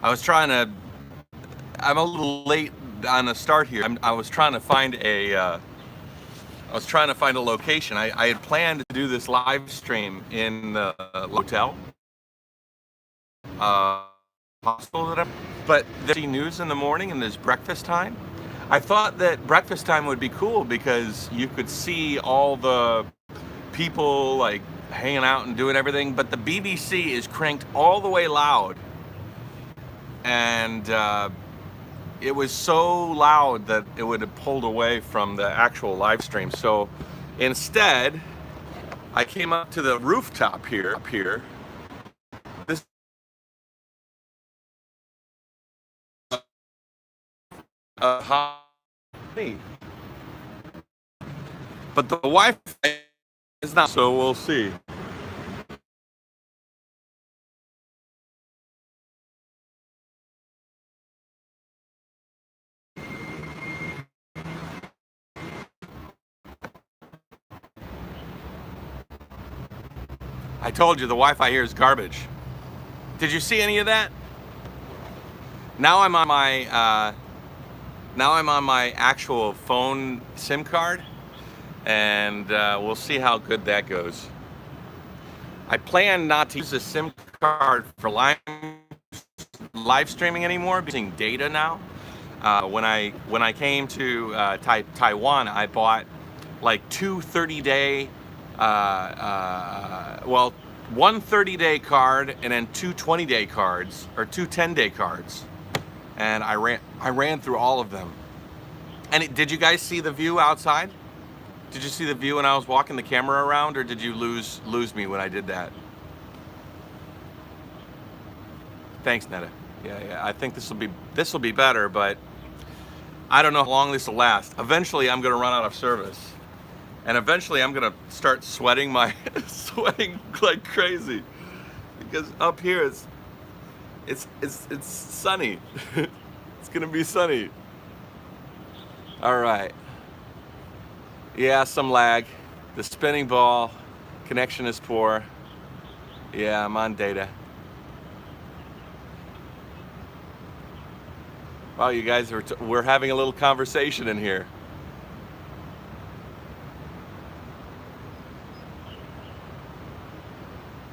I was trying to. I'm a little late on the start here. I was trying to find a. I was trying to find a location. I had planned to do this live stream in the hotel, hostel that I'm. But there's news in the morning and there's breakfast time. I thought that breakfast time would be cool because you could see all the people like hanging out and doing everything. But the BBC is cranked all the way loud, and it was so loud that it would have pulled away from the actual live stream. So instead, I came up to the rooftop here. This but the Wi-Fi is not. So we'll see. I told you the Wi-Fi here is garbage. Did you see any of that? Now I'm on my actual phone SIM card, and we'll see how good that goes. I plan not to use the SIM card for live streaming anymore. I'm using data now. When I came to Taiwan, I bought like two 30-day, one 30-day card and then two 20-day cards, or two 10-day cards, and I ran through all of them. And did you guys see the view outside? Did you see the view when I was walking the camera around, or did you lose me when I did that? Thanks, Netta. Yeah. I think this will be better, but I don't know how long this will last. Eventually, I'm gonna run out of service, and eventually, I'm gonna start sweating sweating like crazy, because up here it's sunny. It's gonna be sunny. All right. Yeah, some lag. The spinning ball connection is poor. Yeah, I'm on data. Wow, you guys we're having a little conversation in here.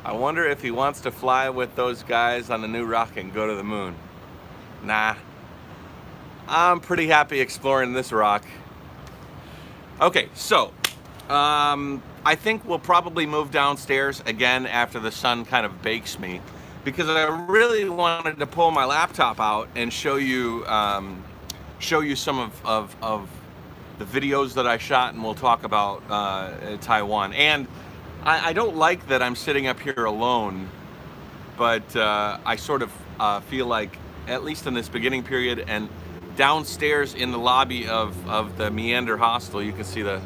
I wonder if he wants to fly with those guys on the new rocket and go to the moon. Nah. I'm pretty happy exploring this rock. Okay, so I think we'll probably move downstairs again after the sun kind of bakes me, because I really wanted to pull my laptop out and show you some of the videos that I shot, and we'll talk about Taiwan. And I don't like that I'm sitting up here alone, but I sort of feel like, at least in this beginning period, and downstairs in the lobby of the Meander Hostel, you can see let's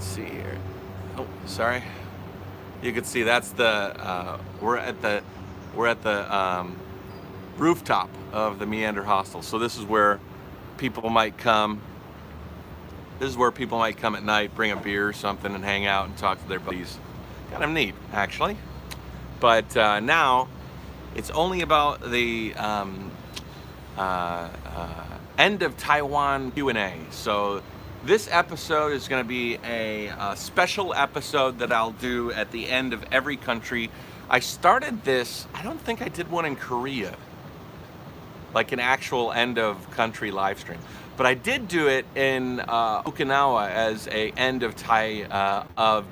see here. Oh, sorry. You can see that's we're at the rooftop of the Meander Hostel. So this is where people might come. This is where people might come at night, bring a beer or something, and hang out and talk to their buddies. Kind of neat, actually. But now it's only about the end of Taiwan Q&A. So this episode is going to be a special episode that I'll do at the end of every country. I started this, I don't think I did one in Korea, like an actual end of country live stream. But I did do it in Okinawa as a end of of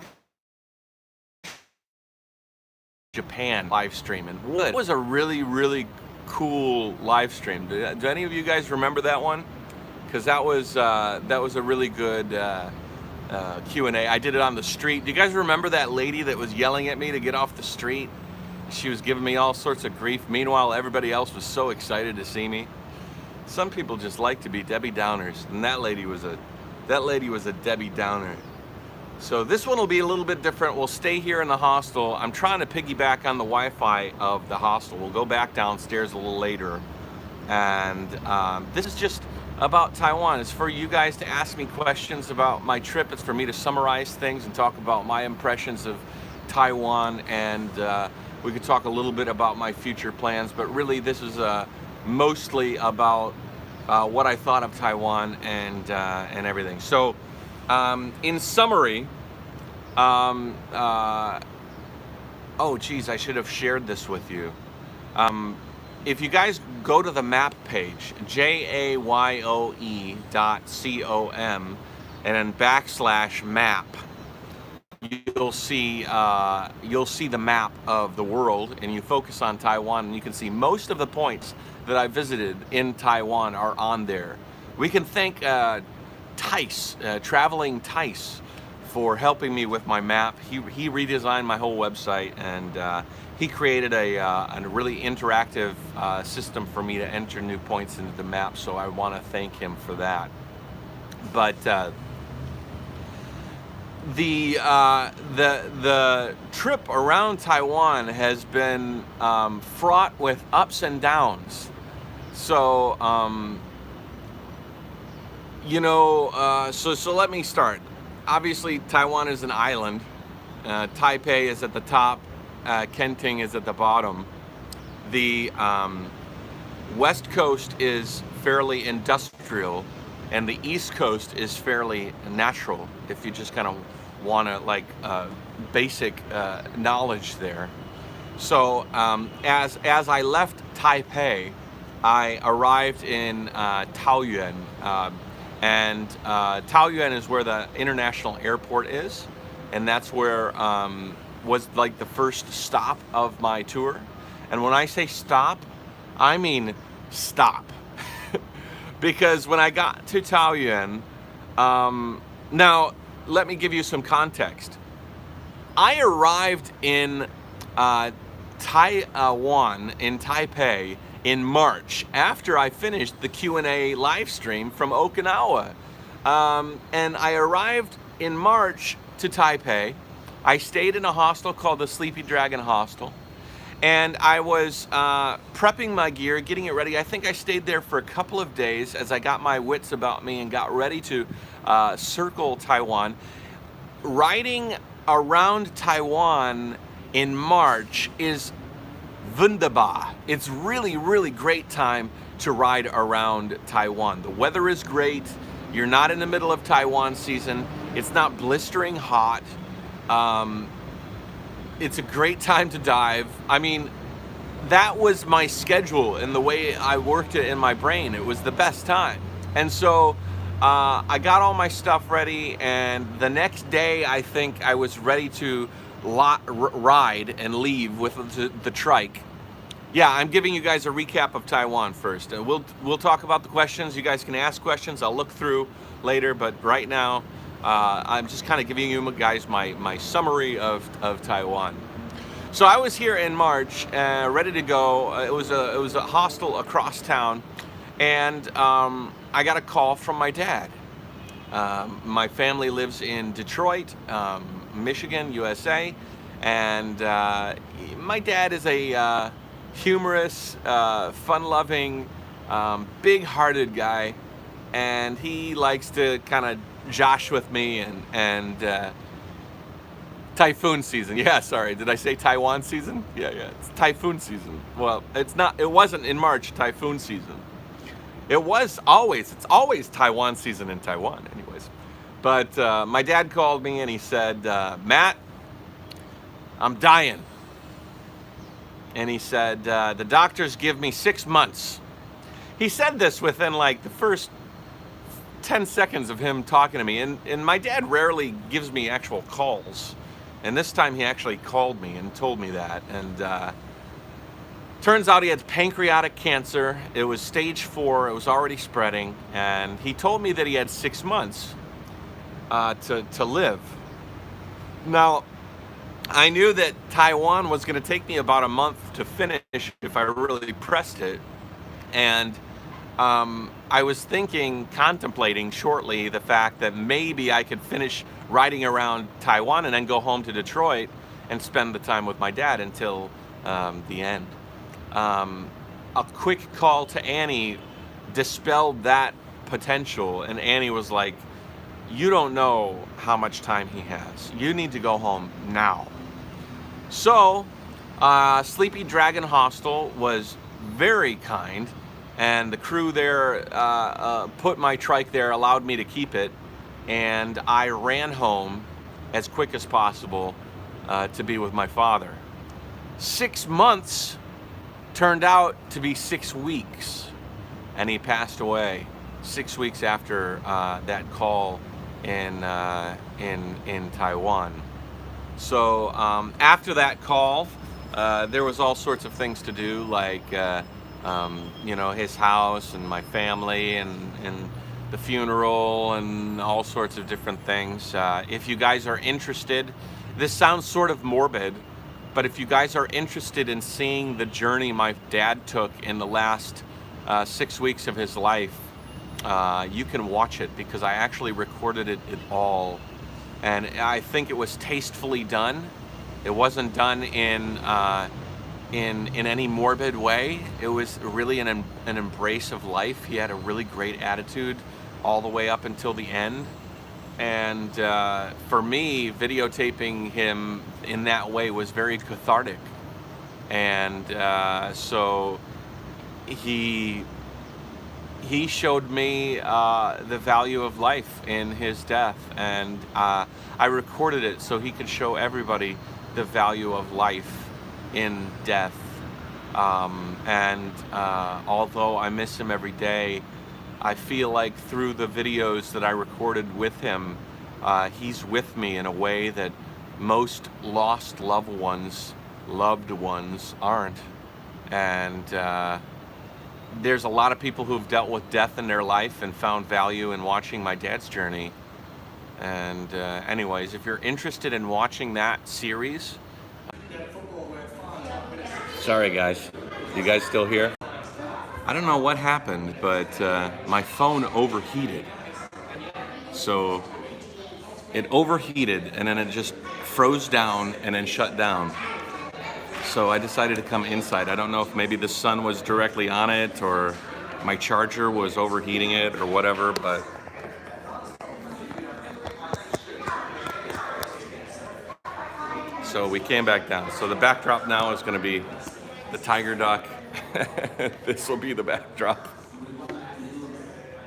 Japan live stream, and it was a really, really cool live stream. Do any of you guys remember that one? Because that was a really good Q&A. I did it on the street. Do you guys remember that lady that was yelling at me to get off the street? She was giving me all sorts of grief. Meanwhile, everybody else was so excited to see me. Some people just like to be Debbie Downers, and that lady was a Debbie Downer. So this one will be a little bit different. We'll stay here in the hostel. I'm trying to piggyback on the Wi-Fi of the hostel. We'll go back downstairs a little later. And this is just about Taiwan. It's for you guys to ask me questions about my trip. It's for me to summarize things and talk about my impressions of Taiwan and We could talk a little bit about my future plans, but really this is mostly about what I thought of Taiwan and everything. So, in summary, oh geez, I should have shared this with you. If you guys go to the map page, jayoe.com, and then /map, you'll see the map of the world, and you focus on Taiwan, and you can see most of the points that I visited in Taiwan are on there. We can thank Tice, Traveling Tice, for helping me with my map. He redesigned my whole website, and he created a really interactive system for me to enter new points into the map, so I want to thank him for that. But the trip around Taiwan has been fraught with ups and downs. So so let me start. Obviously, Taiwan is an island. Taipei is at the top. Kenting is at the bottom. The west coast is fairly industrial, and the east coast is fairly natural, if you just kind of want to basic knowledge there. So as I left Taipei, I arrived in Taoyuan, and Taoyuan is where the international airport is, and that's where was like the first stop of my tour. And when I say stop, I mean stop. Because when I got to Taoyuan, now let me give you some context. I arrived in Taiwan, in Taipei, in March, after I finished the Q&A live stream from Okinawa. And I arrived in March to Taipei. I stayed in a hostel called the Sleepy Dragon Hostel, and I was prepping my gear, getting it ready. I think I stayed there for a couple of days as I got my wits about me and got ready to circle Taiwan. Riding around Taiwan in March is wunderbar. It's really, really great time to ride around Taiwan. The weather is great. You're not in the middle of Taiwan season. It's not blistering hot. It's a great time to dive. I mean, that was my schedule and the way I worked it in my brain. It was the best time. And so I got all my stuff ready, and the next day I think I was ready to ride and leave with the trike. Yeah, I'm giving you guys a recap of Taiwan first. We'll talk about the questions. You guys can ask questions. I'll look through later, but right now I'm just kind of giving you guys my summary of Taiwan. So I was here in March, ready to go. It was a hostel across town, and I got a call from my dad. My family lives in Detroit, Michigan, USA, and my dad is a humorous, fun-loving, big-hearted guy, and he likes to kind of josh with me and typhoon season. Yeah, sorry, did I say Taiwan season? Yeah, it's typhoon season. Well, it wasn't in March, typhoon season. It's always Taiwan season in Taiwan anyways. But my dad called me and he said, Matt, I'm dying. And he said, the doctors give me 6 months. He said this within like the first 10 seconds of him talking to me. And my dad rarely gives me actual calls. And this time he actually called me and told me that. And turns out he had pancreatic cancer. It was stage 4. It was already spreading. And he told me that he had 6 months to live. Now, I knew that Taiwan was going to take me about a month to finish if I really pressed it. And I was contemplating shortly the fact that maybe I could finish riding around Taiwan and then go home to Detroit and spend the time with my dad until the end. A quick call to Annie dispelled that potential, and Annie was like, you don't know how much time he has. You need to go home now. So Sleepy Dragon Hostel was very kind, and the crew there put my trike there, allowed me to keep it, and I ran home as quick as possible to be with my father. 6 months turned out to be 6 weeks, and he passed away 6 weeks after that call in Taiwan. So after that call, there was all sorts of things to do, like you know, his house and my family and the funeral and all sorts of different things. If you guys are interested, this sounds sort of morbid, but if you guys are interested in seeing the journey my dad took in the last 6 weeks of his life, you can watch it, because I actually recorded it all, and I think it was tastefully done. It wasn't done in any morbid way. It was really an embrace of life. He had a really great attitude all the way up until the end. And for me, videotaping him in that way was very cathartic. And so he showed me the value of life in his death, and I recorded it so he could show everybody the value of life in death. Although I miss him every day, I feel like through the videos that I recorded with him, he's with me in a way that most lost loved ones aren't. And there's a lot of people who've dealt with death in their life and found value in watching my dad's journey. And anyways, if you're interested in watching that series, sorry guys, you guys still here? I don't know what happened, but my phone overheated. So it overheated and then it just froze down and then shut down. So I decided to come inside. I don't know if maybe the sun was directly on it or my charger was overheating it or whatever, but so we came back down. So the backdrop now is going to be the tiger duck. This will be the backdrop.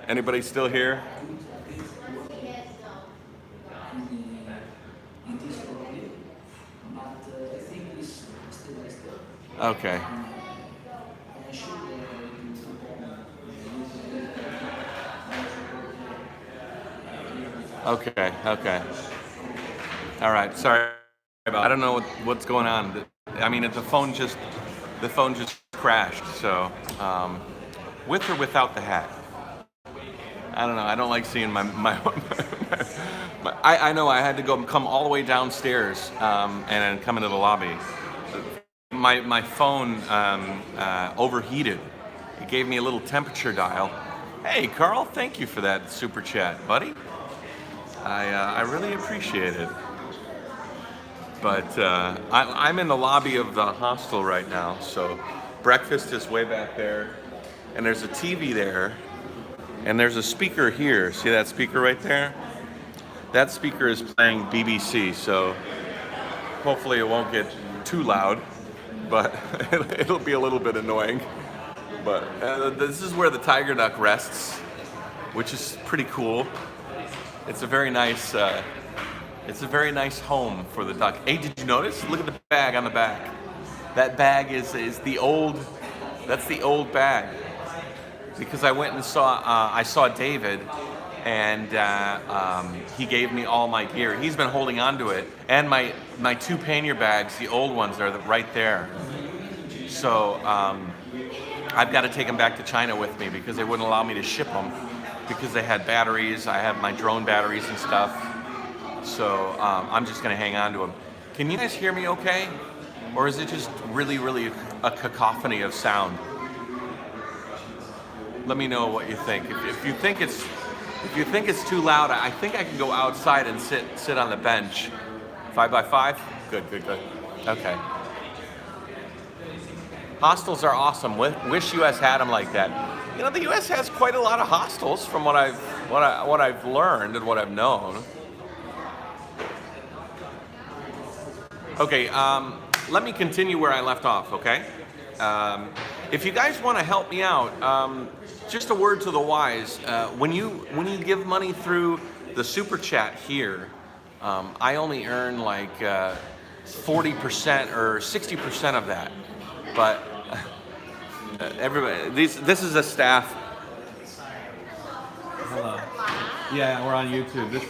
Anybody still here? Okay. Okay. All right. Sorry about. I don't know what's going on. I mean, the phone just crashed. So, with or without the hat. I don't know. I don't like seeing my I know I had to come all the way downstairs and then come into the lobby. My phone overheated. It gave me a little temperature dial. Hey, Carl, thank you for that super chat, buddy. I really appreciate it. But I'm in the lobby of the hostel right now, so breakfast is way back there, and there's a TV there, and there's a speaker here. See that speaker right there? That speaker is playing BBC, so hopefully it won't get too loud, but it'll be a little bit annoying. But this is where the tiger duck rests, which is pretty cool. It's a very nice home for the duck. Hey, did you notice? Look at the bag on the back. That bag is the old. That's the old bag. Because I went and I saw David, and he gave me all my gear. He's been holding on to it, and my two pannier bags, the old ones, are right there. So I've got to take them back to China with me because they wouldn't allow me to ship them because they had batteries. I have my drone batteries and stuff. So I'm just going to hang on to them. Can you guys hear me okay? Or is it just really, really a cacophony of sound? Let me know what you think. If you think it's too loud, I think I can go outside and sit on the bench. 5x5? Good. Okay. Hostels are awesome. Wish US had them like that. You know, the US has quite a lot of hostels from what I've learned and what I've known. Okay, let me continue where I left off, okay? If you guys want to help me out, just a word to the wise. When you give money through the super chat here, I only earn like 40% or 60% of that. But everybody, this is a staff. Hello. Yeah, we're on YouTube.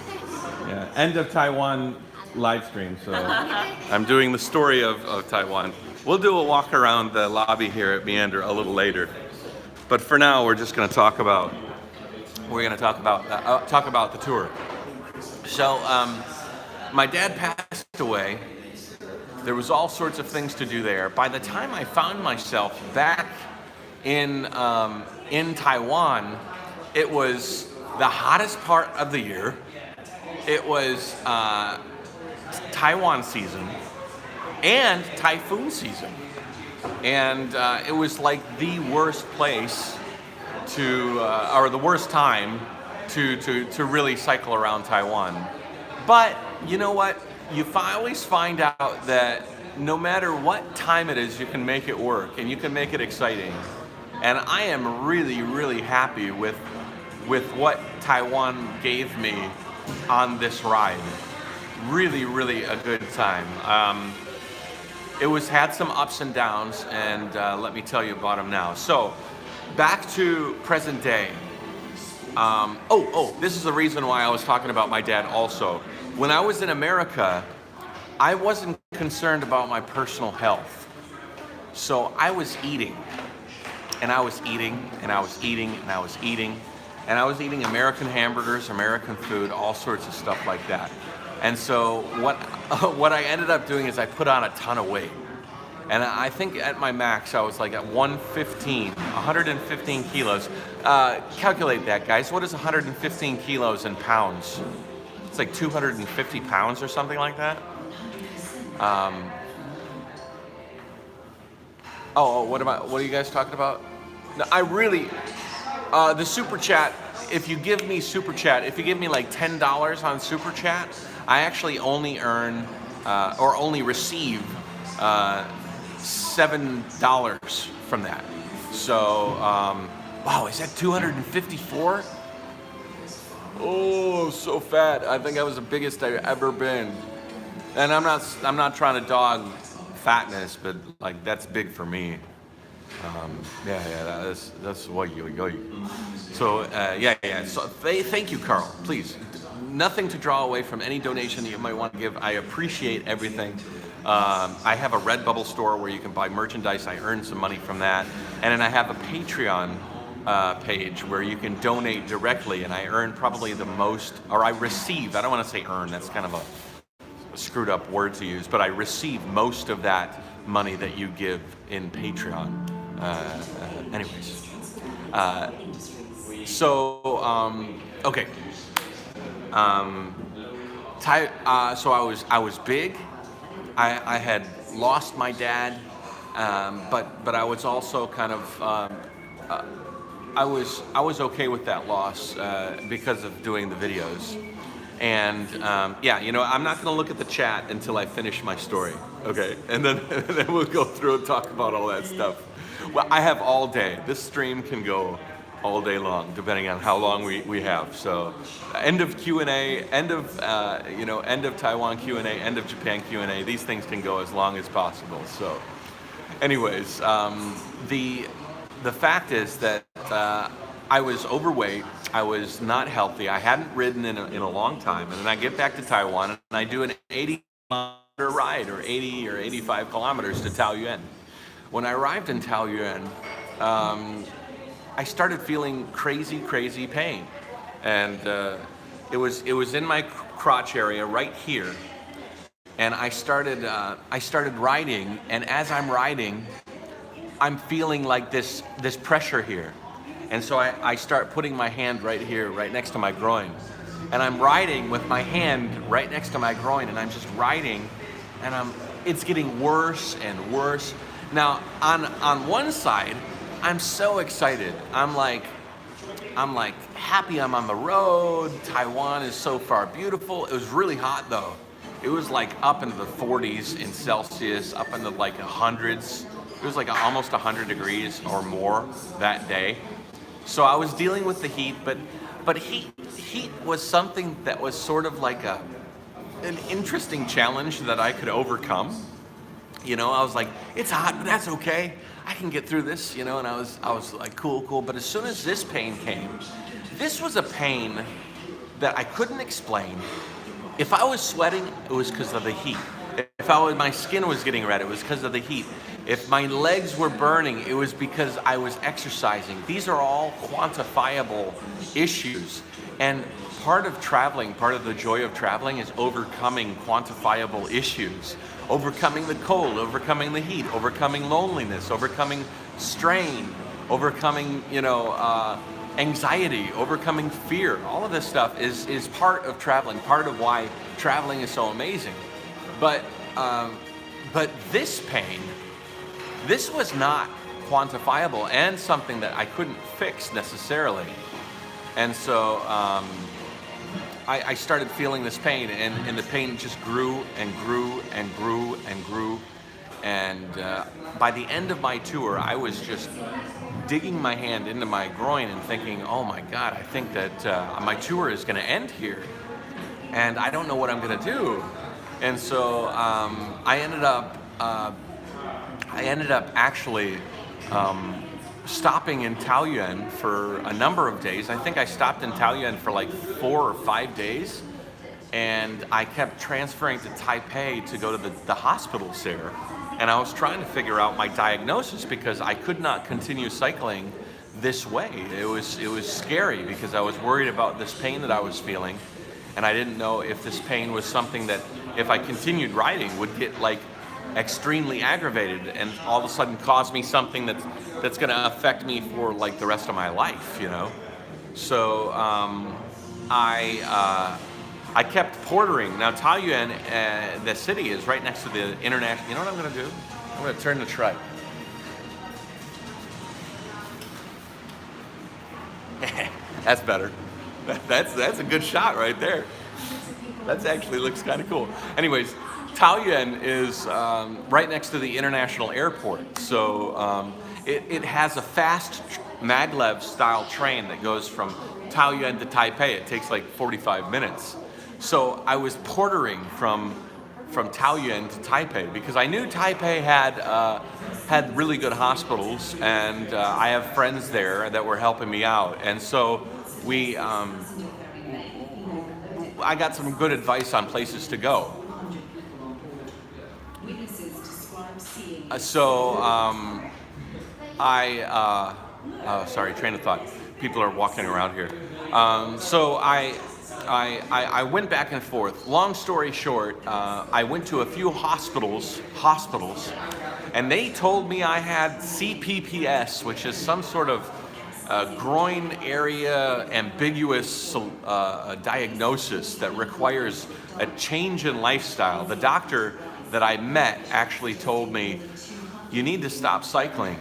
Yeah, end of Taiwan live stream. So I'm doing the story of Taiwan. We'll do a walk around the lobby here at Meander a little later. But for now, we're just going to talk about the tour. So my dad passed away. There was all sorts of things to do there. By the time I found myself back in Taiwan, it was the hottest part of the year. It was Taiwan season and typhoon season, and it was like the worst place or the worst time to really cycle around Taiwan. But you know what? You always find out that no matter what time it is, you can make it work and you can make it exciting. And I am really, really happy with what Taiwan gave me on this ride. Really, really a good time. It had some ups and downs, and let me tell you about them now. So, back to present day. This is the reason why I was talking about my dad also. When I was in America, I wasn't concerned about my personal health. So I was eating, and I was eating, and I was eating, and I was eating, and I was eating American hamburgers, American food, all sorts of stuff like that. And so what I ended up doing is I put on a ton of weight. And I think at my max, I was like at 115 kilos. Calculate that, guys. What is 115 kilos in pounds? It's like 250 pounds or something like that. What are you guys talking about? No, I really, the super chat, if you give me super chat, if you give me like $10 on super chat, I actually only earn, or only receive, $7 from that. So, wow, is that 254? Oh, so fat. I think I was the biggest I've ever been. And I'm not trying to dog fatness, but like that's big for me. That's what you. So So thank you, Carl. Please, nothing to draw away from any donation that you might want to give. I appreciate everything. I have a Redbubble store where you can buy merchandise. I earn some money from that, and then I have a Patreon page where you can donate directly, and I earn probably the most, or I receive. I don't want to say earn. That's kind of a screwed up word to use, but I receive most of that money that you give in Patreon. Okay. So I was big. I had lost my dad, but I was also kind of I was okay with that loss because of doing the videos. And I'm not going to look at the chat until I finish my story, okay? And then we'll go through and talk about all that stuff. Well, I have all day. This stream can go all day long, depending on how long we have. So, end of Q&A, end of Taiwan Q&A, end of Japan Q&A. These things can go as long as possible. So, anyways, the fact is that I was overweight. I was not healthy. I hadn't ridden in a long time. And then I get back to Taiwan and I do an 80-kilometer ride, or 80 or 85 kilometers to Taoyuan. When I arrived in Taoyuan, I started feeling crazy pain. And it was in my crotch area right here. And I started riding, and as I'm riding, I'm feeling like this pressure here. And so I start putting my hand right here, right next to my groin. And I'm riding with my hand right next to my groin, and I'm just riding, and it's getting worse and worse. Now, on one side, I'm so excited. I'm like happy I'm on the road. Taiwan is so far beautiful. It was really hot though. it was like up into the 40s in Celsius, up into like hundreds. It was like almost 100 degrees or more that day. So I was dealing with the heat, but heat was something that was sort of like an interesting challenge that I could overcome. You know, I was like, it's hot, but that's okay. I can get through this, you know, and I was like, cool. But as soon as this pain came, this was a pain that I couldn't explain. If I was sweating, it was because of the heat. If my skin was getting red, it was because of the heat. If my legs were burning, it was because I was exercising. These are all quantifiable issues. And part of traveling, part of the joy of traveling is overcoming quantifiable issues. Overcoming the cold, overcoming the heat, overcoming loneliness, overcoming strain, overcoming, anxiety, overcoming fear. All of this stuff is part of traveling, part of why traveling is so amazing. But this pain, this was not quantifiable and something that I couldn't fix necessarily. And so I started feeling this pain, and the pain just grew and grew and grew and grew. And by the end of my tour, I was just digging my hand into my groin and thinking, oh my God, I think that my tour is going to end here. And I don't know what I'm going to do. And so I ended up actually stopping in Taoyuan for a number of days. I think I stopped in Taoyuan for like 4 or 5 days, and I kept transferring to Taipei to go to the hospitals there. And I was trying to figure out my diagnosis because I could not continue cycling this way. It was scary because I was worried about this pain that I was feeling, and I didn't know if this pain was something that, if I continued riding, would get like extremely aggravated and all of a sudden cause me something that's going to affect me for like the rest of my life, you know. So I kept portering. Now Taoyuan, the city, is right next to the international. You know what I'm going to do? I'm going to turn the trike. That's better. That's a good shot right there. That actually looks kind of cool. Anyways, Taoyuan is right next to the international airport. So it has a fast maglev style train that goes from Taoyuan to Taipei. It takes like 45 minutes. So I was portering from Taoyuan to Taipei because I knew Taipei had really good hospitals, and I have friends there that were helping me out. And so I got some good advice on places to go. Sorry, train of thought. People are walking around here. So I went back and forth. Long story short, I went to a few hospitals, and they told me I had CPPS, which is some sort of groin area ambiguous diagnosis that requires a change in lifestyle. The doctor that I met actually told me, you need to stop cycling.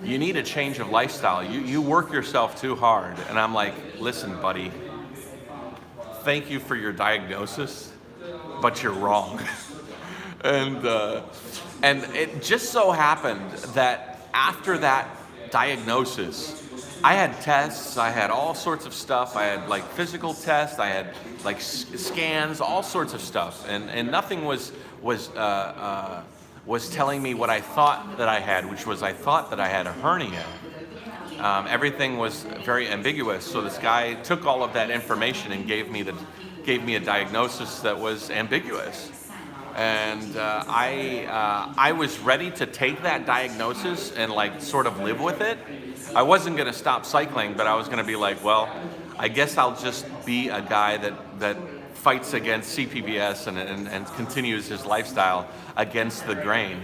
You need a change of lifestyle. You work yourself too hard. And I'm like, listen, buddy, thank you for your diagnosis, but you're wrong. And it just so happened that after that diagnosis, I had tests, I had all sorts of stuff. I had like physical tests, I had like scans, all sorts of stuff, and nothing was telling me what I thought that I had, which was I thought that I had a hernia. Everything was very ambiguous. So this guy took all of that information and gave me a diagnosis that was ambiguous. And I was ready to take that diagnosis and like sort of live with it. I wasn't going to stop cycling, but I was going to be like, well, I guess I'll just be a guy that fights against CPBS and continues his lifestyle against the grain.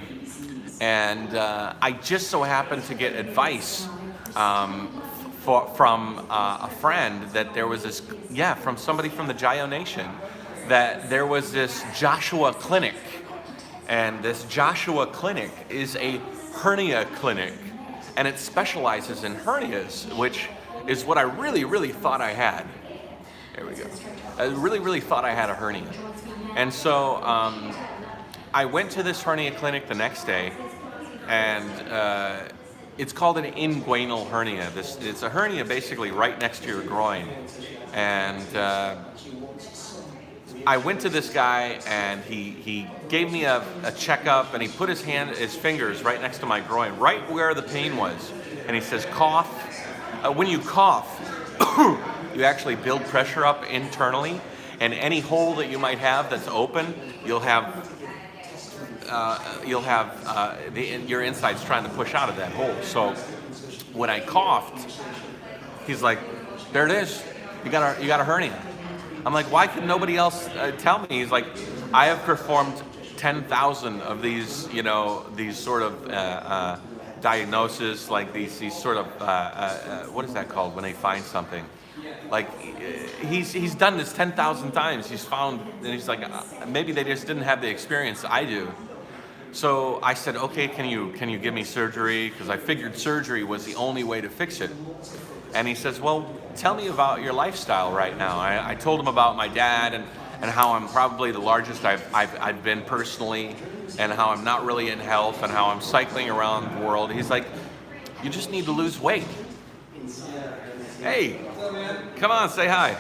And I just so happened to get advice from a friend that there was this, from somebody from the Jayoe Nation, that there was this Joshua Clinic. And this Joshua Clinic is a hernia clinic, and it specializes in hernias, which is what I really, really thought I had. There we go. I really, really thought I had a hernia. And so I went to this hernia clinic the next day, and it's called an inguinal hernia. It's a hernia basically right next to your groin. And I went to this guy, and he gave me a checkup, and he put his fingers right next to my groin, right where the pain was. And he says, cough. When you cough, you actually build pressure up internally, and any hole that you might have that's open, you'll have your insides trying to push out of that hole. So when I coughed, he's like, there it is, you got a hernia. I'm like, why could nobody else tell me? He's like, I have performed 10,000 of these, these sort of diagnosis, like these sort of what is that called when they find something? Like he's done this 10,000 times. He's found, and he's like, maybe they just didn't have the experience I do. So I said, okay, can you give me surgery? Because I figured surgery was the only way to fix it. And he says, well, tell me about your lifestyle right now. I told him about my dad and how I'm probably the largest I've been personally, and how I'm not really in health, and how I'm cycling around the world. He's like, you just need to lose weight. Hey, come on, say hi.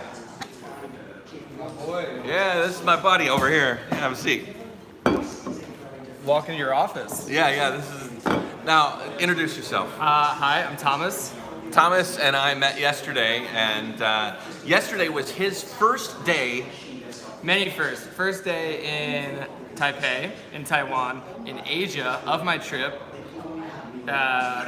Yeah, this is my buddy over here. Have a seat. Walk into your office. Yeah, this is... Now, introduce yourself. Hi, I'm Thomas. Thomas and I met yesterday, and yesterday was his first day. First day in Taipei, in Taiwan, in Asia of my trip.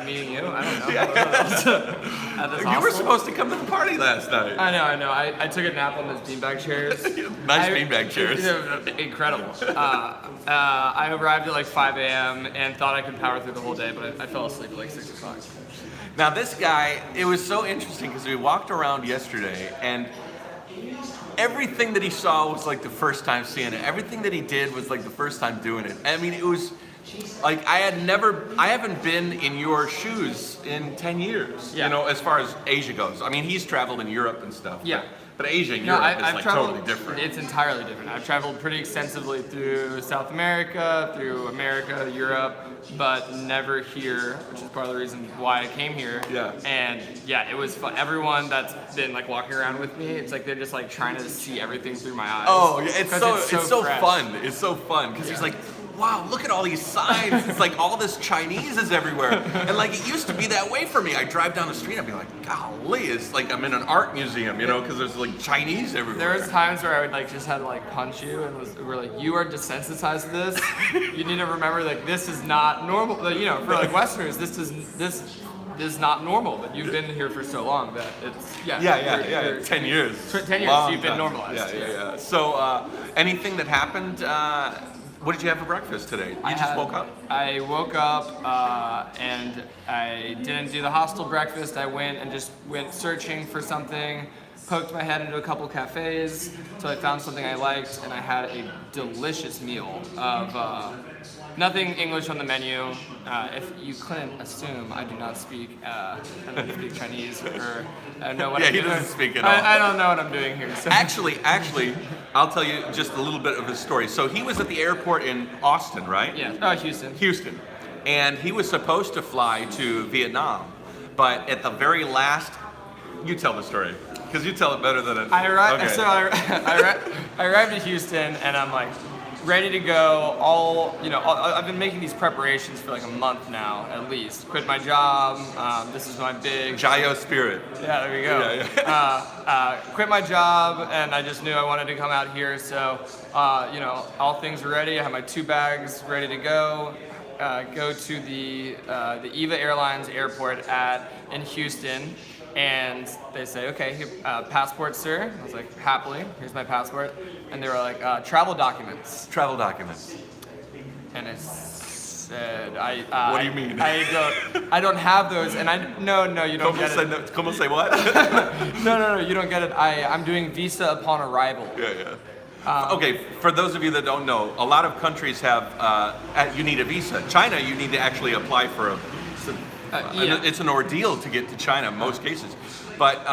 Meeting you, I don't know. Yeah. At this You were supposed to come to the party last night. I know. I took a nap on those beanbag chairs. Nice beanbag chairs. Incredible. I arrived at like 5 a.m. and thought I could power through the whole day, but I fell asleep at like 6 o'clock. Now this guy, it was so interesting because we walked around yesterday, and everything that he saw was like the first time seeing it. Everything that he did was like the first time doing it. I mean, it was like I haven't been in your shoes in 10 years, as far as Asia goes. I mean, he's traveled in Europe and stuff. Yeah. But Asia and Europe is I've like traveled, totally different. It's entirely different. I've traveled pretty extensively through South America, through America, Europe, but never here, which is part of the reason why I came here. Yeah. And yeah, it was fun. Everyone that's been like walking around with me, it's like they're just like trying to see everything through my eyes. Oh, yeah, it's so fresh. fun. It's so fun because he's like, wow, look at all these signs. It's like all this Chinese is everywhere. And like it used to be that way for me. I'd drive down the street, I'd be like, golly, it's like I'm in an art museum, because there's like Chinese everywhere. There was times where I would like just had to like punch you and we're like, you are desensitized to this. You need to remember like this is not normal. Like, for like Westerners, this is not normal, but you've been here for so long that it's you're 10 years. 10 years, Long you've been time. normalized. Yeah. So anything that happened, what did you have for breakfast today? You just woke up? I woke up and I didn't do the hostel breakfast. I went searching for something, poked my head into a couple cafes until I found something I liked, and I had a delicious meal of nothing English on the menu. If you couldn't assume, I do not speak Chinese or know what I'm doing. He doesn't speak at all. I don't know what I'm doing here. So. Actually, I'll tell you just a little bit of his story. So he was at the airport in Austin, right? Yeah. Houston. Houston. And he was supposed to fly to Vietnam, but at the very last, you tell the story, because you tell it better than it. I arrived. Okay. So I arrived at Houston, and I'm like ready to go. I've been making these preparations for like a month now, at least. Quit my job. This is my big Jayoe spirit. Yeah, there we go. Yeah. Quit my job, and I just knew I wanted to come out here. So, all things were ready. I had my 2 bags ready to go. Go to the EVA Airlines airport in Houston, and they say, okay, passport, sir. I was like, happily, here's my passport. And they were like, travel documents. Travel documents. And I said, what do you mean? I don't have those. And no, you don't get it. Como say what? No, you don't get it. I'm doing visa upon arrival. Yeah. Okay, for those of you that don't know, a lot of countries have, you need a visa. China, you need to actually apply for it's an ordeal to get to China in most cases. But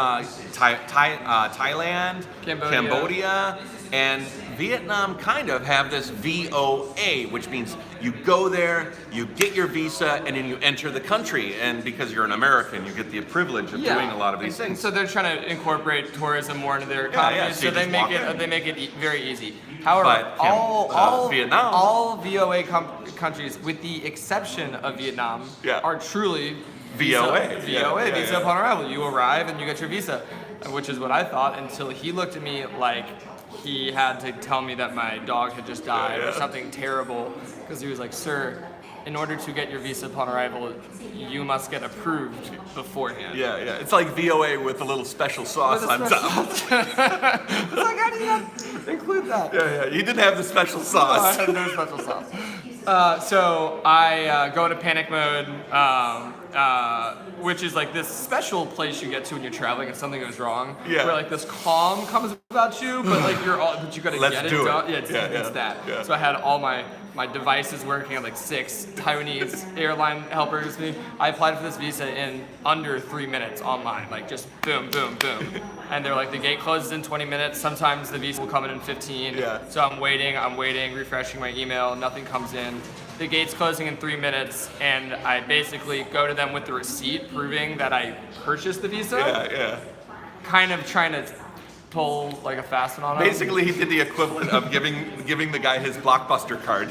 Thailand, Cambodia, And Vietnam kind of have this VOA, which means you go there, you get your visa, and then you enter the country. And because you're an American, you get the privilege of doing a lot of these things. So they're trying to incorporate tourism more into their economy. So they make it very easy. However, But, all VOA countries, with the exception of Vietnam, are truly VOA. Visa upon arrival. You arrive and you get your visa, which is what I thought until he looked at me like he had to tell me that my dog had just died or something terrible, because he was like, "Sir, in order to get your visa upon arrival, you must get approved beforehand." Yeah. It's like VOA with a little special sauce on top. It's like, how do you not include that? Yeah. You didn't have the special sauce. I had no special sauce. So I go into panic mode, which is like this special place you get to when you're traveling if something goes wrong. Yeah. Where like this calm comes about you, but like but you gotta get it done. Yeah, it's that. Yeah. So I had all my devices working. I had like 6 Taiwanese airline helpers with me. I applied for this visa in under 3 minutes online, like just boom, boom, boom. And they're like, the gate closes in 20 minutes. Sometimes the visa will come in 15. Yeah. So I'm waiting, refreshing my email. Nothing comes in. The gate's closing in 3 minutes, and I basically go to them with the receipt proving that I purchased the visa. Yeah. Kind of trying to pull like a fast one on him. Basically, he did the equivalent of giving the guy his Blockbuster card.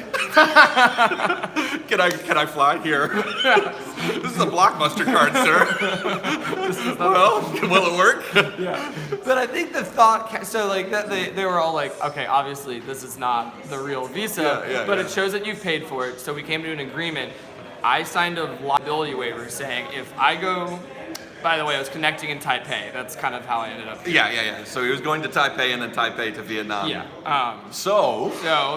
Can I fly here? This is a Blockbuster card, sir. Well, will it work? Yeah. But I think the thought, so like that they were all like, okay, obviously this is not the real visa, but it shows that you've paid for it. So we came to an agreement. I signed a liability waiver saying if I go. By the way, I was connecting in Taipei. That's kind of how I ended up. Yeah. So he was going to Taipei and then Taipei to Vietnam. Yeah. So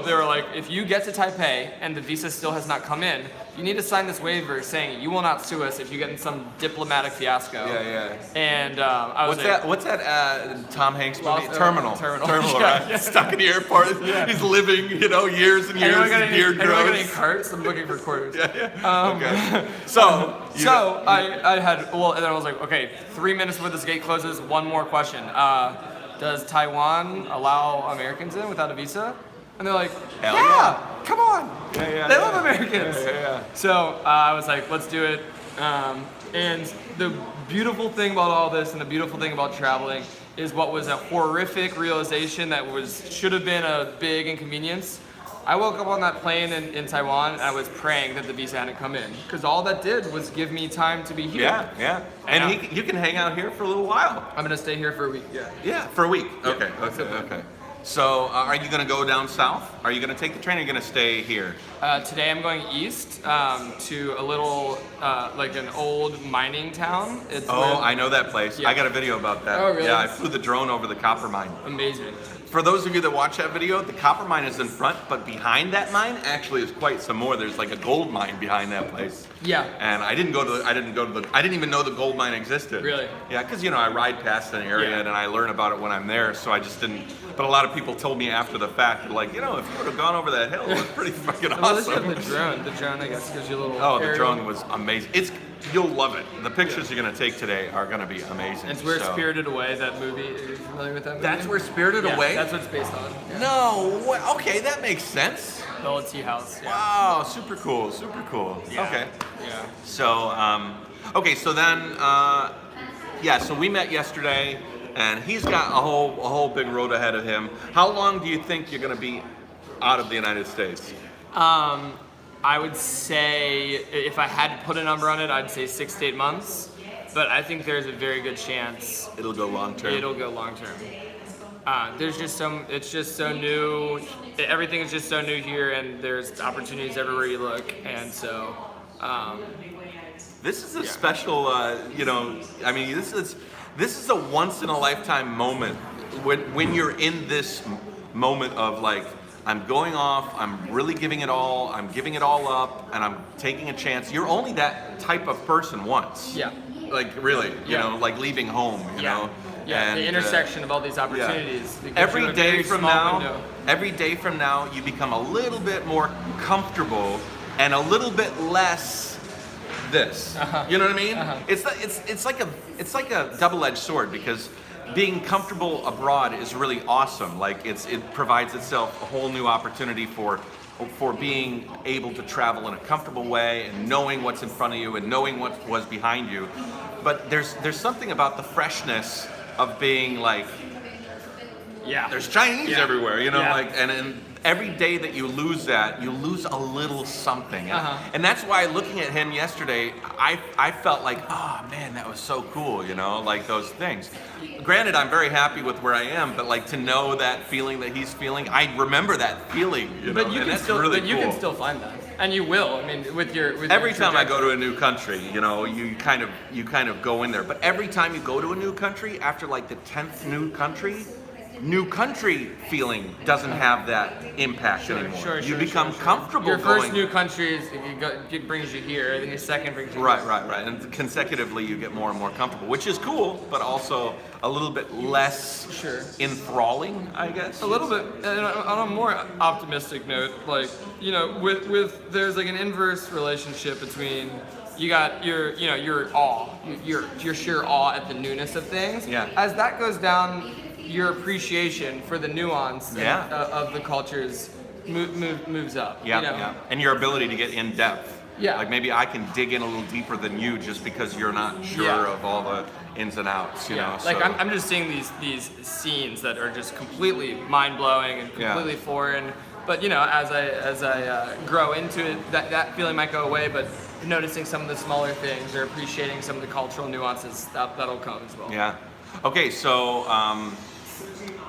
they were like, if you get to Taipei and the visa still has not come in, you need to sign this waiver saying you will not sue us if you get in some diplomatic fiasco. Yeah. And I was What's that Tom Hanks movie? Terminal, yeah, right? Stuck in the airport. He's living, years and years, and beard grows. Anyone getting carts? I'm looking for quarters. Okay. So I had, and then I was like, okay, 3 minutes before this gate closes, one more question. Does Taiwan allow Americans in without a visa? And they're like, Hell yeah, come on. Yeah. They love Americans. Yeah. So I was like, let's do it. And the beautiful thing about all this and the beautiful thing about traveling is what was a horrific realization that should have been a big inconvenience. I woke up on that plane in Taiwan and I was praying that the visa hadn't come in, because all that did was give me time to be here. Yeah. And you can hang out here for a little while. I'm gonna stay here for a week. Yeah, for a week. Okay. So are you gonna go down south? Are you gonna take the train or are you gonna stay here? Today I'm going east to a little, like an old mining town. I know that place. Yeah. I got a video about that. Oh, really? Yeah, I flew the drone over the copper mine. Amazing. For those of you that watch that video, the copper mine is in front, but behind that mine actually is quite some more. There's like a gold mine behind that place. Yeah. And I didn't even know the gold mine existed. Really? Yeah, because I ride past an area and I learn about it when I'm there, so I just didn't. But a lot of people told me after the fact, like, if you would have gone over that hill, it was pretty fucking awesome. The drone, I guess, gives you a little. Oh, the drone was amazing. You'll love it. The pictures you're gonna take today are gonna be amazing. It's where Spirited Away, that movie. Are you familiar with that movie? That's where Spirited Away? That's what it's based on. Yeah. No way. Okay, that makes sense. The old tea house. Yeah. Wow, super cool. Yeah. Okay. Yeah. So, so then, so we met yesterday, and he's got a whole big road ahead of him. How long do you think you're gonna be out of the United States? I would say, if I had to put a number on it, I'd say 6 to 8 months. But I think there's a very good chance It'll go long term. It's just so new. Everything is just so new here, and there's opportunities everywhere you look. And so, this is a special, this is a once in a lifetime moment when you're in this moment of like, I'm going off, I'm really giving it all, I'm giving it all up, and I'm taking a chance. You're only that type of person once. Yeah. Like really, like leaving home, you know? Yeah, and, the intersection of all these opportunities. Yeah. Every day from now, you become a little bit more comfortable and a little bit less this. You know what I mean? It's like a double-edged sword, because being comfortable abroad is really awesome. Like it provides itself a whole new opportunity for being able to travel in a comfortable way and knowing what's in front of you and knowing what was behind you. But there's something about the freshness of being like, there's Chinese everywhere, you know, like, and every day that you lose that, you lose a little something. And that's why looking at him yesterday, I felt like, oh man, that was so cool, you know, like those things. Granted, I'm very happy with where I am, but like to know that feeling that he's feeling, I remember that feeling, you know, and that's really cool. You can still find that. And you will. I mean, with every time I go to a new country, you know, you kind of go in there. But every time you go to a new country, after like the 10th new country feeling doesn't have that impact anymore. You become comfortable. Your first new country is it brings you here, then your second brings you here. Right. And consecutively, you get more and more comfortable, which is cool, but also a little bit less enthralling, I guess. A little bit. And on a more optimistic note, like, you know, with there's like an inverse relationship between you got your awe, your sheer awe at the newness of things. Yeah. As that goes down, your appreciation for the nuance of the cultures moves up. Yeah. And your ability to get in depth. Yeah. Like maybe I can dig in a little deeper than you just because you're not sure of all the ins and outs, you know. Like so. I'm just seeing these scenes that are just completely mind-blowing and completely foreign. But you know, as I grow into it, that feeling might go away, but noticing some of the smaller things or appreciating some of the cultural nuances, that'll come as well. Yeah. Okay, so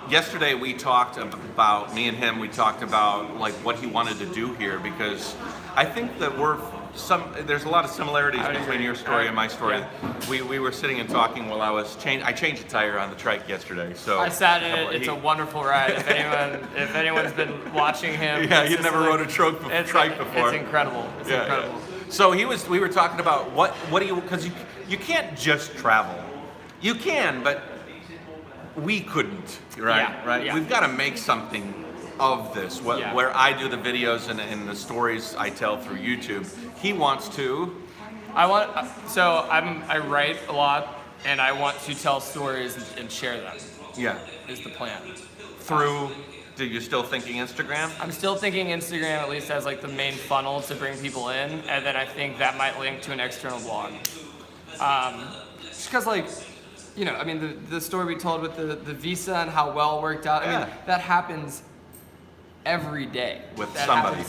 yesterday we talked about, me and him, we talked about like what he wanted to do here, because I think that there's a lot of similarities between your story and my story. Yeah. We were sitting and talking while I changed a tire on the trike yesterday. So I sat in it. It's a wonderful ride. If anyone's been watching him, you never rode a trike before. It's incredible. It's incredible. So we were talking about what do you, because you can't just travel. You can, but we couldn't, right? Right. We've got to make something of this. Where I do the videos and the stories I tell through YouTube, he wants to. I write a lot, and I want to tell stories and share them. Yeah, is the plan. Do you still thinking Instagram? I'm still thinking Instagram, at least as like the main funnel to bring people in, and then I think that might link to an external blog. Just because, like, you know, I mean, the story we told with the visa and how well it worked out. I mean, that happens every day. With somebody.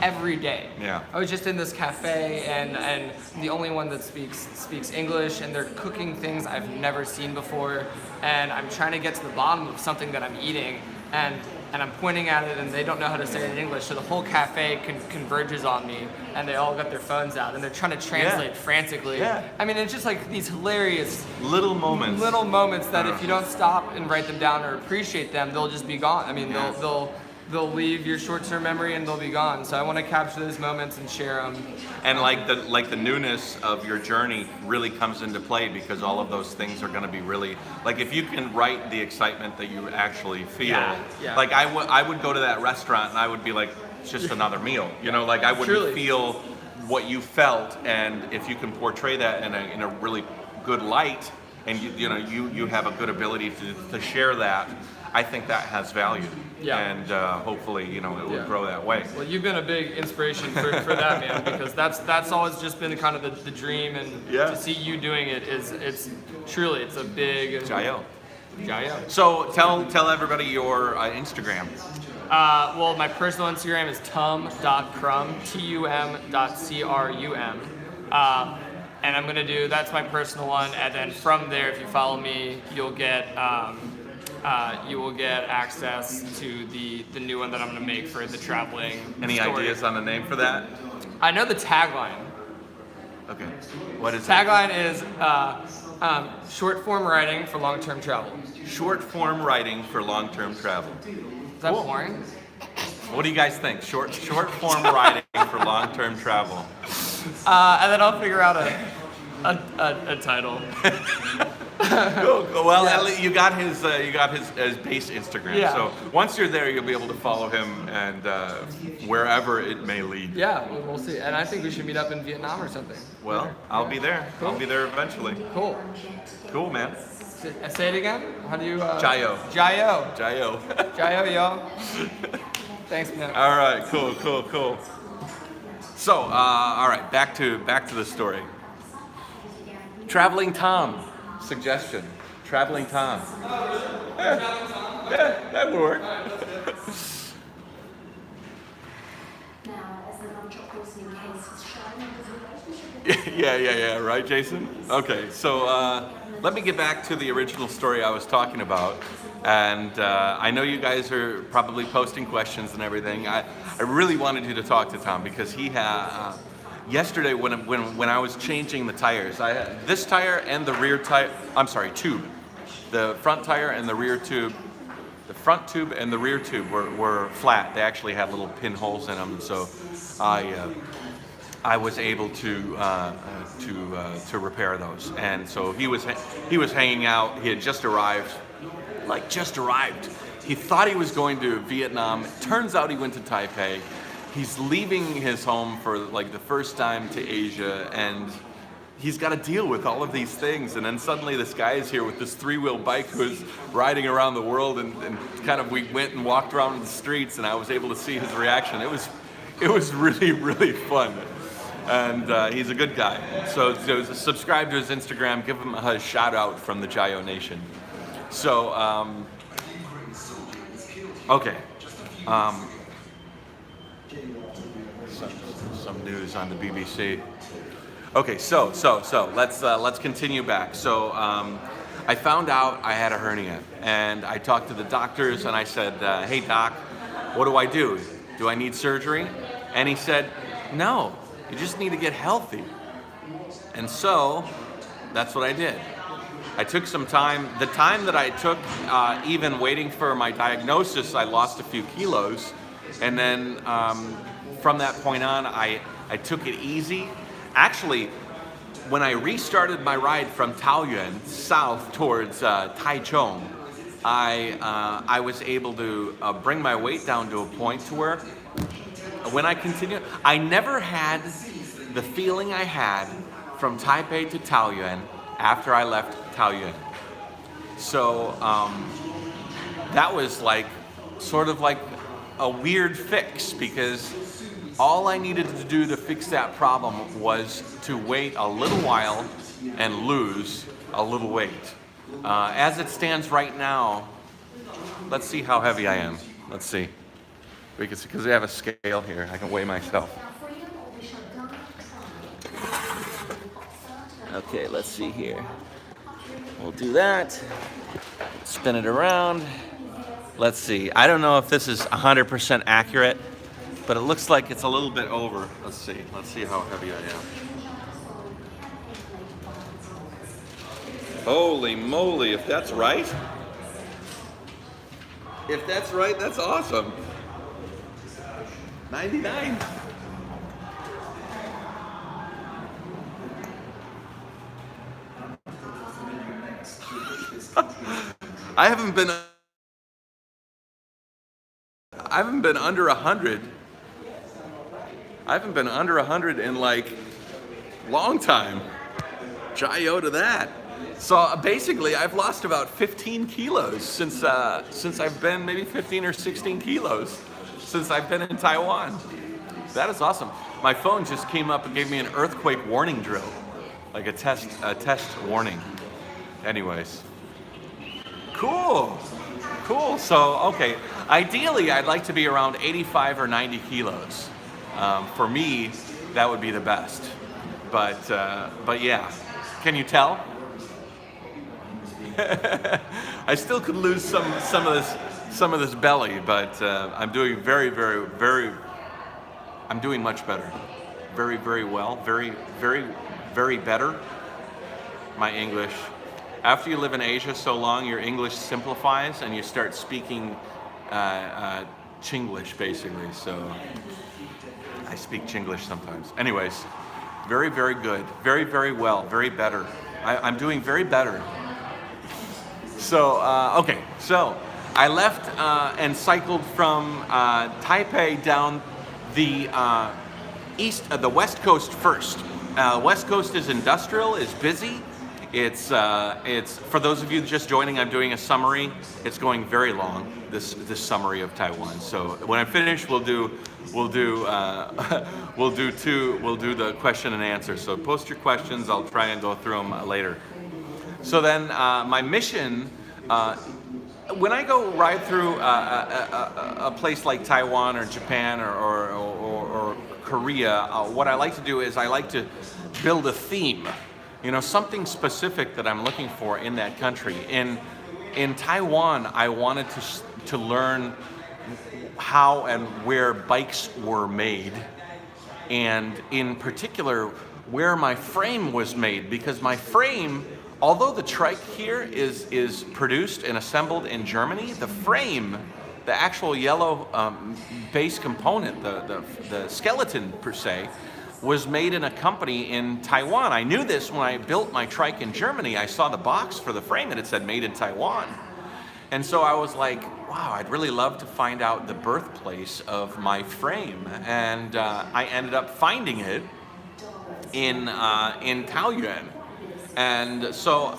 Every day. Yeah. I was just in this cafe and the only one that speaks English, and they're cooking things I've never seen before, and I'm trying to get to the bottom of something that I'm eating, and I'm pointing at it, and they don't know how to say it in English, so the whole cafe converges on me, and they all got their phones out, and they're trying to translate frantically. Yeah. I mean, it's just like these hilarious little moments that if you don't stop and write them down or appreciate them, they'll just be gone. I mean, they'll leave your short-term memory and they'll be gone. So I want to capture those moments and share them. And like the newness of your journey really comes into play, because all of those things are going to be really, like, if you can write the excitement that you actually feel. Like I would go to that restaurant and I would be like, it's just another meal, you know, like I wouldn't feel what you felt. And if you can portray that in a really good light, and you have a good ability to share that, I think that has value. Yeah. And hopefully, it will grow that way. Well, you've been a big inspiration for that, man, because that's always just been kind of the dream, and to see you doing it it's truly a big Jayoe. So tell everybody your Instagram. Well, my personal Instagram is tum.crum, tum.crum. And I'm gonna that's my personal one, and then from there, if you follow me, you'll get you will get access to the new one that I'm gonna make for the traveling. Any story. ideas on the name for that? I know the tagline. Okay. What is tagline is short form writing for long-term travel. Short form writing for long-term travel. Is that boring? What do you guys think? Short form writing for long-term travel. And then I'll figure out a title. Cool. Well, Yeah. at least you got his base Instagram. Yeah. So once you're there, you'll be able to follow him and wherever it may lead. Yeah, we'll see. And I think we should meet up in Vietnam or something. Well, I'll be there. Cool. I'll be there eventually. Cool. Cool, man. Say it again. How do you? Jayoe. Jayoe. Jayoe. Jayoe, yo. Thanks, man. All right. Cool. So, all right. Back to the story. Traveling Tom suggestion. Traveling Tom. Yeah, that would work. Yeah, right, Jason? Okay, so let me get back to the original story I was talking about. And I know you guys are probably posting questions and everything. I really wanted you to talk to Tom because he had, yesterday when I was changing the tires, I had this tire and the rear tire, tube. The front tire and the rear tube. The front tube and the rear tube were flat. They actually had little pinholes in them, so I was able to repair those. And so he was hanging out. He had just arrived. He thought he was going to Vietnam. Turns out he went to Taipei. He's leaving his home for like the first time to Asia, and he's got to deal with all of these things. And then suddenly this guy is here with this 3-wheel bike who's riding around the world, and kind of we went and walked around the streets, and I was able to see his reaction. It was really, really fun. And he's a good guy. So subscribe to his Instagram, give him a shout out from the Jayoe Nation. So, okay. Some news on the BBC. Okay, so let's continue back. So I found out I had a hernia, and I talked to the doctors, and I said, "Hey doc, what do I do? Do I need surgery?" And he said, "No, you just need to get healthy." And so that's what I did. I took some time. The time that I took, even waiting for my diagnosis, I lost a few kilos, and then from that point on, I took it easy. Actually, when I restarted my ride from Taoyuan south towards Taichung, I was able to bring my weight down to a point to where when I continued, I never had the feeling I had from Taipei to Taoyuan after I left Taoyuan. So that was like sort of like a weird fix, because all I needed to do to fix that problem was to wait a little while and lose a little weight. As it stands right now, let's see how heavy I am. Let's see. Because we have a scale here, I can weigh myself. Okay, let's see here. We'll do that. Spin it around. Let's see. I don't know if this is 100% accurate, but it looks like it's a little bit over. Let's see. Let's see how heavy I am. Holy moly, if that's right. If that's right, that's awesome. 99. I haven't been under 100. I haven't been under 100 in like long time. Jayoe to that. So basically, I've lost about 15 kilos since I've been, maybe 15 or 16 kilos since I've been in Taiwan. That is awesome. My phone just came up and gave me an earthquake warning drill, like a test warning. Anyways, cool. So okay, ideally, I'd like to be around 85 or 90 kilos. For me, that would be the best. But yeah, can you tell? I still could lose some of this belly, but I'm doing I'm doing much better. Very well. Very better. My English. After you live in Asia so long, your English simplifies and you start speaking Chinglish, basically. So I speak Chinglish sometimes. Anyways, very good. Very well. Very better. I'm doing very better. Okay, so I left and cycled from Taipei down the the West Coast first. West Coast is industrial, is busy. It's for those of you just joining. I'm doing a summary. It's going very long. This summary of Taiwan. So when I finish, we'll do the question and answer. So post your questions. I'll try and go through them later. So then my mission, when I go ride through a place like Taiwan or Japan or Korea, what I like to do is I like to build a theme, something specific that I'm looking for in that country. In Taiwan, I wanted to learn how and where bikes were made, and in particular, where my frame was made, because my frame, although the trike here is produced and assembled in Germany, the frame, the actual yellow base component, the skeleton per se, was made in a company in Taiwan. I knew this when I built my trike in Germany. I saw the box for the frame and it said made in Taiwan. And so I was like, wow, I'd really love to find out the birthplace of my frame. And I ended up finding it in Taoyuan. And so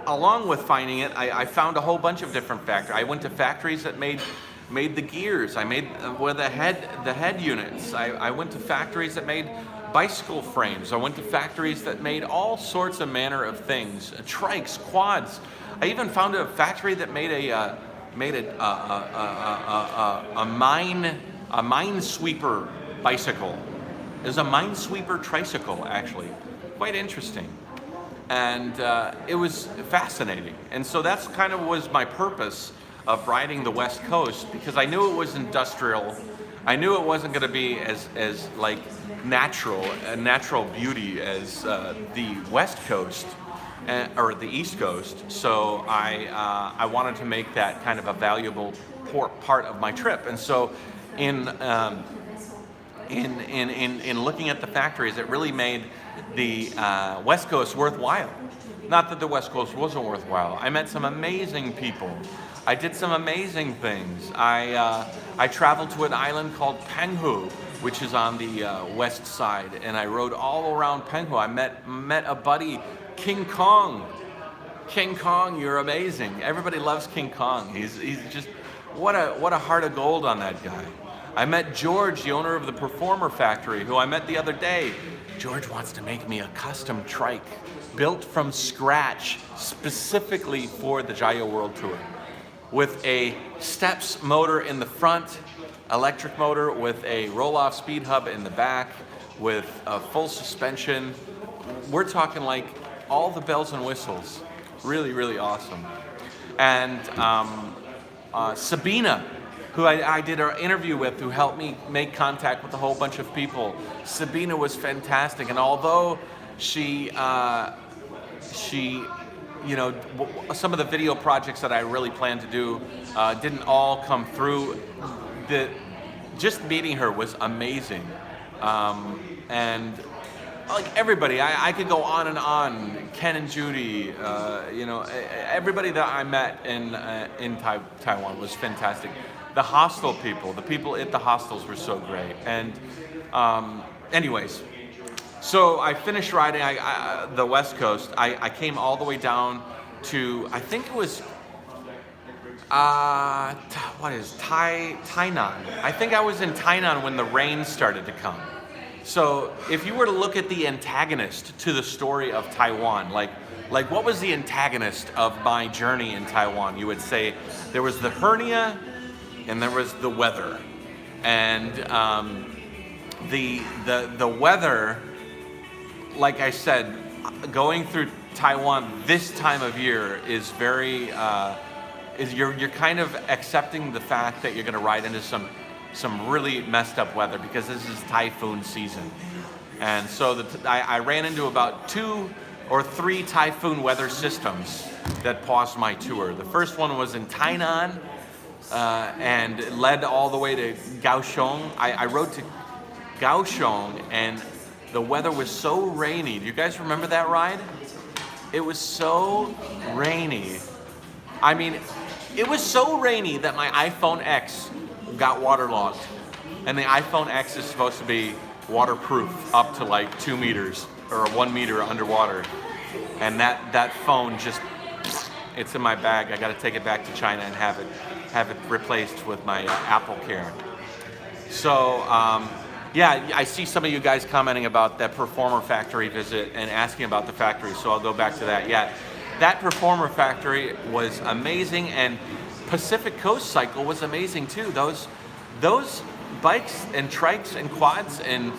along with finding it, I found a whole bunch of different factories. I went to factories that made the gears. I made the head units. I went to factories that made bicycle frames. I went to factories that made all sorts of manner of things, trikes, quads. I even found a factory that made a minesweeper bicycle. It was a minesweeper tricycle, actually. Quite interesting. And it was fascinating. And so that's kind of was my purpose of riding the West Coast, because I knew it was industrial. I knew it wasn't going to be as like natural beauty as the West Coast or the East Coast. So I wanted to make that kind of a valuable part of my trip. And so in looking at the factories, it really made the West Coast worthwhile. Not that the West Coast wasn't worthwhile. I met some amazing people. I did some amazing things. I traveled to an island called Penghu, which is on the west side, and I rode all around Penghu. I met a buddy, King Kong. King Kong, you're amazing. Everybody loves King Kong. He's just what a heart of gold on that guy. I met George, the owner of the Performer Factory, who I met the other day. George wants to make me a custom trike built from scratch specifically for the Jayoe World Tour, with a steps motor in the front, electric motor with a roll-off speed hub in the back, with a full suspension. We're talking like all the bells and whistles. Really, really awesome. And Sabina, who I did an interview with, who helped me make contact with a whole bunch of people. Sabina was fantastic, and although she some of the video projects that I really planned to do didn't all come through. Just meeting her was amazing, and like everybody, I could go on and on. Ken and Judy, everybody that I met in Taiwan was fantastic. The hostel people, the people at the hostels were so great. And anyways, so I finished riding the West Coast. I came all the way down to, I think it was, Tainan. I think I was in Tainan when the rain started to come. So if you were to look at the antagonist to the story of Taiwan, like what was the antagonist of my journey in Taiwan? You would say there was the hernia and there was the weather. And the weather, like I said, going through Taiwan this time of year is very, you're kind of accepting the fact that you're going to ride into some really messed up weather, because this is typhoon season. And so I ran into about 2 or 3 typhoon weather systems that paused my tour. The first one was in Tainan, and it led all the way to Kaohsiung. I rode to Kaohsiung, and the weather was so rainy. Do you guys remember that ride? It was so rainy I mean, it was so rainy that my iPhone X got waterlogged. And the iPhone X is supposed to be waterproof up to like 2 meters or 1 meter underwater. And that phone just, it's in my bag. I got to take it back to China and have it replaced with my Apple Care. So yeah, I see some of you guys commenting about that Performer Factory visit and asking about the factory. So I'll go back to that. Yeah, that Performer Factory was amazing, and Pacific Coast Cycle was amazing too. Those bikes and trikes and quads and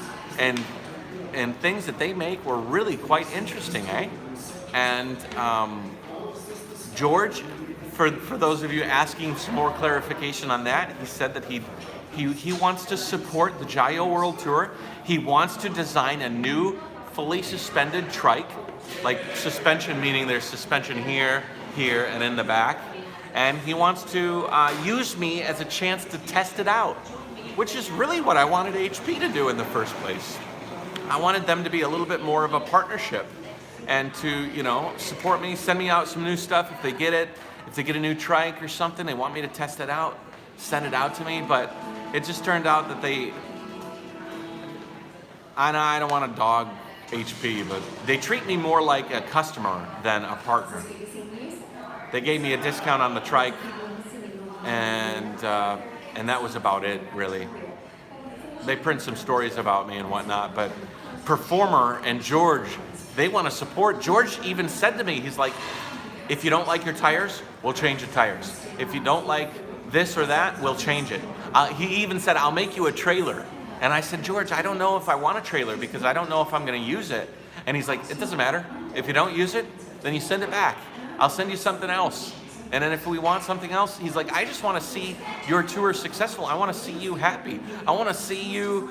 things that they make were really quite interesting, eh? And George, for those of you asking some more clarification on that, he said that he wants to support the Jayoe World Tour. He wants to design a new fully suspended trike, like suspension meaning there's suspension here, and in the back. And he wants to use me as a chance to test it out, which is really what I wanted HP to do in the first place. I wanted them to be a little bit more of a partnership and to, you know, support me, send me out some new stuff if they get it. If they get a new trike or something, they want me to test it out, send it out to me. But it just turned out that I don't want to dog HP, but they treat me more like a customer than a partner. They gave me a discount on the trike, and that was about it, really. They print some stories about me and whatnot, but Performer and George, they want to support. George even said to me, he's like, if you don't like your tires, we'll change the tires. If you don't like this or that, we'll change it. He even said, I'll make you a trailer. And I said, George, I don't know if I want a trailer because I don't know if I'm going to use it. And he's like, it doesn't matter. If you don't use it, then you send it back. I'll send you something else. And then if we want something else, he's like, I just want to see your tour successful. I want to see you happy. I want to see you,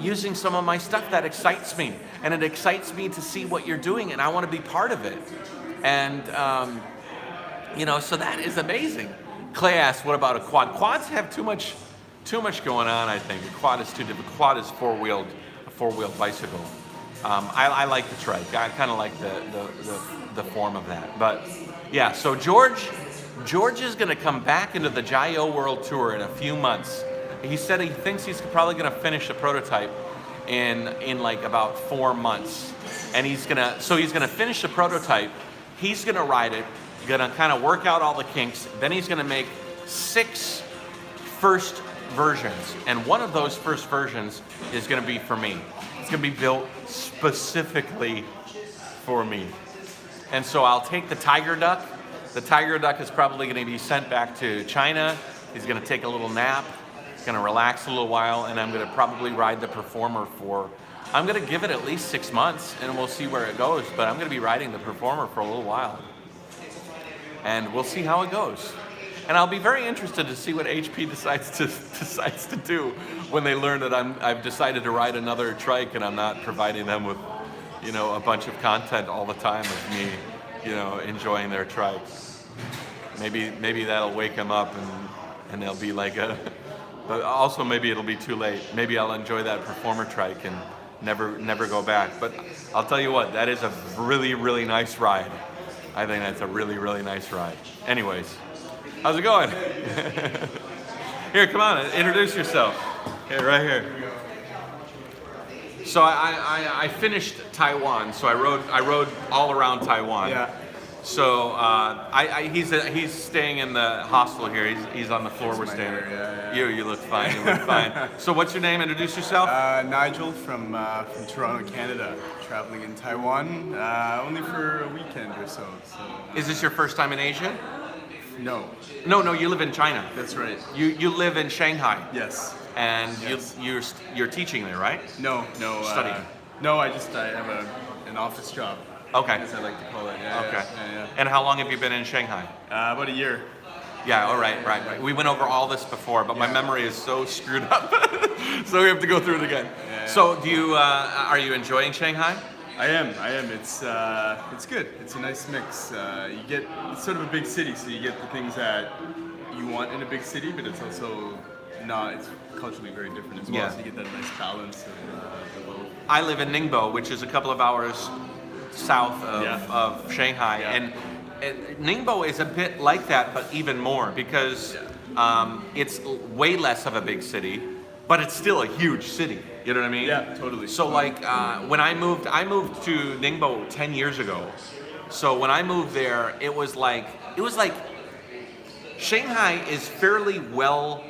using some of my stuff. That excites me. And it excites me to see what you're doing, and I want to be part of it. And, so that is amazing. Clay asked, what about a quad? Quads have too much going on, I think. A quad is too different. Quad is a four-wheeled bicycle. I like the trike. I kind of like the form of that. But yeah, so George is going to come back into the Jayoe World Tour in a few months. He said he thinks he's probably going to finish the prototype in like about 4 months. And he's going to finish the prototype. He's going to ride it, going to kind of work out all the kinks. Then he's going to make 6 first versions. And one of those first versions is going to be for me. It's going to be built specifically for me. And so I'll take the Tiger Duck. The Tiger Duck is probably going to be sent back to China. He's going to take a little nap. He's going to relax a little while. And I'm going to probably ride the Performer I'm going to give it at least 6 months, and we'll see where it goes. But I'm going to be riding the Performer for a little while. And we'll see how it goes. And I'll be very interested to see what HP decides to do when they learn that I've decided to ride another trike and I'm not providing them with, a bunch of content all the time of me, enjoying their trikes. Maybe that'll wake them up and they'll be like but also maybe it'll be too late. Maybe I'll enjoy that Performer trike and never go back. But I'll tell you what, that is a really, really nice ride. I think that's a really, really nice ride. Anyways. How's it going? Here, come on, introduce yourself. Here, right here. So I finished Taiwan, so I rode all around Taiwan. Yeah. So he's staying in the hostel here. He's on the floor we're staying. Yeah. You look fine. You look fine. So what's your name? Introduce yourself. Nigel from Toronto, Canada. Traveling in Taiwan only for a weekend or so. Is this your first time in Asia? No. No, you live in China. That's right. You live in Shanghai. Yes. And yes. You're teaching there, right? No. Studying. No, I have an office job. Okay. As I like to call it. Yeah. Okay. Yeah. And how long have you been in Shanghai? About a year. Yeah. All right. Right. We went over all this before, but my memory is so screwed up, so we have to go through it again. Yeah. So, are you enjoying Shanghai? I am. It's good. It's a nice mix. It's sort of a big city, so you get the things that you want in a big city, but it's also not. It's culturally very different as well. Yeah. So you get that nice balance of both. I live in Ningbo, which is a couple of hours south of Shanghai, Ningbo is a bit like that, but even more because it's way less of a big city, but it's still a huge city. You know what I mean? Yeah, totally. So like when I moved to Ningbo 10 years ago. So when I moved there, it was like Shanghai is fairly well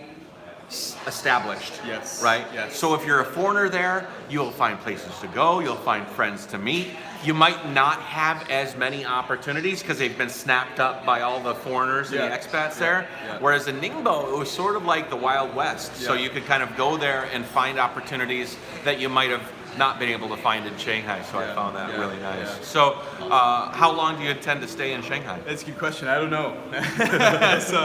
established. Yes. Right? Yes. So if you're a foreigner there, you'll find places to go, you'll find friends to meet. You might not have as many opportunities because they've been snapped up by all the foreigners and the expats there. Yeah. Whereas in Ningbo, it was sort of like the Wild West. So you could kind of go there and find opportunities that you might have not been able to find in Shanghai. So I found that really nice. Yeah. So how long do you intend to stay in Shanghai? That's a good question. I don't know. So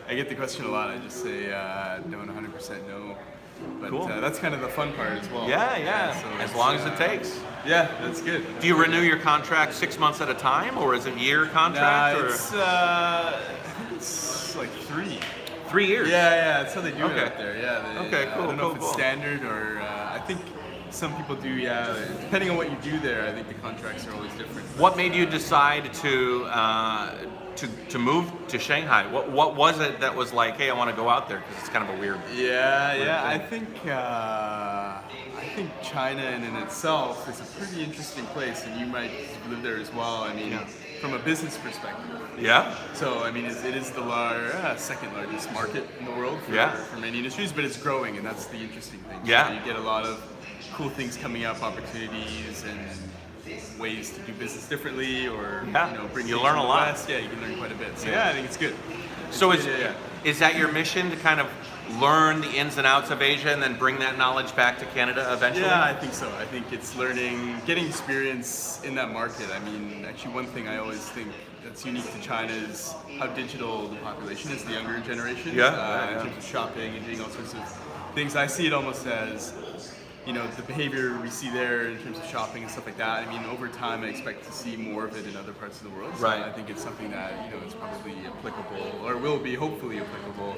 I get the question a lot. I just say don't 100% know. But Cool. That's kind of the fun part as well. Yeah. So As it's, long as it takes. Yeah, that's good. Do you renew your contract 6 months at a time, or is it year contract? Or I think it's like 3. 3 years? Yeah, that's how they do Okay. it out there. Yeah. Okay, cool, I don't know cool, if it's cool. standard or I think some people do. Yeah, depending on what you do there, I think the contracts are always different. What made you decide to move to Shanghai? What was it that was like, hey, I want to go out there because it's kind of a weird. Yeah. I think China in itself is a pretty interesting place, and you might live there as well. I mean, from a business perspective. Yeah. So I mean, it is the second largest market in the world for many industries, but it's growing, and that's the interesting thing. Yeah. So you get a lot of cool things coming up, opportunities, and ways to do business differently, or bring You things learn from a the lot. West. Yeah, you can learn quite a bit. So yeah, I think it's good. So It's good, is that your mission to kind of learn the ins and outs of Asia and then bring that knowledge back to Canada eventually? Yeah, I think so. I think it's getting experience in that market. I mean, actually, one thing I always think that's unique to China is how digital the population is, the younger generation. In terms of shopping and doing all sorts of things. I see it almost as, the behavior we see there in terms of shopping and stuff like that. I mean, over time, I expect to see more of it in other parts of the world. So Right. I think it's something that, is probably applicable, or will be hopefully applicable.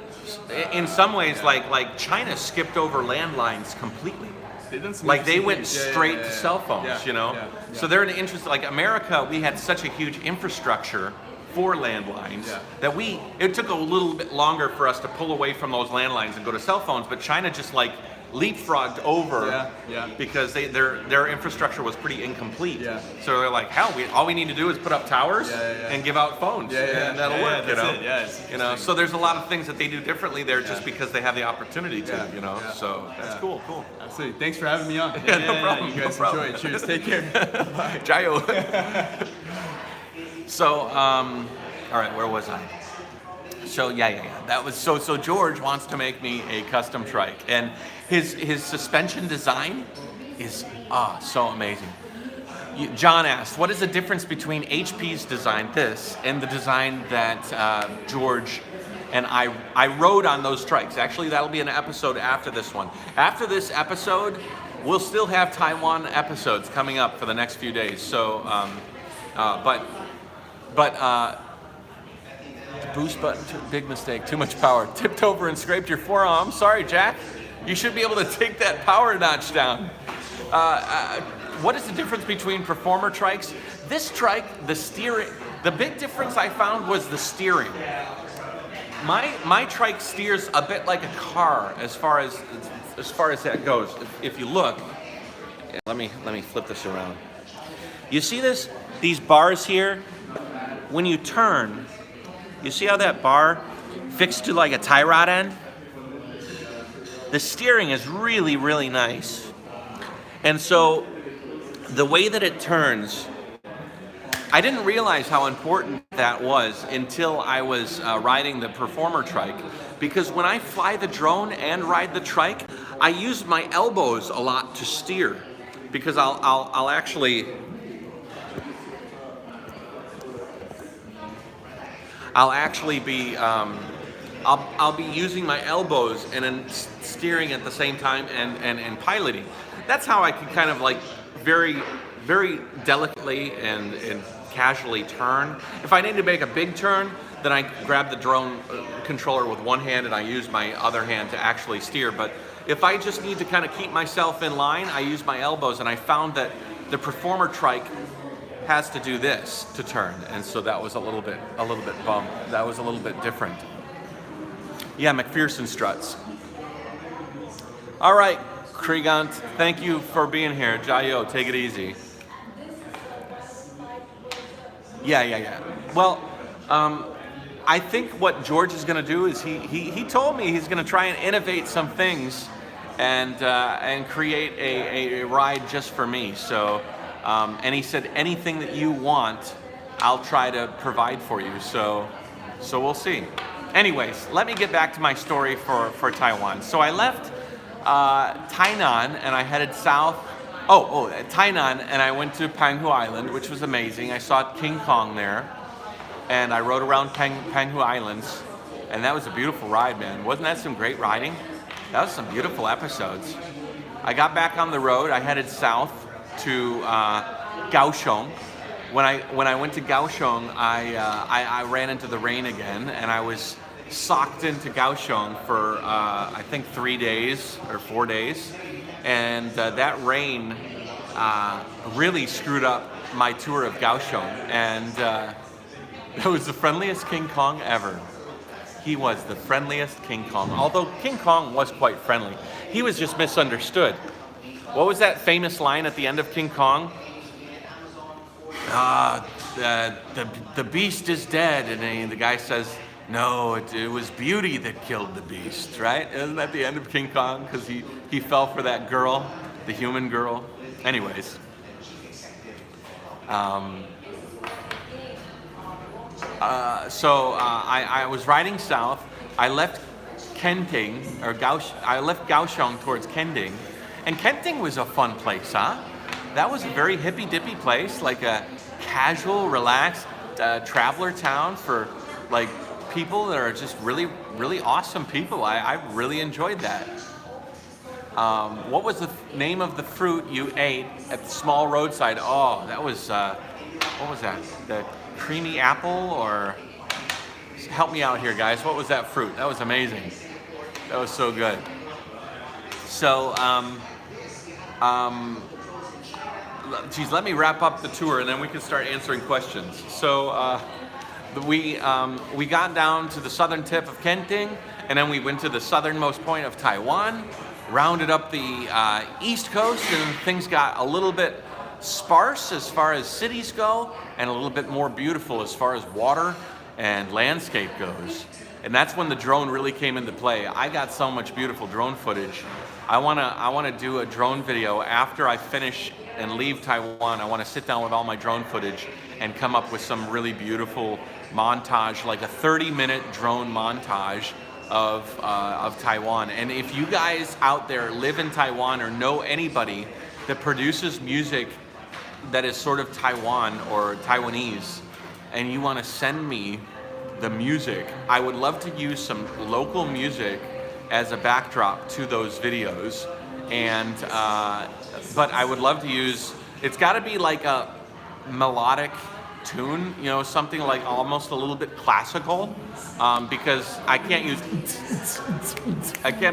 In some ways, like China skipped over landlines completely. They've done some Like they interesting went things. straight to cell phones, Yeah. So they're an interest. Like America, we had such a huge infrastructure for landlines that it took a little bit longer for us to pull away from those landlines and go to cell phones. But China just like leapfrogged over because their infrastructure was pretty incomplete. Yeah. So they're like, hell, all we need to do is put up towers and give out phones, and that'll work. That's it. Yeah, it's interesting. So there's a lot of things that they do differently there just because they have the opportunity to. Yeah. So that's cool. Absolutely. Thanks for having me on. No problem. You guys No problem. enjoy it. Cheers. Take care. Bye. Jayoe. So, all right, where was I? So that was so George wants to make me a custom trike, and his suspension design is so amazing. John asked, what is the difference between HP's design, this, and the design that George and I rode on those trikes? Actually, that'll be an episode after this one. After this episode, we'll still have Taiwan episodes coming up for the next few days. So, but boost button, big mistake, too much power. Tipped over and scraped your forearm. I'm sorry, Jack. You should be able to take that power notch down. What is the difference between performer trikes? This trike, the steering, the big difference I found was the steering. My trike steers a bit like a car as far as that goes. If you look, let me flip this around. You see these bars here? When you turn, you see how that bar fixed to like a tie rod end? The steering is really, really nice. And so the way that it turns, I didn't realize how important that was until I was riding the performer trike. Because when I fly the drone and ride the trike, I use my elbows a lot to steer. Because I'll actually be I'll be using my elbows and then steering at the same time and piloting. That's how I can kind of like very, very delicately and casually turn. If I need to make a big turn, then I grab the drone controller with one hand and I use my other hand to actually steer. But if I just need to kind of keep myself in line, I use my elbows. And I found that the performer trike has to do this to turn, and so that was a little bit bummed. That was a little bit different. Yeah, McPherson struts. All right, Kriegant, thank you for being here. Jayoe, take it easy. Yeah. Well, I think what George is going to do is he told me he's going to try and innovate some things and create a ride just for me. So, and he said anything that you want, I'll try to provide for you. So we'll see. Anyways, let me get back to my story for Taiwan. So I left Tainan and I headed south. Tainan, and I went to Penghu Island, which was amazing. I saw King Kong there, and I rode around Penghu Islands, and that was a beautiful ride, man. Wasn't that some great riding? That was some beautiful episodes. I got back on the road. I headed south to Kaohsiung. When I went to Kaohsiung, I ran into the rain again, and I was socked into Kaohsiung for I think 3 days or 4 days, and that rain really screwed up my tour of Kaohsiung, and it was the friendliest King Kong ever. He was the friendliest King Kong, although King Kong was quite friendly. He was just misunderstood. What was that famous line at the end of King Kong? The beast is dead, and the guy says, no, it was beauty that killed the beast, right? Isn't that the end of King Kong? Because he fell for that girl, the human girl. Anyways. I was riding south. I left Kaohsiung towards Kending. And Kending was a fun place, huh? That was a very hippy-dippy place, like a casual, relaxed traveler town for like people that are just really, really awesome people. I really enjoyed that. What was the name of the fruit you ate at the small roadside? Oh, that was, what was that? The creamy apple, or help me out here, guys. What was that fruit? That was amazing. That was so good. So, geez, let me wrap up the tour and then we can start answering questions. So, we got down to the southern tip of Kenting, and then we went to the southernmost point of Taiwan, rounded up the east coast, and things got a little bit sparse as far as cities go, and a little bit more beautiful as far as water and landscape goes. And that's when the drone really came into play. I got so much beautiful drone footage. I wanna do a drone video after I finish and leave Taiwan. I wanna sit down with all my drone footage and come up with some really beautiful montage, like a 30-minute drone montage of Taiwan. And if you guys out there live in Taiwan or know anybody that produces music that is sort of Taiwan or Taiwanese, and you want to send me the music, I would love to use some local music as a backdrop to those videos. And but I would love to use, it's got to be like a melodic tune, you know, something like almost a little bit classical, because I can't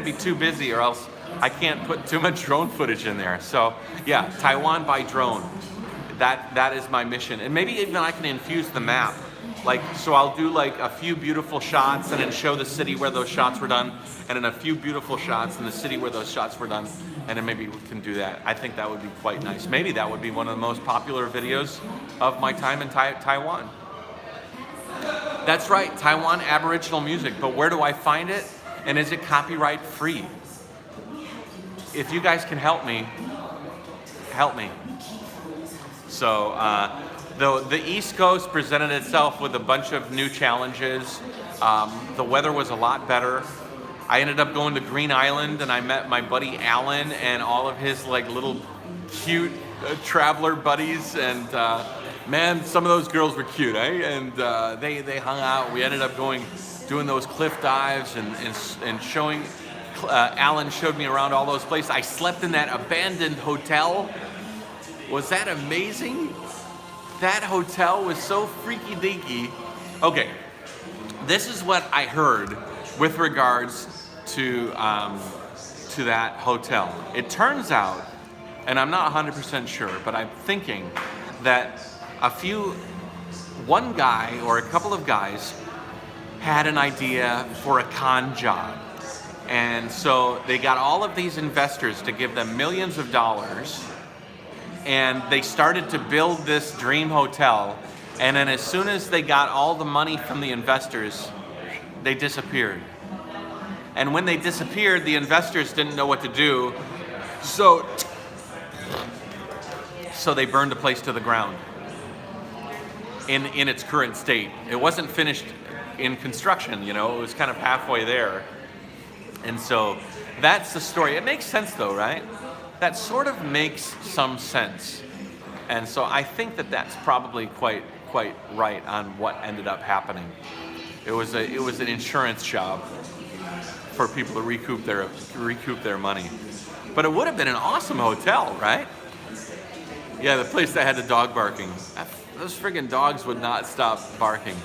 be too busy, or else I can't put too much drone footage in there. So yeah, Taiwan by drone. That is my mission. And maybe even I can infuse the map. Like, so I'll do like a few beautiful shots and then show the city where those shots were done, and then a few beautiful shots in the city where those shots were done, and then maybe we can do that. I think that would be quite nice. Maybe that would be one of the most popular videos of my time in Taiwan. That's right, Taiwan Aboriginal music, but where do I find it? And is it copyright free? If you guys can help me, help me. So, the East Coast presented itself with a bunch of new challenges. The weather was a lot better. I ended up going to Green Island, and I met my buddy Alan and all of his like little cute traveler buddies. And man, some of those girls were cute, eh? And they hung out. We ended up doing those cliff dives and showing. Alan showed me around all those places. I slept in that abandoned hotel. Was that amazing? That hotel was so freaky deaky. Okay, this is what I heard with regards to that hotel. It turns out, and I'm not 100% sure, but I'm thinking that one guy or a couple of guys had an idea for a con job. And so they got all of these investors to give them millions of dollars, and they started to build this dream hotel. And then as soon as they got all the money from the investors, they disappeared. And when they disappeared, the investors didn't know what to do. So they burned the place to the ground in its current state. It wasn't finished in construction, it was kind of halfway there. And so that's the story. It makes sense though, right? That sort of makes some sense. And so I think that that's probably quite right on what ended up happening. It was an insurance job for people to recoup their money. But it would have been an awesome hotel, right? Yeah, the place that had the dog barking. Those friggin' dogs would not stop barking.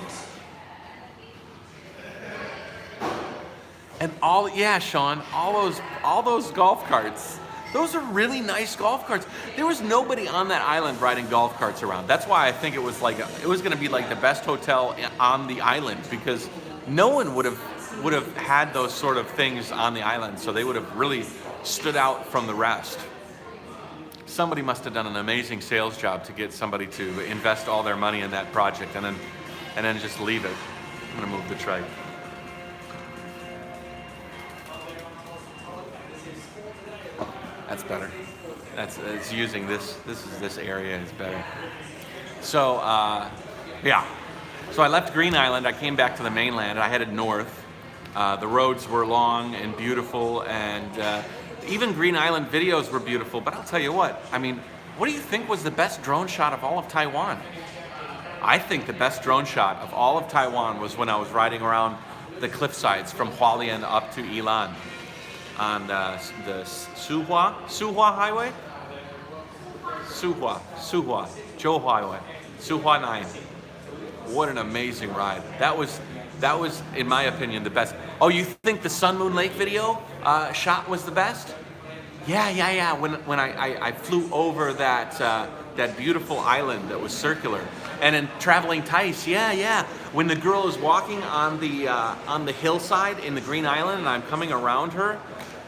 And Sean, all those golf carts. Those are really nice golf carts. There was nobody on that island riding golf carts around. That's why I think it was going to be like the best hotel on the island, because no one would have had those sort of things on the island. So they would have really stood out from the rest. Somebody must have done an amazing sales job to get somebody to invest all their money in that project and then just leave it. I'm gonna move the trike. That's better. It's using this area is better. So yeah. So I left Green Island. I came back to the mainland. I headed north. The roads were long and beautiful, and even Green Island videos were beautiful. But I'll tell you what. I mean, what do you think was the best drone shot of all of Taiwan? I think the best drone shot of all of Taiwan was when I was riding around the cliff sides from Hualien up to Yilan on the Suhua Highway? Suhua, Zhou Highway, Suhua 9. What an amazing ride. That was, in my opinion, the best. Oh, you think the Sun Moon Lake video shot was the best? Yeah. When I flew over that beautiful island that was circular, and in Traveling Tice, yeah. When the girl is walking on the hillside in the Green Island, and I'm coming around her,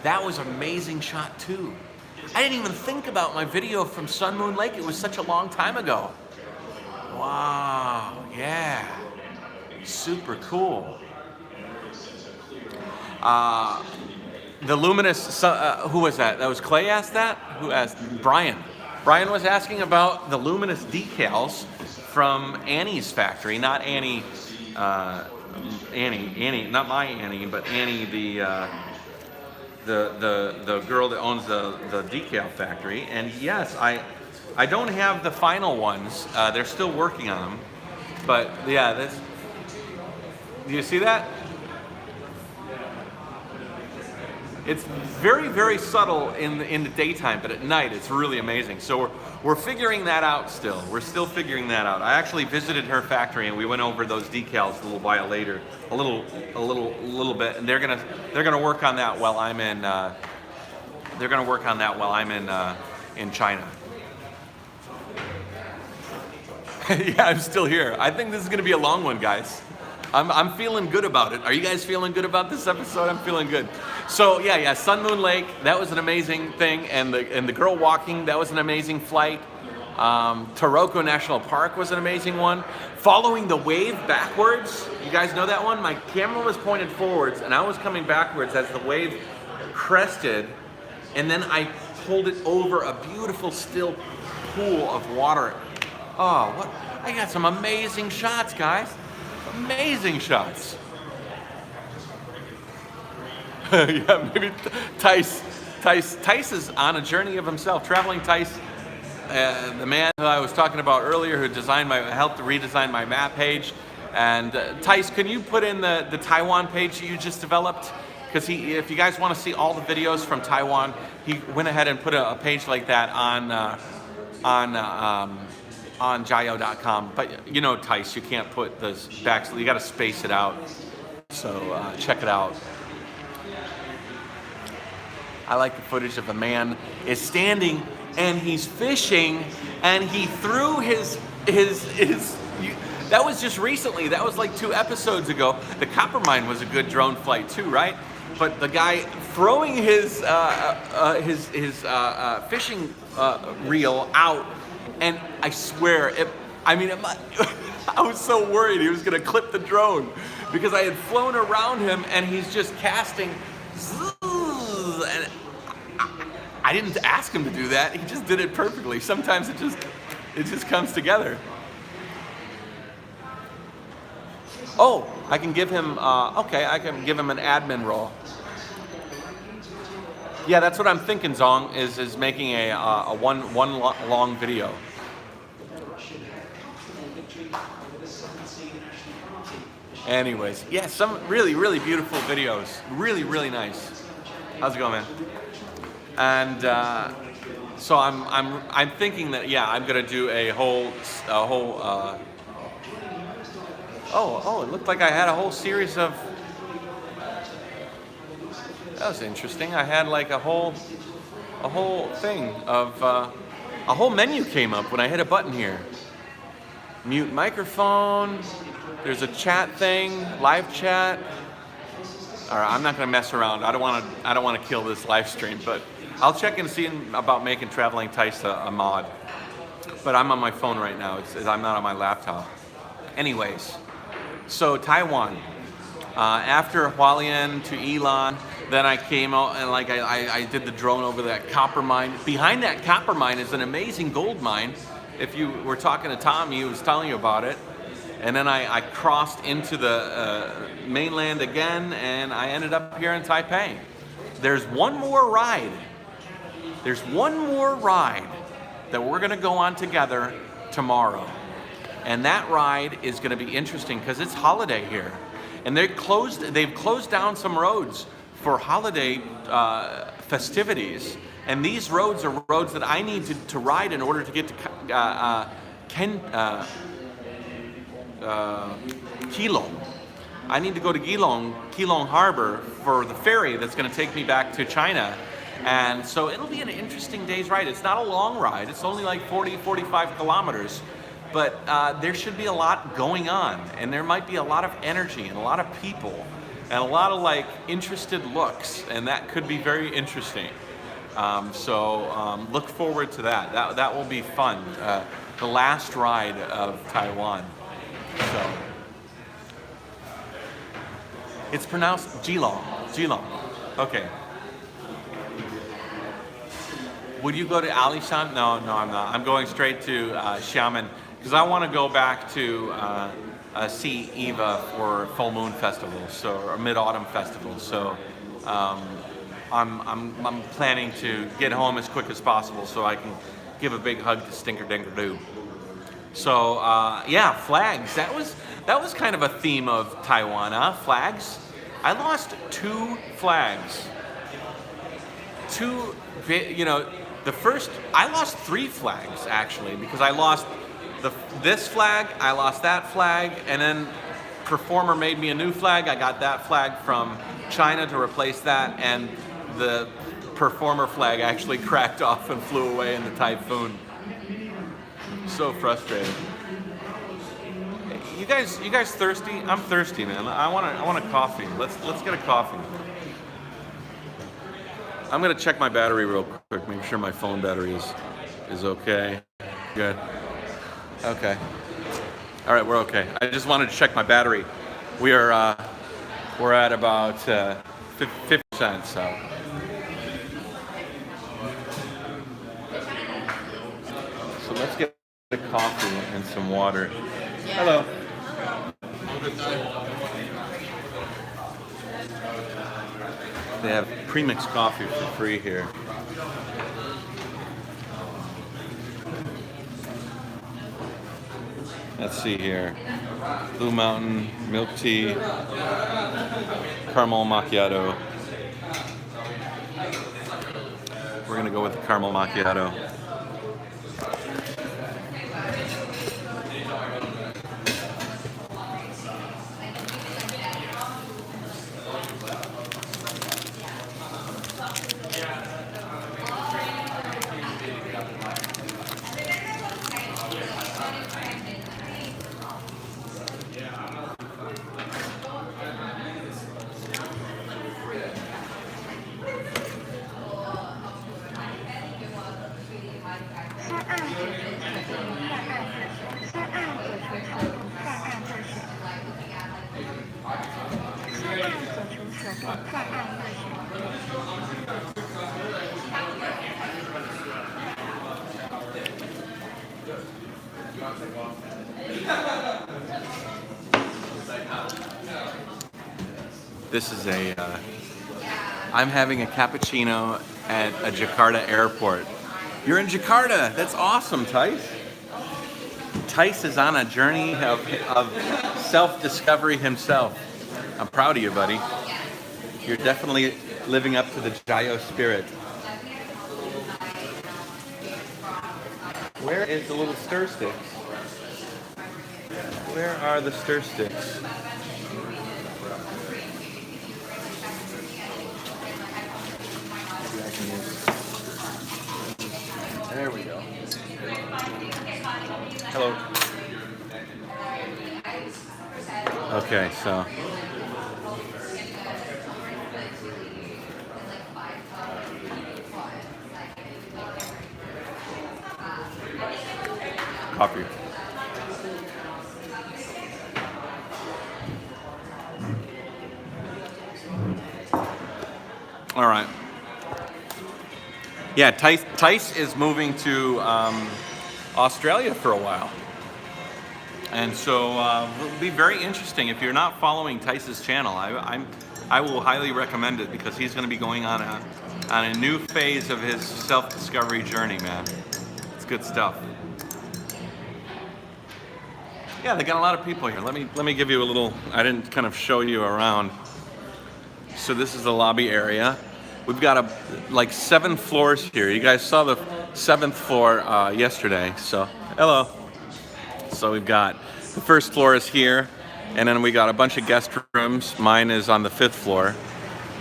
that was an amazing shot too. I didn't even think about my video from Sun Moon Lake. It was such a long time ago. Wow, yeah, super cool. The luminous, who was that? That was Clay asked that? Who asked? Brian. Brian was asking about the luminous decals from Annie's factory, not Annie, not my Annie, but Annie, the girl that owns the decal factory. And yes, I don't have the final ones. They're still working on them. But yeah, do you see that? It's very, very subtle in the daytime, but at night it's really amazing. So we're figuring that out still. We're still figuring that out. I actually visited her factory and we went over those decals a little while later, a little bit, and they're gonna work on that while I'm in. They're gonna work on that while I'm in China. Yeah, I'm still here. I think this is gonna be a long one, guys. I'm feeling good about it. Are you guys feeling good about this episode? I'm feeling good. So yeah, Sun Moon Lake, that was an amazing thing, and the girl walking, that was an amazing flight. Taroko National Park was an amazing one. Following the wave backwards, you guys know that one? My camera was pointed forwards, and I was coming backwards as the wave crested, and then I pulled it over a beautiful still pool of water. Oh, what? I got some amazing shots, guys. Amazing shots. Yeah, maybe Tice is on a journey of himself. Traveling Tice, the man who I was talking about earlier, who helped to redesign my map page. And Tice, can you put in the Taiwan page you just developed? Because if you guys want to see all the videos from Taiwan, he went ahead and put a page like that on Jayoe.com, but you know, Tice, you can't put the back, so you got to space it out. So check it out. I like the footage of a man is standing and he's fishing, and he threw his that was just recently. That was like 2 episodes ago. The copper mine was a good drone flight too, right? But the guy throwing his fishing reel out, and I swear, I was so worried he was gonna clip the drone because I had flown around him and he's just casting, and I didn't ask him to do that. He just did it perfectly. Sometimes it just comes together. Oh, I can give him, I can give him an admin role. Yeah, that's what I'm thinking, Zong, is making a one long video. Anyways, yeah, some really, really beautiful videos. Really, really nice. How's it going, man? And so I'm thinking that, yeah, I'm gonna do a whole oh, it looked like I had a whole series of. That was interesting. I had like a whole thing of a whole menu came up when I hit a button here. Mute microphone. There's a chat thing, live chat. All right, I'm not gonna mess around. I don't want to kill this live stream, but I'll check and see about making Traveling Tice a mod. But I'm on my phone right now. I'm not on my laptop. Anyways, so Taiwan. After Hualien to Yilan, then I came out and like I did the drone over that copper mine. Behind that copper mine is an amazing gold mine. If you were talking to Tommy, he was telling you about it. And then I crossed into the mainland again, and I ended up here in Taipei. There's one more ride. There's one more ride that we're gonna go on together tomorrow. And that ride is gonna be interesting because it's holiday here. And they've closed down some roads for holiday festivities. And these roads are roads that I need to ride in order to get to Keelung. I need to go to Keelung Harbor for the ferry that's going to take me back to China. And so it'll be an interesting day's ride. It's not a long ride. It's only like 45 kilometers. But there should be a lot going on. And there might be a lot of energy and a lot of people and a lot of like interested looks. And that could be very interesting. So look forward to that. That will be fun. The last ride of Taiwan. So it's pronounced Geelong. Okay. Would you go to Alishan? No, I'm not. I'm going straight to Xiamen because I want to go back to see Eva for Full Moon Festival, or Mid-Autumn Festival. So I'm planning to get home as quick as possible so I can give a big hug to Stinker Dinker Doo. So yeah, flags. That was kind of a theme of Taiwan, huh? Flags. I lost 2 flags. I lost 3 flags actually because I lost this flag, I lost that flag, and then Performer made me a new flag. I got that flag from China to replace that, and the Performer flag actually cracked off and flew away in the typhoon. So frustrated. You guys thirsty? I'm thirsty, man. I want a coffee. Let's get a coffee. I'm gonna check my battery real quick, make sure my phone battery is okay. Good. Okay. All right, we're okay. I just wanted to check my battery. We're at about 50%. So. So let's get a coffee and some water. Hello. They have premixed coffee for free here. Let's see here. Blue Mountain, milk tea, caramel macchiato. We're gonna go with the caramel macchiato. This is I'm having a cappuccino at a Jakarta airport. You're in Jakarta. That's awesome, Tice. Tice is on a journey of self-discovery himself. I'm proud of you, buddy. You're definitely living up to the Jayoe spirit. Where is the little stir sticks? Where are the stir sticks? There we go. Hello. Okay, so. Coffee. All right. Yeah, Tice is moving to Australia for a while. And so it'll be very interesting. If you're not following Tice's channel, I will highly recommend it because he's going to be going on a new phase of his self-discovery journey, man. It's good stuff. Yeah, they got a lot of people here. Let me give you a little. I didn't kind of show you around. So this is the lobby area. We've got like 7 floors here. You guys saw the 7th floor yesterday. So hello. So we've got the first floor is here, and then we got a bunch of guest rooms. Mine is on the 5th floor,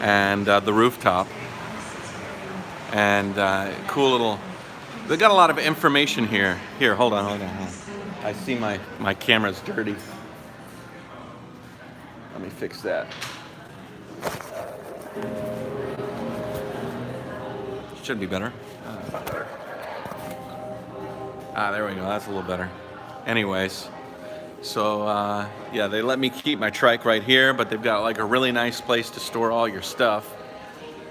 and the rooftop. And cool little. They got a lot of information here. Here, hold on. I see my camera's dirty. Let me fix that. Should be better. There we go. That's a little better. Anyways, so yeah, they let me keep my trike right here, but they've got like a really nice place to store all your stuff.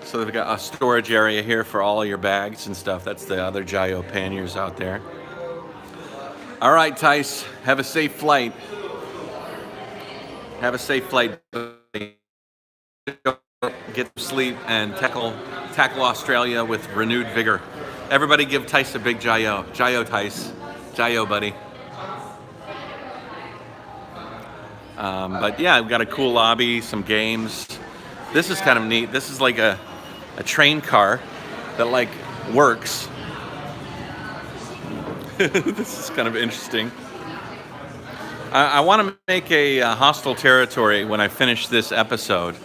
So they've got a storage area here for all your bags and stuff. That's the other Jayoe panniers out there. All right, Tice, have a safe flight. Have a safe flight. Get some sleep and tackle Australia with renewed vigor. Everybody give Tice a big Jayoe. Jayoe, Tice. Jayoe, buddy. But yeah, we've got a cool lobby, some games. This is kind of neat. This is like a train car that like works. This is kind of interesting. I want to make a hostile territory when I finish this episode.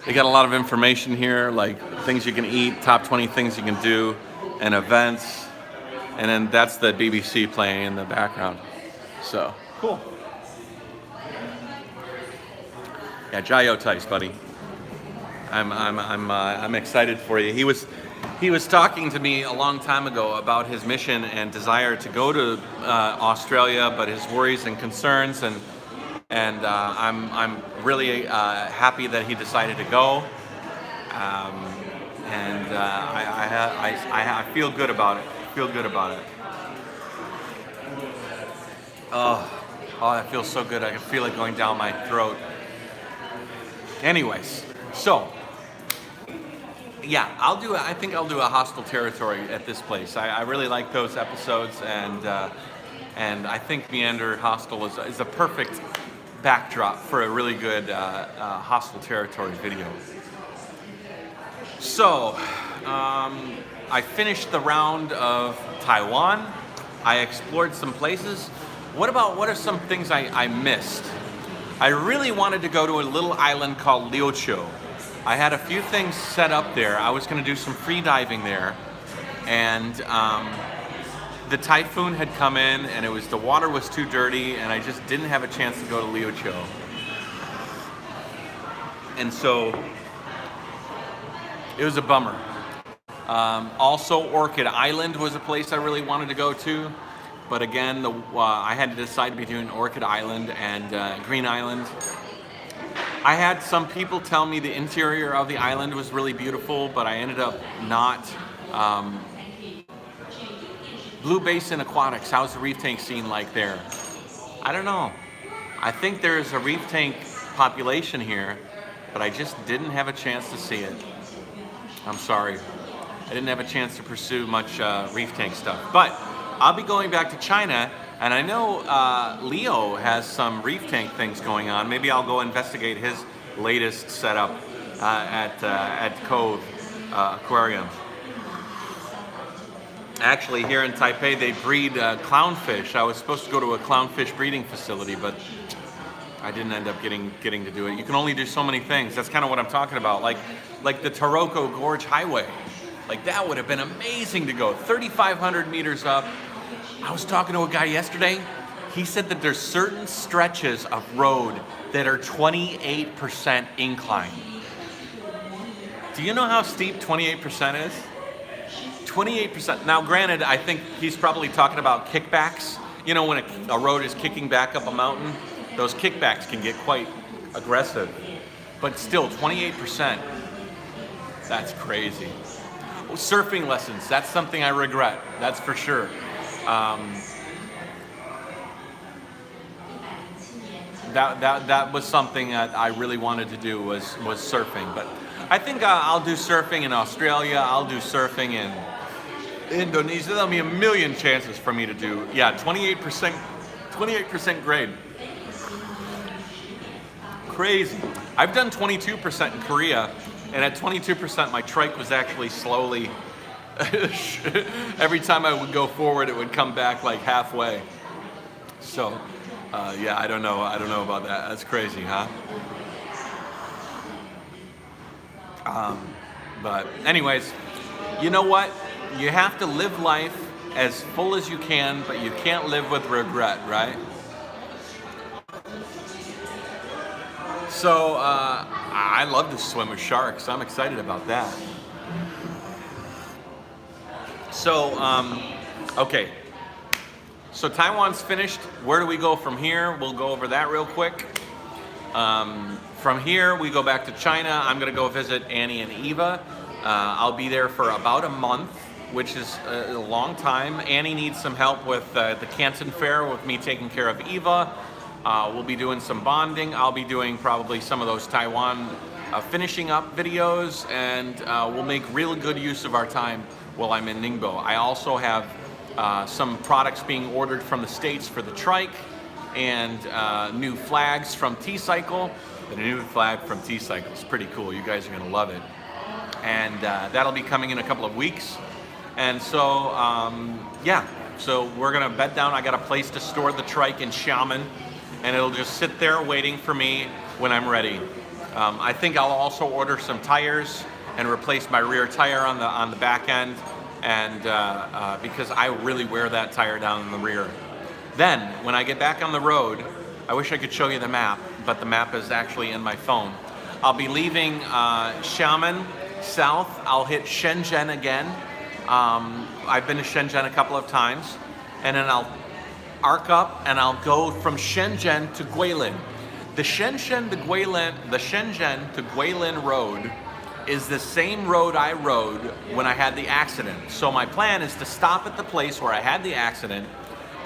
They got a lot of information here, like things you can eat, top 20 things you can do, and events. And then that's the BBC playing in the background. So, cool. Yeah, Jayoe Tice, buddy. I'm excited for you. He was talking to me a long time ago about his mission and desire to go to Australia, but his worries and concerns, and I'm really happy that he decided to go, I feel good about it. Oh, that feels so good. I can feel it going down my throat. Anyways, so. Yeah, I think I'll do a hostile territory at this place. I really like those episodes, and I think Meander Hostel is a perfect backdrop for a really good hostile territory video. So, I finished the round of Taiwan. I explored some places. What are some things I missed? I really wanted to go to a little island called Liuqiu. I had a few things set up there. I was going to do some free diving there, and the typhoon had come in, and the water was too dirty, and I just didn't have a chance to go to Liuqiu. And so it was a bummer. Also, Orchid Island was a place I really wanted to go to, but again, I had to decide between Orchid Island and Green Island. I had some people tell me the interior of the island was really beautiful, but I ended up not. Blue Basin Aquatics, how's the reef tank scene like there? I don't know. I think there's a reef tank population here, but I just didn't have a chance to see it. I'm sorry. I didn't have a chance to pursue much reef tank stuff. But I'll be going back to China, and I know Leo has some reef tank things going on. Maybe I'll go investigate his latest setup at Cove Aquarium. Actually, here in Taipei, they breed clownfish. I was supposed to go to a clownfish breeding facility, but I didn't end up getting to do it. You can only do so many things. That's kind of what I'm talking about. Like the Taroko Gorge Highway. Like that would have been amazing to go. 3,500 meters up. I was talking to a guy yesterday. He said that there's certain stretches of road that are 28% incline. Do you know how steep 28% is? 28%. Now, granted, I think he's probably talking about kickbacks. You know, when a road is kicking back up a mountain, those kickbacks can get quite aggressive. But still, 28%. That's crazy. Oh, surfing lessons. That's something I regret. That's for sure. That was something that I really wanted to do was surfing. But I think I'll do surfing in Australia. I'll do surfing in Indonesia. There'll be a million chances for me to do. Yeah, 28% grade. Crazy. I've done 22% in Korea, and at 22%, my trike was actually slowly. Every time I would go forward, it would come back like halfway. So, yeah, I don't know about that. That's crazy, huh? But anyways, you know what? You have to live life as full as you can, but you can't live with regret, right? So I love to swim with sharks. I'm excited about that. So, okay. So Taiwan's finished. Where do we go from here? We'll go over that real quick. From here, we go back to China. I'm gonna go visit Annie and Eva. I'll be there for about a month, which is a long time. Annie needs some help with the Canton Fair, with me taking care of Eva. We'll be doing some bonding. I'll be doing probably some of those Taiwan finishing up videos, and we'll make really good use of our time while I'm in Ningbo. I also have some products being ordered from the States for the trike, and new flags from T-Cycle. The new flag from T-Cycle is pretty cool. You guys are gonna love it. And that'll be coming in a couple of weeks. And so, yeah, so we're gonna bed down. I got a place to store the trike in Xiamen, and it'll just sit there waiting for me when I'm ready. I think I'll also order some tires and replace my rear tire on the back end, and because I really wear that tire down in the rear. Then, when I get back on the road, I wish I could show you the map, but the map is actually in my phone. I'll be leaving Xiamen south. I'll hit Shenzhen again. I've been to Shenzhen a couple of times, and then I'll arc up and I'll go from Shenzhen to Guilin. The Shenzhen to Guilin road is the same road I rode when I had the accident. So my plan is to stop at the place where I had the accident,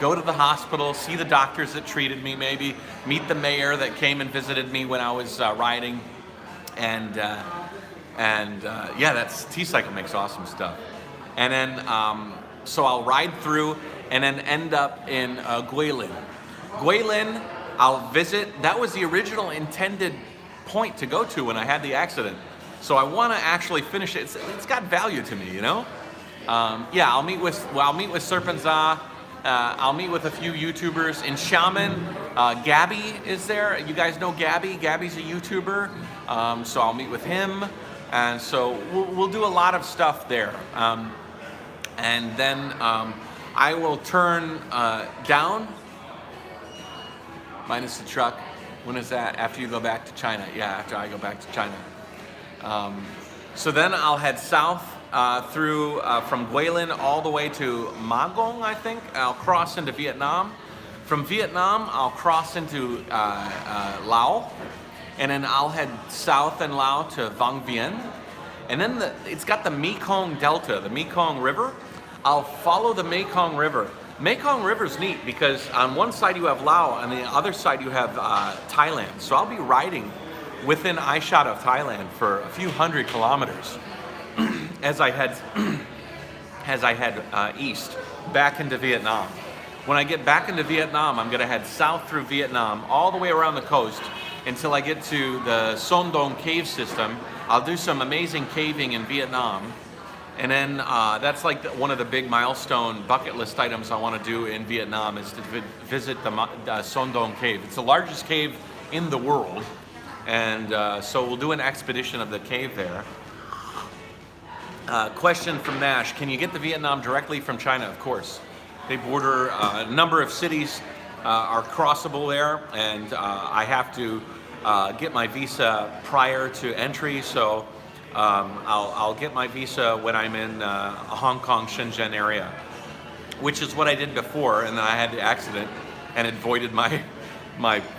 go to the hospital, see the doctors that treated me, maybe meet the mayor that came and visited me when I was riding, and yeah, that's T-Cycle makes awesome stuff. And then so I'll ride through and then end up in Guilin. Guilin, I'll visit. That was the original intended point to go to when I had the accident. So I want to actually finish it. It's got value to me, you know. Yeah, I'll meet with Serpenza. I'll meet with a few YouTubers in Xiamen. Gabby is there. You guys know Gabby? Gabby's a YouTuber. So I'll meet with him. And so we'll do a lot of stuff there. And then I will turn down, minus the truck. When is that? After you go back to China. Yeah, after I go back to China. So then I'll head south through from Guilin all the way to Magong, I think. I'll cross into Vietnam. From Vietnam, I'll cross into Laos. and then I'll head south in Laos to Vang Vieng, and then it's got the Mekong Delta, the Mekong River. I'll follow the Mekong River. Mekong River's neat because on one side you have Laos, and the other side you have Thailand. So I'll be riding within eyeshot of Thailand for a few hundred kilometers as I head east back into Vietnam. When I get back into Vietnam, I'm gonna head south through Vietnam all the way around the coast until I get to the Son Doong cave system. I'll do some amazing caving in Vietnam. And then that's like one of the big milestone bucket list items I want to do in Vietnam is to visit the Son Doong cave. It's the largest cave in the world. And so we'll do an expedition of the cave there. Question from Nash, can you get to Vietnam directly from China? Of course. They border a number of cities are crossable there, and I have to get my visa prior to entry, so I'll get my visa when I'm in Hong Kong, Shenzhen area, which is what I did before, and then I had the accident and it voided my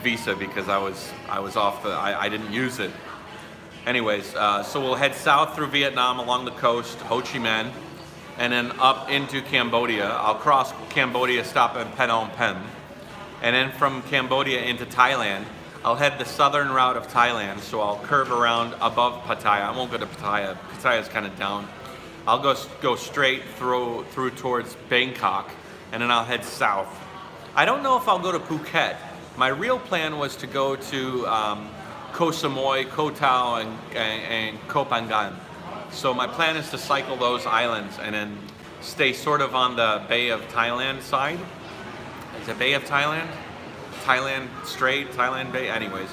visa because I was off I didn't use it. Anyways, so we'll head south through Vietnam along the coast, Ho Chi Minh, and then up into Cambodia. I'll cross Cambodia, stop at Phnom Penh, and then from Cambodia into Thailand. I'll head the southern route of Thailand, so I'll curve around above Pattaya. I won't go to Pattaya. Pattaya's kind of down. I'll go straight through towards Bangkok, and then I'll head south. I don't know if I'll go to Phuket. My real plan was to go to Koh Samui, Koh Tao, and Koh Phangan. So my plan is to cycle those islands and then stay sort of on the Bay of Thailand side. Is it Bay of Thailand? Thailand Strait, Thailand Bay, anyways.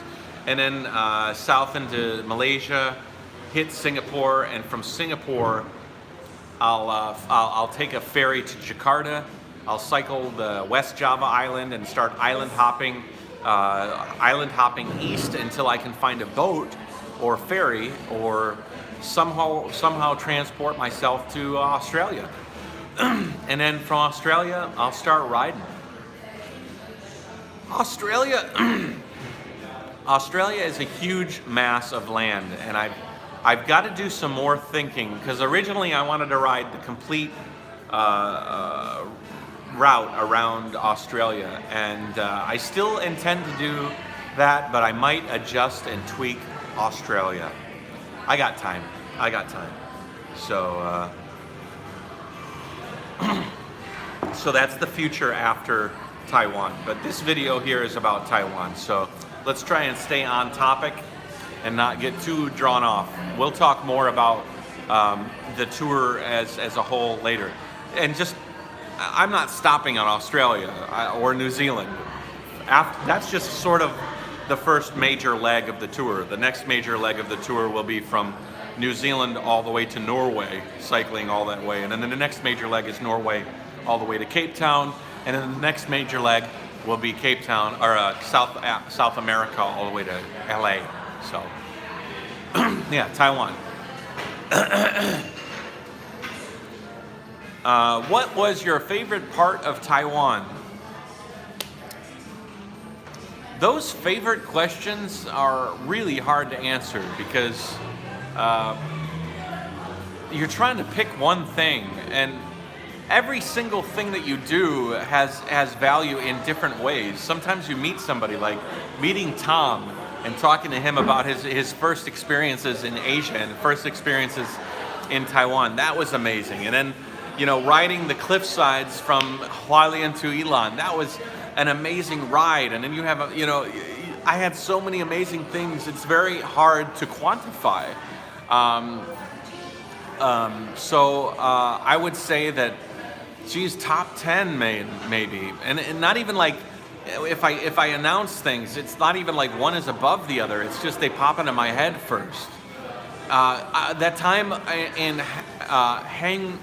And then south into Malaysia, hit Singapore, and from Singapore, I'll take a ferry to Jakarta. I'll cycle the West Java Island and start island hopping east until I can find a boat or ferry or somehow transport myself to Australia. And then from Australia, I'll start riding. Australia is a huge mass of land, and I've got to do some more thinking, because originally I wanted to ride the complete route around Australia, and I still intend to do that, but I might adjust and tweak Australia. I got time. So so that's the future after Taiwan, but this video here is about Taiwan, so let's try and stay on topic and not get too drawn off. We'll talk more about the tour as a whole later. And just, I'm not stopping on Australia or New Zealand. That's just sort of the first major leg of the tour. The next major leg of the tour will be from New Zealand all the way to Norway, cycling all that way. And then the next major leg is Norway all the way to Cape Town. And then the next major leg will be Cape Town, or South America all the way to LA. So, yeah, Taiwan. What was your favorite part of Taiwan? Those favorite questions are really hard to answer because you're trying to pick one thing, and every single thing that you do has value in different ways. Sometimes you meet somebody, like meeting Tom and talking to him about his first experiences in Asia and first experiences in Taiwan. That was amazing. And then, you know, riding the cliff sides from Hualien to Yilan, that was an amazing ride. And then you have, I had so many amazing things. It's very hard to quantify. So I would say that, geez, top 10 maybe, and not even like, if I announce things, it's not even like one is above the other. It's just they pop into my head first. That time in Hang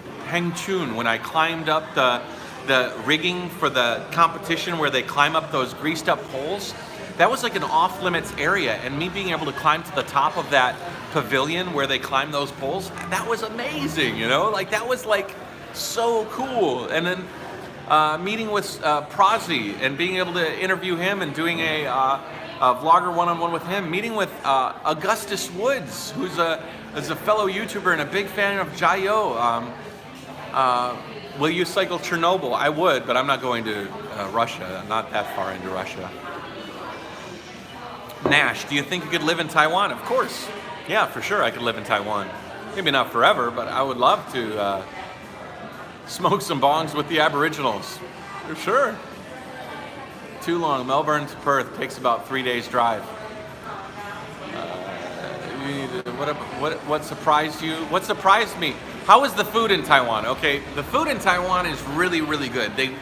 Chun, when I climbed up the rigging for the competition where they climb up those greased up poles, that was like an off limits area, and me being able to climb to the top of that pavilion where they climb those poles, that was amazing, like that was like so cool. And then meeting with Prazi and being able to interview him and doing a vlogger one-on-one with him, meeting with Augustus Woods, who's a fellow YouTuber and a big fan of Jayoe. Will you cycle Chernobyl? I would, but I'm not going to Russia. I'm not that far into Russia. Nash, do you think you could live in Taiwan? Of course. Yeah, for sure I could live in Taiwan. Maybe not forever, but I would love to smoke some bongs with the Aboriginals. For sure. Too long. Melbourne to Perth takes about 3 days drive. What surprised you? What surprised me? How is the food in Taiwan? Okay, the food in Taiwan is really, really good. They,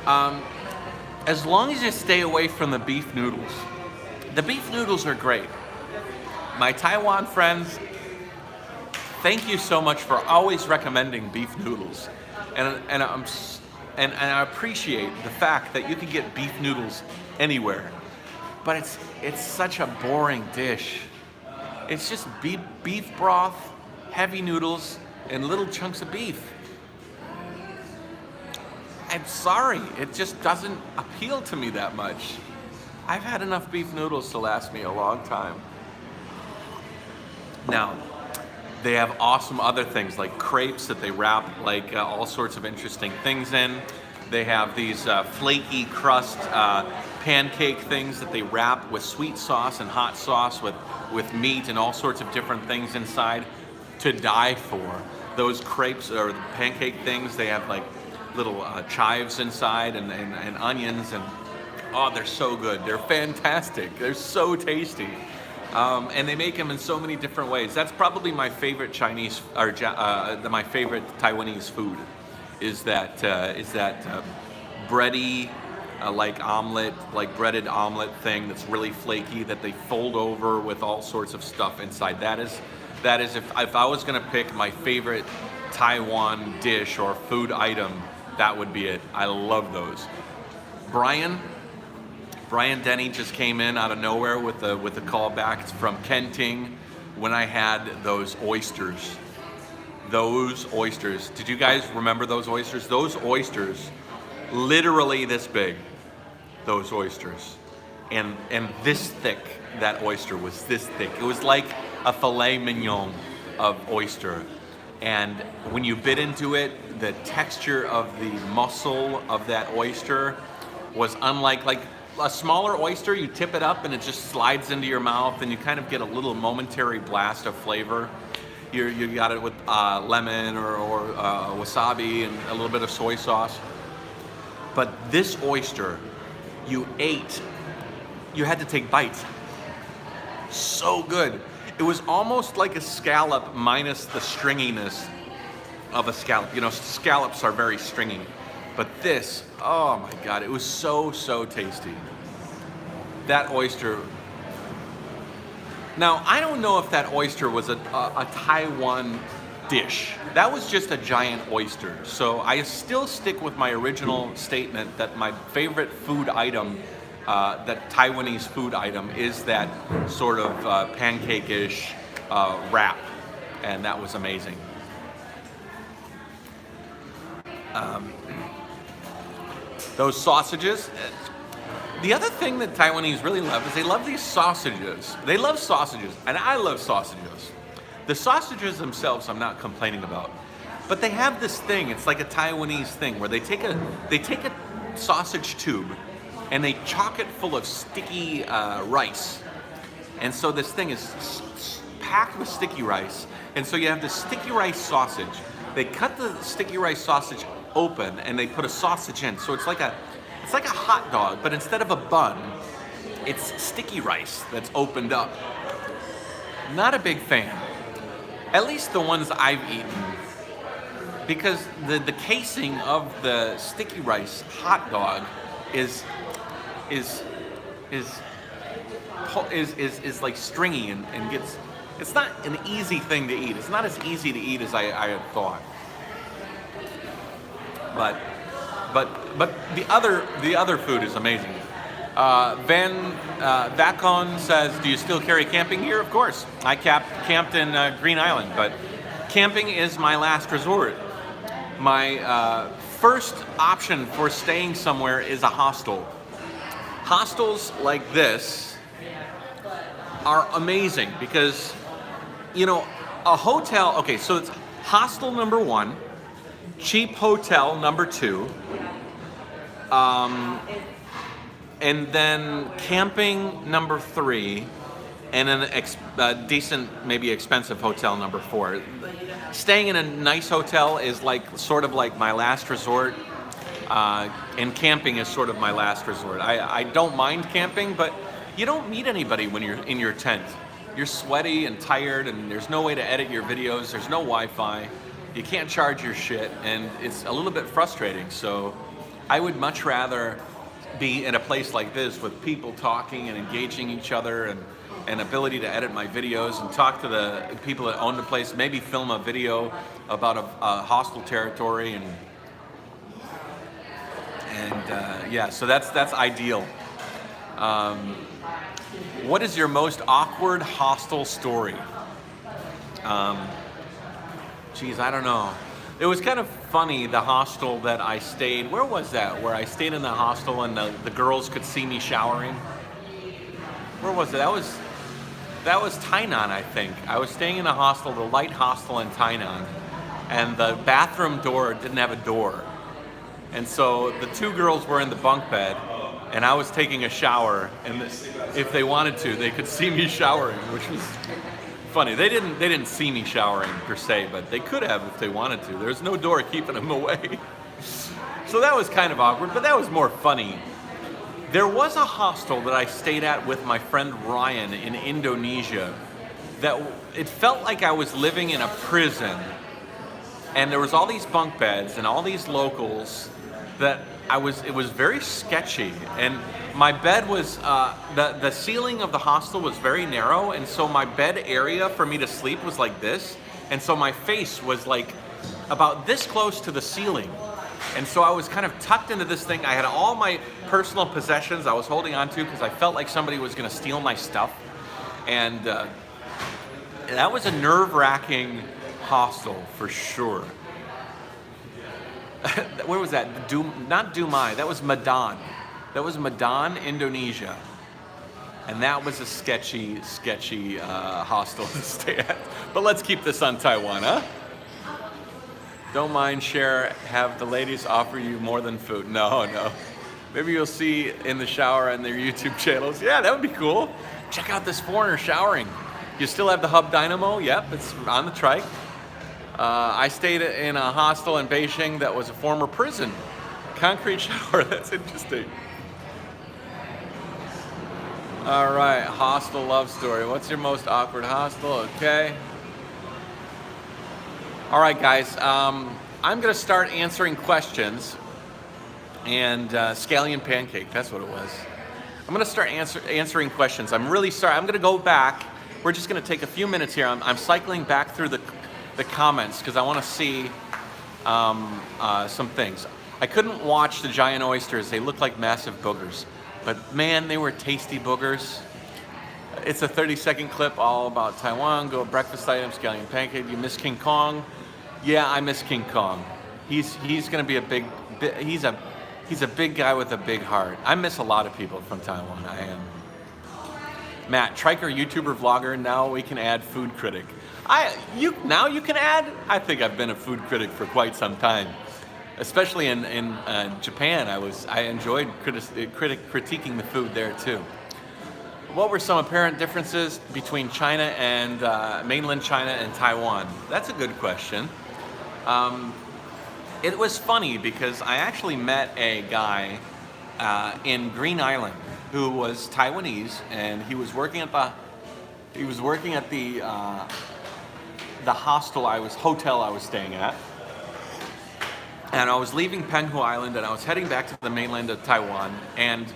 as long as you stay away from the beef noodles. The beef noodles are great. My Taiwan friends, thank you so much for always recommending beef noodles, and I appreciate the fact that you can get beef noodles anywhere, but it's such a boring dish. It's just beef broth, heavy noodles, and little chunks of beef. I'm sorry, it just doesn't appeal to me that much. I've had enough beef noodles to last me a long time. Now, they have awesome other things like crepes that they wrap like all sorts of interesting things in. They have these flaky crust pancake things that they wrap with sweet sauce and hot sauce with meat and all sorts of different things inside to die for. Those crepes or pancake things, they have like little chives inside and onions, and oh, they're so good. They're fantastic. They're so tasty. And they make them in so many different ways. That's probably my favorite Chinese, or my favorite Taiwanese food, is that bready, like omelet, like breaded omelet thing that's really flaky that they fold over with all sorts of stuff inside. That is if I was gonna pick my favorite Taiwan dish or food item, that would be it. I love those. Brian Denny just came in out of nowhere with the callback. It's from Kenting when I had those oysters. Those oysters. Did you guys remember those oysters? Those oysters, literally this big. Those oysters, and this thick. That oyster was this thick. It was like a filet mignon of oyster. And when you bit into it, the texture of the muscle of that oyster was unlike, like a smaller oyster, you tip it up and it just slides into your mouth and you kind of get a little momentary blast of flavor. You got it with lemon or wasabi and a little bit of soy sauce. But this oyster, you had to take bites. So good. It was almost like a scallop minus the stringiness of a scallop. You know, scallops are very stringy. But this, oh my God, it was so tasty. That oyster. Now, I don't know if that oyster was a Taiwan dish. That was just a giant oyster. So I still stick with my original statement that my favorite food item, that Taiwanese food item, is that sort of pancake-ish wrap. And that was amazing. Those sausages. The other thing that Taiwanese really love is they love these sausages. They love sausages, and I love sausages. The sausages themselves I'm not complaining about, but they have this thing, it's like a Taiwanese thing, where they take a sausage tube and they chock it full of sticky rice. And so this thing is packed with sticky rice, and so you have this sticky rice sausage. They cut the sticky rice sausage open and they put a sausage in. So it's like a hot dog, but instead of a bun, it's sticky rice that's opened up. Not a big fan. At least the ones I've eaten. Because the casing of the sticky rice hot dog is like stringy and gets, it's not an easy thing to eat. It's not as easy to eat as I had thought. But the other food is amazing. Vacon says, do you still carry camping gear? Of course. I camped in Green Island, but camping is my last resort. My first option for staying somewhere is a hostel. Hostels like this are amazing because, you know, a hotel, okay, so it's hostel number 1, cheap hotel number 2, and then camping number 3, and then decent, maybe expensive hotel number 4. Staying in a nice hotel is like sort of like my last resort, and camping is sort of my last resort. I don't mind camping, but you don't meet anybody when you're in your tent. You're sweaty and tired, and there's no way to edit your videos. There's no Wi-Fi. You can't charge your shit, and it's a little bit frustrating. So I would much rather be in a place like this with people talking and engaging each other, and ability to edit my videos and talk to the people that own the place, maybe film a video about a hostile territory, and yeah, so that's ideal. What is your most awkward hostel story? Geez, I don't know. It was kind of funny, the hostel that I stayed. Where was that? Where I stayed in the hostel and the girls could see me showering. Where was it? That was Tainan, I think. I was staying in a hostel, the Light Hostel in Tainan, and the bathroom door didn't have a door. And so the 2 girls were in the bunk bed, and I was taking a shower, and if they wanted to, they could see me showering, which was funny. They didn't see me showering per se, but they could have if they wanted to. There was no door keeping them away. So that was kind of awkward, but that was more funny. There was a hostel that I stayed at with my friend Ryan in Indonesia that it felt like I was living in a prison, and there was all these bunk beds and all these locals that it was very sketchy, and my bed was, the ceiling of the hostel was very narrow, and so my bed area for me to sleep was like this, and so my face was like about this close to the ceiling. And so I was kind of tucked into this thing. I had all my personal possessions I was holding on to because I felt like somebody was going to steal my stuff. And that was a nerve-wracking hostel for sure. Where was that? Not Dumai, that was Medan. That was Medan, Indonesia. And that was a sketchy hostel to stay at. But let's keep this on Taiwan, huh? Don't mind, share, have the ladies offer you more than food. No. Maybe you'll see in the shower on their YouTube channels. Yeah, that would be cool. Check out this foreigner showering. You still have the hub dynamo? Yep, it's on the trike. I stayed in a hostel in Beijing that was a former prison. Concrete shower, that's interesting. All right, hostel love story. What's your most awkward hostel? Okay. All right, guys, I'm gonna start answering questions, and scallion pancake, that's what it was. I'm gonna start answering questions. I'm really sorry, I'm gonna go back. We're just gonna take a few minutes here. I'm cycling back through the comments because I wanna see some things. I couldn't watch the giant oysters. They looked like massive boogers, but man, they were tasty boogers. It's a 30-second clip all about Taiwan. Go breakfast items, scallion pancake. You miss King Kong? Yeah, I miss King Kong. He's gonna be he's a big guy with a big heart. I miss a lot of people from Taiwan. I am. Matt, Triker, YouTuber, vlogger. Now we can add food critic. Now you can add. I think I've been a food critic for quite some time, especially in Japan. I enjoyed critiquing the food there too. What were some apparent differences between China and mainland China and Taiwan? That's a good question. It was funny because I actually met a guy in Green Island who was Taiwanese, and he was working at the hotel I was staying at. And I was leaving Penghu Island, and I was heading back to the mainland of Taiwan, and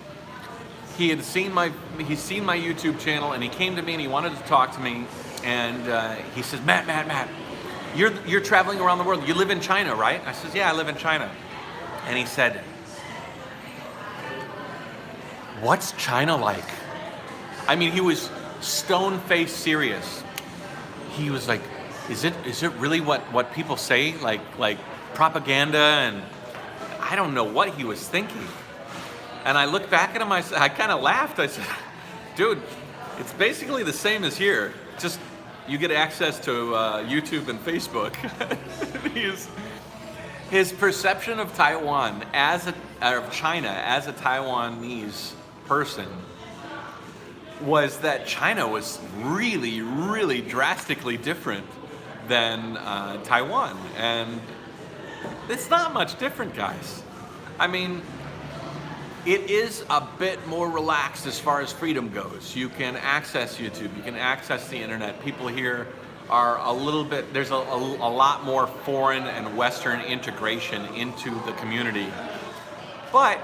he's seen my YouTube channel, and he came to me and he wanted to talk to me, and he says, Matt, you're traveling around the world. You live in China, right? I says, yeah, I live in China. And he said, what's China like? I mean, he was stone-faced serious. He was like, is it really what people say? Like propaganda? And I don't know what he was thinking. And I looked back at him, I kind of laughed. I said, Dude, it's basically the same as here. Just you get access to YouTube and Facebook. His perception of Taiwan of China as a Taiwanese person was that China was really, really drastically different than Taiwan, and it's not much different, guys. I mean, it is a bit more relaxed as far as freedom goes. You can access YouTube, you can access the internet. People here are a little bit, there's a lot more foreign and Western integration into the community. But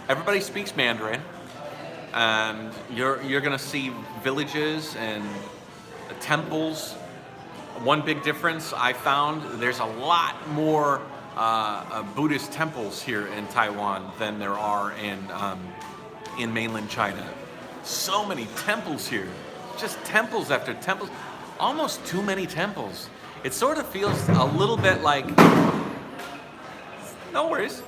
everybody speaks Mandarin, and you're gonna see villages and temples. One big difference I found, there's a lot more Buddhist temples here in Taiwan than there are in mainland China. So many temples here, just temples after temples, almost too many temples. It sort of feels a little bit like, no worries,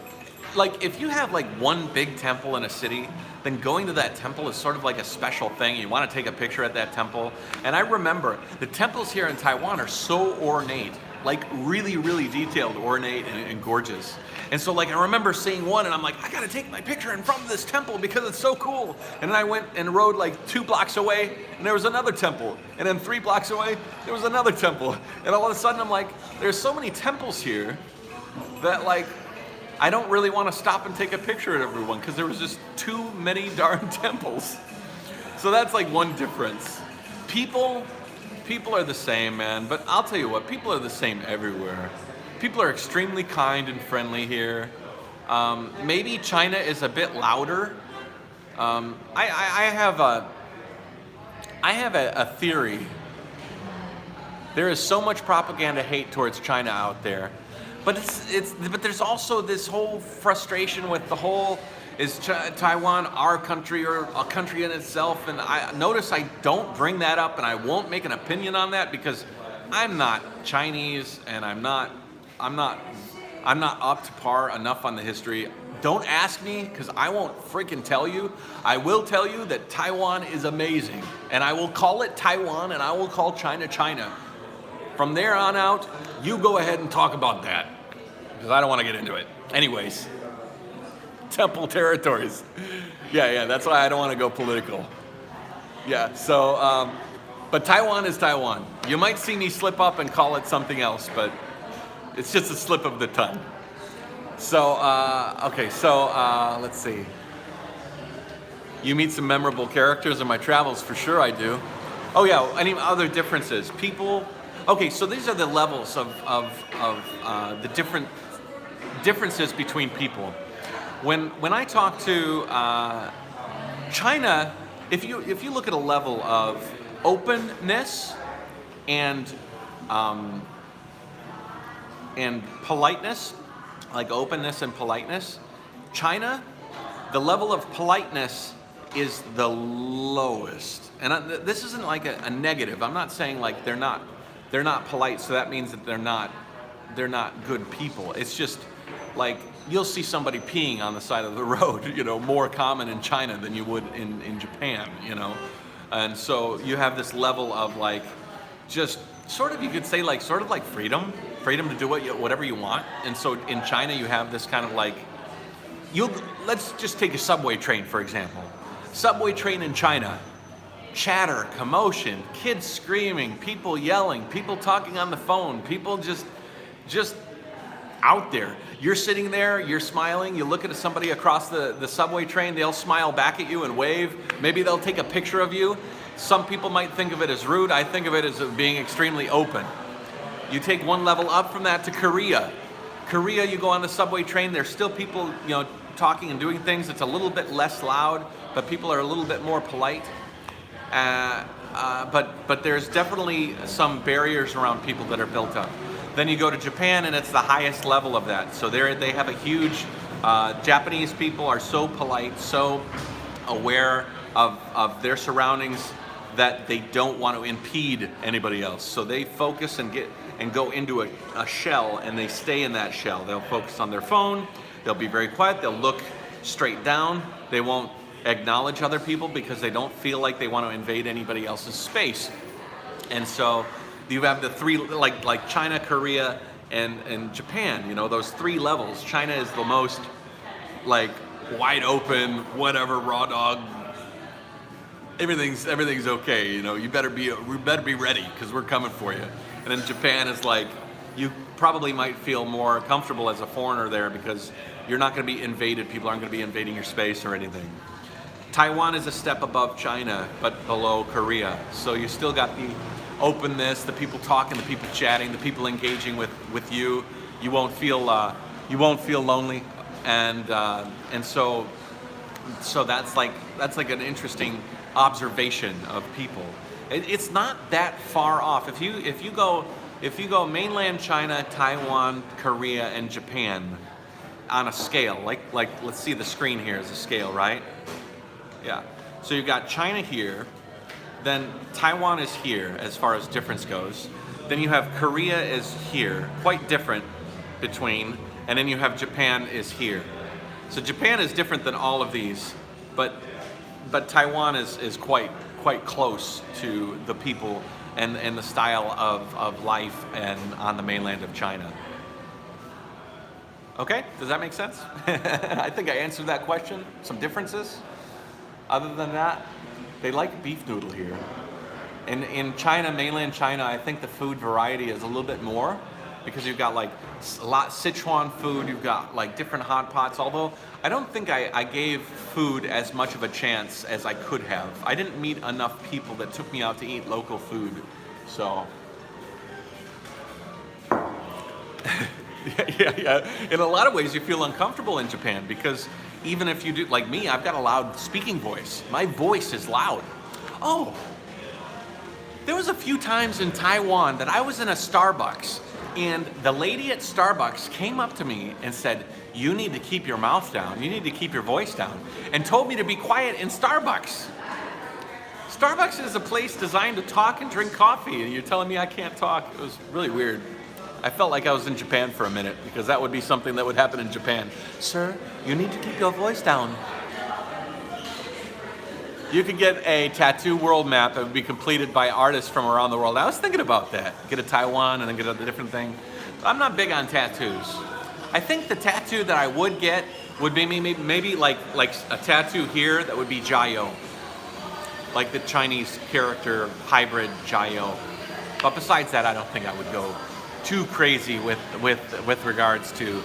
like if you have like one big temple in a city, then going to that temple is sort of like a special thing. You want to take a picture at that temple. And I remember the temples here in Taiwan are so ornate, like really, really detailed, ornate, and gorgeous. And so like I remember seeing one and I'm like, I gotta take my picture in front of this temple because it's so cool. And then I went and rode like 2 blocks away and there was another temple. And then 3 blocks away, there was another temple. And all of a sudden I'm like, there's so many temples here that like, I don't really want to stop and take a picture of everyone because there was just too many darn temples. So that's like one difference. People are the same, man, but I'll tell you what, people are the same everywhere. People are extremely kind and friendly here. Maybe China is a bit louder. I have a theory. There is so much propaganda hate towards China out there. But but there's also this whole frustration with the whole, is Taiwan our country or a country in itself? And I notice I don't bring that up and I won't make an opinion on that because I'm not Chinese and I'm not up to par enough on the history. Don't ask me because I won't freaking tell you. I will tell you that Taiwan is amazing and I will call it Taiwan and I will call China China. From there on out, you go ahead and talk about that, because I don't want to get into it. Anyways, temple territories. Yeah, that's why I don't want to go political. Yeah, so, but Taiwan is Taiwan. You might see me slip up and call it something else, but it's just a slip of the tongue. So, okay, so let's see. You meet some memorable characters in my travels, for sure I do. Oh yeah, any other differences? People. Okay, so these are the levels of the differences between people. When I talk to China, if you look at a level of openness and politeness, like openness and politeness, China, the level of politeness is the lowest. And this isn't like a negative. I'm not saying like they're not polite, so that means that they're not good people. It's just like you'll see somebody peeing on the side of the road, you know, more common in China than you would in Japan, you know. And so you have this level of like, just sort of, you could say like sort of like freedom to do whatever you want. And so in China you have this kind of like, let's just take a subway train for example. Subway train in China. Chatter, commotion, kids screaming, people yelling, people talking on the phone, people just out there. You're sitting there, you're smiling, you look at somebody across the subway train, they'll smile back at you and wave. Maybe they'll take a picture of you. Some people might think of it as rude. I think of it as being extremely open. You take one level up from that to Korea. Korea, you go on the subway train, there's still people, you know, talking and doing things. It's a little bit less loud, but people are a little bit more polite. But there's definitely some barriers around people that are built up. Then you go to Japan and it's the highest level of that. So they have a huge, Japanese people are so polite, so aware of their surroundings that they don't want to impede anybody else. So they focus and go into a shell and they stay in that shell. They'll focus on their phone, they'll be very quiet, they'll look straight down, they won't acknowledge other people because they don't feel like they want to invade anybody else's space. And so you have the three, like China, Korea, and Japan, you know, those three levels. China is the most like wide open, whatever, raw dog. Everything's okay, you know. You better be ready because we're coming for you. And then Japan is like, you probably might feel more comfortable as a foreigner there because you're not going to be invaded. People aren't going to be invading your space or anything. Taiwan is a step above China, but below Korea. So you still got the openness, the people talking, the people chatting, the people engaging with you. You won't feel lonely, and so that's like an interesting observation of people. It's not that far off. If you go mainland China, Taiwan, Korea, and Japan on a scale, like let's see the screen here is a scale, right? Yeah. So you've got China here, then Taiwan is here as far as difference goes. Then you have Korea is here, quite different between, and then you have Japan is here. So Japan is different than all of these, but Taiwan is quite close to the people and the style of life and on the mainland of China. Okay, does that make sense? I think I answered that question. Some differences? Other than that, they like beef noodle here. In China, mainland China, I think the food variety is a little bit more because you've got like a lot Sichuan food, you've got like different hot pots, although I don't think I gave food as much of a chance as I could have. I didn't meet enough people that took me out to eat local food, so. Yeah. In a lot of ways, you feel uncomfortable in Japan because even if you do, like me, I've got a loud speaking voice. My voice is loud. Oh, there was a few times in Taiwan that I was in a Starbucks and the lady at Starbucks came up to me and said, "You need to keep your mouth down. You need to keep your voice down," and told me to be quiet in Starbucks. Starbucks is a place designed to talk and drink coffee, and you're telling me I can't talk? It was really weird. I felt like I was in Japan for a minute because that would be something that would happen in Japan. "Sir, you need to keep your voice down." You could get a tattoo world map that would be completed by artists from around the world. I was thinking about that. Get a Taiwan and then get a different thing. I'm not big on tattoos. I think the tattoo that I would get would be maybe like a tattoo here that would be Jayoe. Like the Chinese character hybrid Jayoe. But besides that, I don't think I would go too crazy with regards to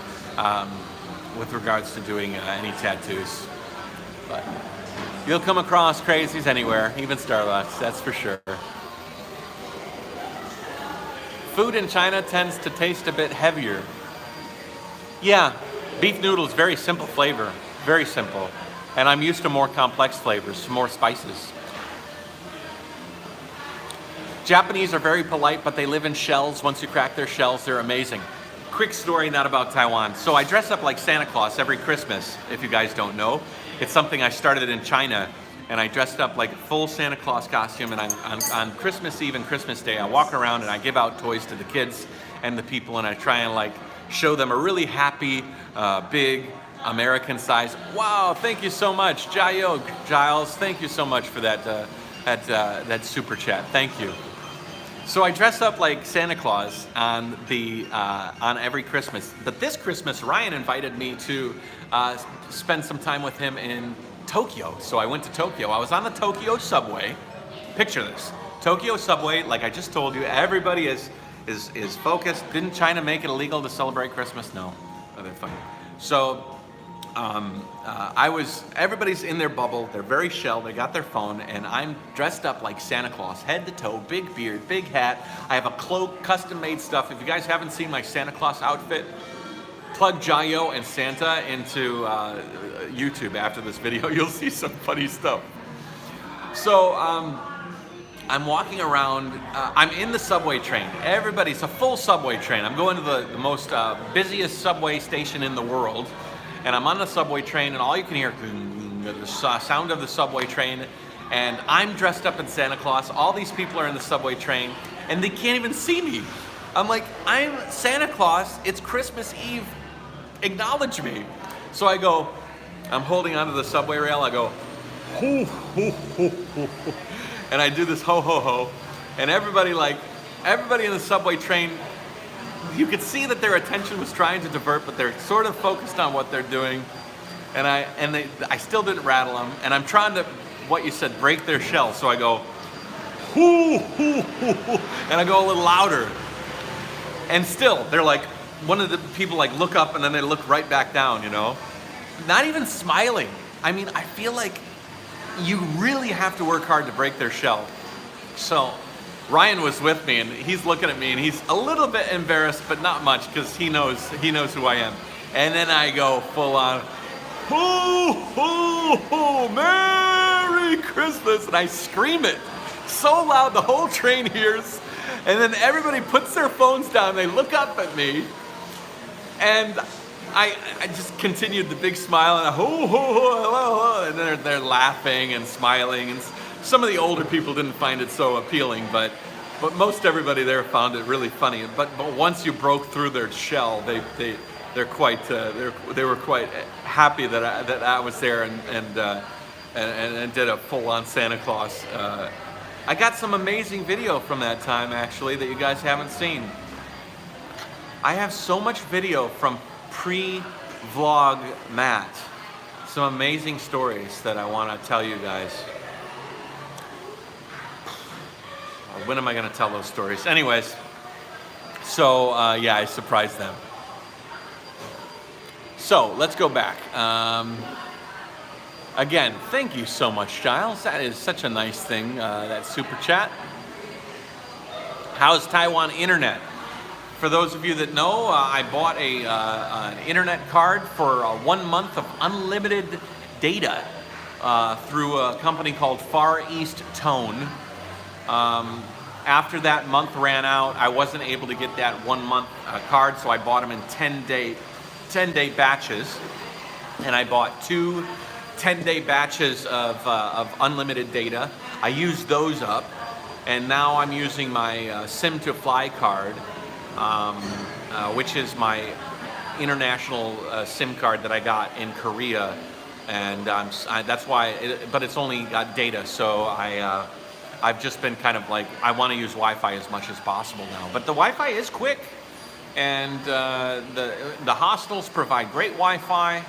doing any tattoos. But you'll come across crazies anywhere, even Starbucks, that's for sure. Food in China tends to taste a bit heavier. Yeah, beef noodles, very simple flavor, very simple. And I'm used to more complex flavors, more spices. Japanese are very polite, but they live in shells. Once you crack their shells, they're amazing. Quick story, not about Taiwan. So I dress up like Santa Claus every Christmas, if you guys don't know. It's something I started in China, and I dressed up like a full Santa Claus costume, and on Christmas Eve and Christmas Day, I walk around and I give out toys to the kids and the people, and I try and like show them a really happy, big, American size. Wow, thank you so much. Jayoe, Giles, thank you so much for that super chat. Thank you. So I dress up like Santa Claus on every Christmas. But this Christmas, Ryan invited me to spend some time with him in Tokyo. So I went to Tokyo. I was on the Tokyo subway. Picture this. Tokyo subway, like I just told you, everybody is focused. Didn't China make it illegal to celebrate Christmas? No. Oh, they're fine. So everybody's in their bubble, they're very shelled, they got their phone, and I'm dressed up like Santa Claus, head to toe, big beard, big hat. I have a cloak, custom made stuff. If you guys haven't seen my Santa Claus outfit, plug Jayoe and Santa into YouTube after this video. You'll see some funny stuff. So I'm walking around, I'm in the subway train. Everybody's a full subway train. I'm going to the most busiest subway station in the world. And I'm on the subway train, and all you can hear the sound of the subway train. And I'm dressed up in Santa Claus. All these people are in the subway train, and they can't even see me. I'm like, I'm Santa Claus. It's Christmas Eve. Acknowledge me. So I go, I'm holding onto the subway rail. I go, hoo, hoo, hoo, hoo, hoo. And I do this ho, ho, ho. And everybody in the subway train, you could see that their attention was trying to divert, but they're sort of focused on what they're doing. And I still didn't rattle them. And I'm trying to, what you said, break their shell. So I go, hoo, hoo, hoo, hoo. And I go a little louder. And still, they're like, one of the people like look up and then they look right back down, you know? Not even smiling. I mean, I feel like you really have to work hard to break their shell. So Ryan was with me and he's looking at me and he's a little bit embarrassed, but not much because he knows who I am. And then I go full on, hoo, hoo, hoo, Merry Christmas. And I scream it so loud the whole train hears. And then everybody puts their phones down, they look up at me. And I just continued the big smile and ho, ho, ho, ho, and then they're laughing and smiling. And some of the older people didn't find it so appealing, but most everybody there found it really funny. But once you broke through their shell, they were quite happy that I was there and did a full-on Santa Claus. I got some amazing video from that time actually that you guys haven't seen. I have so much video from pre-vlog Matt. Some amazing stories that I want to tell you guys. When am I going to tell those stories? Anyways, so yeah, I surprised them. So let's go back. Again, thank you so much, Giles. That is such a nice thing, that super chat. How's Taiwan internet? For those of you that know, I bought an internet card for 1 month of unlimited data through a company called Far East Tone. After that month ran out, I wasn't able to get that 1 month card, so I bought them in 10-day batches, and I bought 2 10-day batches of unlimited data. I used those up, and now I'm using my SIM to Fly card, which is my international SIM card that I got in Korea, and that's why. But it's only got data, so I've just been kind of like, I want to use Wi-Fi as much as possible now. But the Wi-Fi is quick, and the hostels provide great Wi-Fi.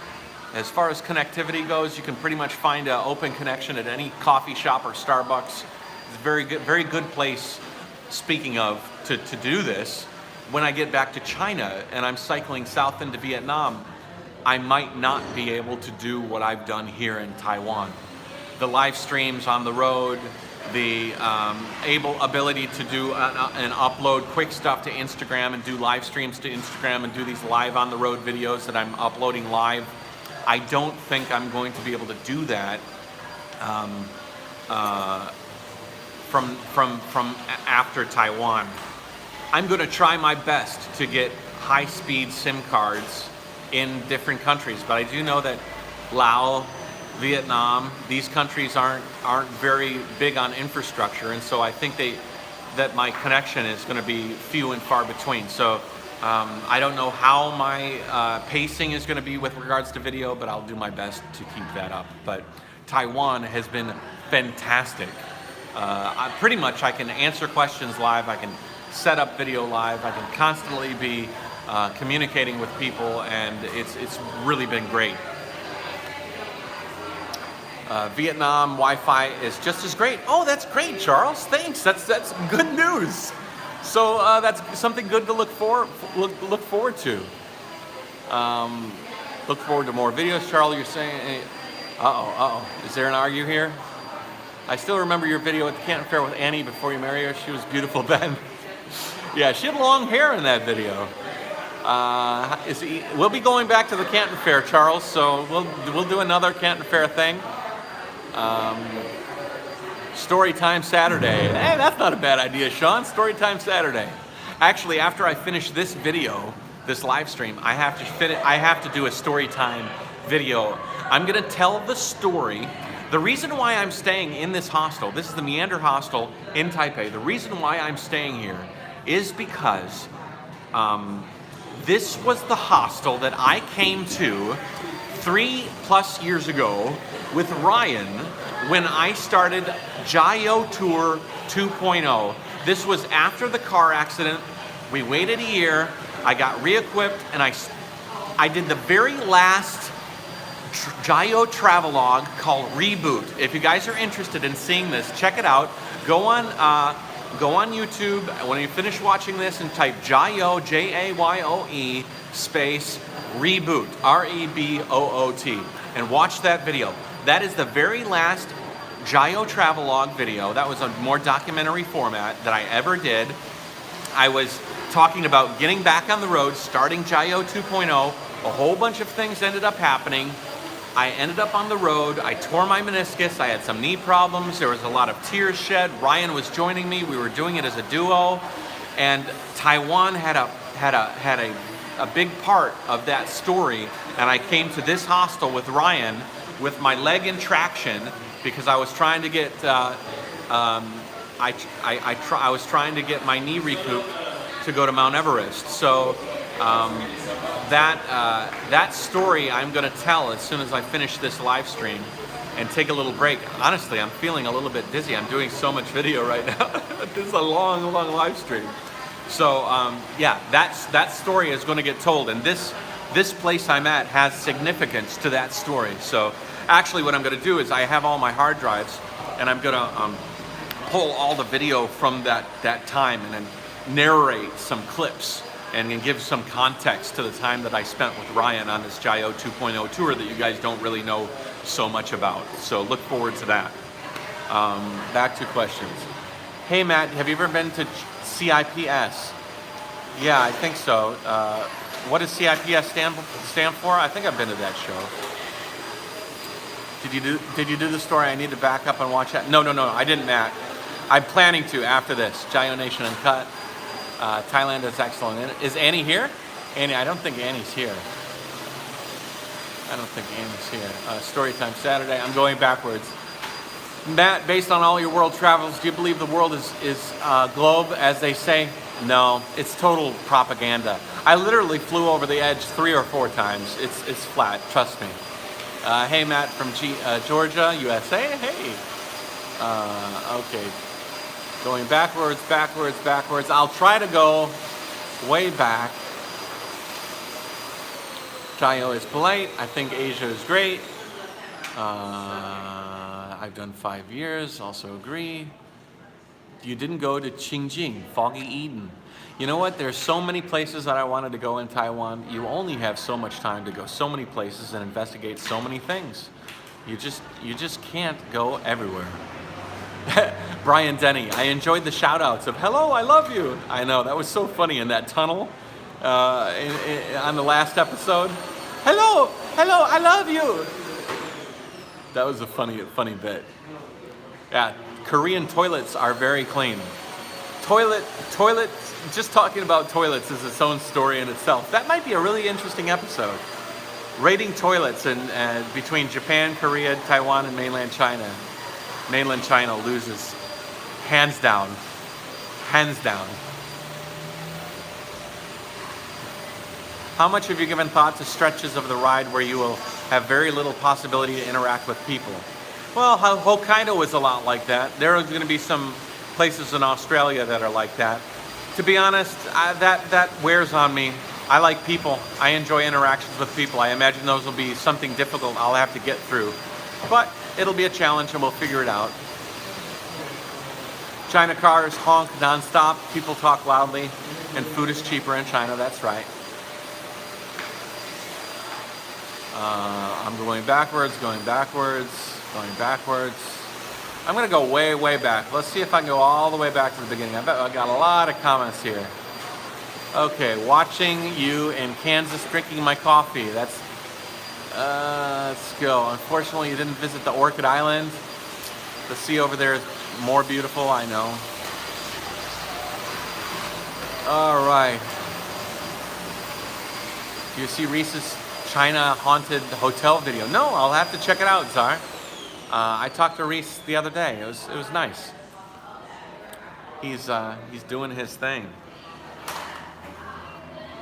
As far as connectivity goes, you can pretty much find an open connection at any coffee shop or Starbucks. It's a very good place, speaking of, to do this. When I get back to China and I'm cycling south into Vietnam, I might not be able to do what I've done here in Taiwan. The live streams on the road, the ability to do and upload quick stuff to Instagram and do live streams to Instagram and do these live on the road videos that I'm uploading live. I don't think I'm going to be able to do that from after Taiwan. I'm going to try my best to get high-speed SIM cards in different countries, but I do know that Laos, Vietnam, these countries aren't very big on infrastructure, and so I think that my connection is going to be few and far between. So I don't know how my pacing is going to be with regards to video, but I'll do my best to keep that up. But Taiwan has been fantastic. Pretty much I can answer questions live, I can set up video live, I can constantly be communicating with people, and it's really been great. Vietnam Wi-Fi is just as great. Oh, that's great, Charles. Thanks. That's good news. So that's something good to look forward to. Look forward to more videos, Charles. You're saying, is there an argue here? I still remember your video at the Canton Fair with Annie before you married her. She was beautiful then. Yeah, she had long hair in that video. We'll be going back to the Canton Fair, Charles. So we'll do another Canton Fair thing. Story time Saturday. Hey, that's not a bad idea, Sean. Story time Saturday. Actually, after I finish this video, this live stream, I have to do a story time video. I'm gonna tell the story. The reason why I'm staying in this hostel, this is the Meander Hostel in Taipei. The reason why I'm staying here is because this was the hostel that I came to 3+ years ago with Ryan when I started Jayoe Tour 2.0. This was after the car accident. We waited a year. I got re-equipped, and I did the very last Jayoe travelogue called Reboot. If you guys are interested in seeing this, check it out. Go on YouTube when you finish watching this and type Jayoe, Jayoe space Reboot, Reboot, and watch that video. That is the very last Jayoe travelogue video. That was a more documentary format that I ever did. I was talking about getting back on the road, starting Jayoe 2.0. A whole bunch of things ended up happening. I ended up on the road. I tore my meniscus. I had some knee problems. There was a lot of tears shed. Ryan was joining me. We were doing it as a duo, and Taiwan had a big part of that story. And I came to this hostel with Ryan with my leg in traction because I was trying to get I was trying to get my knee recouped to go to Mount Everest. So that story I'm going to tell as soon as I finish this live stream and take a little break. Honestly, I'm feeling a little bit dizzy. I'm doing so much video right now. This is a long live stream. So yeah, that story is going to get told, and this place I'm at has significance to that story. So actually what I'm going to do is I have all my hard drives, and I'm going to pull all the video from that time and then narrate some clips and then give some context to the time that I spent with Ryan on this Jayoe 2.0 tour that you guys don't really know so much about. So look forward to that. Back to questions. Hey Matt, have you ever been to CIPS? Yeah, I think so. What does CIPS stand for? I think I've been to that show. Did you do the story? I need to back up and watch that. No, I didn't, Matt. I'm planning to after this. Jayoe Nation Uncut. Thailand is excellent. Is Annie here? Annie, I don't think Annie's here. Storytime Saturday. I'm going backwards. Matt, based on all your world travels, do you believe the world is globe, as they say? No, it's total propaganda. I literally flew over the edge 3 or 4 times. It's flat, trust me. Hey, Matt from Georgia, USA. Hey. Okay. Going backwards. I'll try to go way back. Jayoe is polite. I think Asia is great. I've done 5 years, also agree. You didn't go to Qingjing, Foggy Eden. You know what? There's so many places that I wanted to go in Taiwan. You only have so much time to go so many places and investigate so many things. You just can't go everywhere. Brian Denny, I enjoyed the shout outs of hello, I love you. I know, that was so funny in that tunnel on the last episode. Hello, I love you. That was a funny bit. Yeah, Korean toilets are very clean. Toilet, just talking about toilets is its own story in itself. That might be a really interesting episode. Rating toilets between Japan, Korea, Taiwan, and mainland China. Mainland China loses, hands down. How much have you given thought to stretches of the ride where you will have very little possibility to interact with people? Well, Hokkaido was a lot like that. There are going to be some places in Australia that are like that. To be honest, that wears on me. I like people. I enjoy interactions with people. I imagine those will be something difficult I'll have to get through. But it'll be a challenge and we'll figure it out. China cars honk nonstop. People talk loudly. And food is cheaper in China, that's right. I'm going backwards. I'm going to go way back. Let's see if I can go all the way back to the beginning. I bet I got a lot of comments here. Okay, watching you in Kansas drinking my coffee. Let's go. Unfortunately, you didn't visit the Orchid Island. The sea over there is more beautiful, I know. All right. Do you see Reese's China haunted hotel video? No, I'll have to check it out, Czar. I talked to Reese the other day. It was nice. He's doing his thing.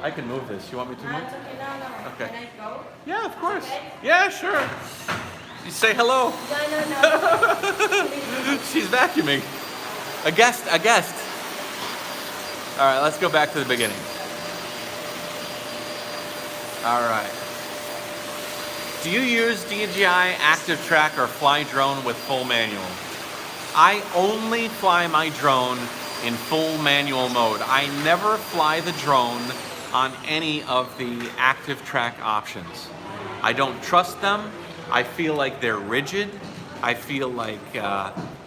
I can move this. You want me to move? Okay, no. Okay. Can I go? Yeah, of course. Okay. Yeah, sure. You say hello. No. She's vacuuming. A guest. All right, let's go back to the beginning. All right. Do you use DJI Active Track or fly drone with full manual? I only fly my drone in full manual mode. I never fly the drone on any of the Active Track options. I don't trust them. I feel like they're rigid. I feel like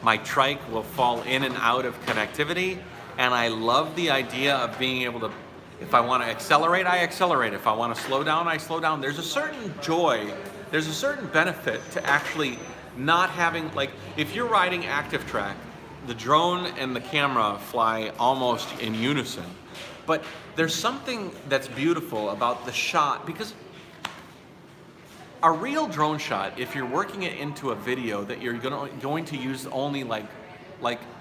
my trike will fall in and out of connectivity. And I love the idea of being able to, if I want to accelerate, I accelerate. If I want to slow down, I slow down. There's a certain joy, there's a certain benefit to actually not having, like, if you're riding Active Track, the drone and the camera fly almost in unison. But there's something that's beautiful about the shot, because a real drone shot, if you're working it into a video that you're going to use only like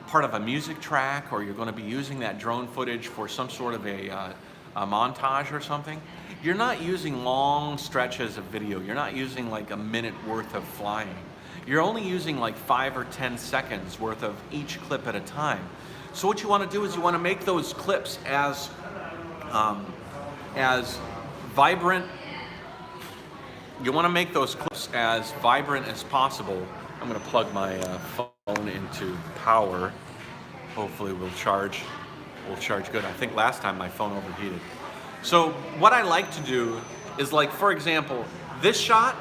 part of a music track, or you're going to be using that drone footage for some sort of a montage or something, you're not using long stretches of video. You're not using like a minute worth of flying. You're only using like 5 or 10 seconds worth of each clip at a time. So what you want to do is you want to make those clips as vibrant. You want to make those clips as vibrant as possible. I'm going to plug my phone into power. Hopefully we'll charge good. I think last time my phone overheated. So what I like to do is, like, for example, this shot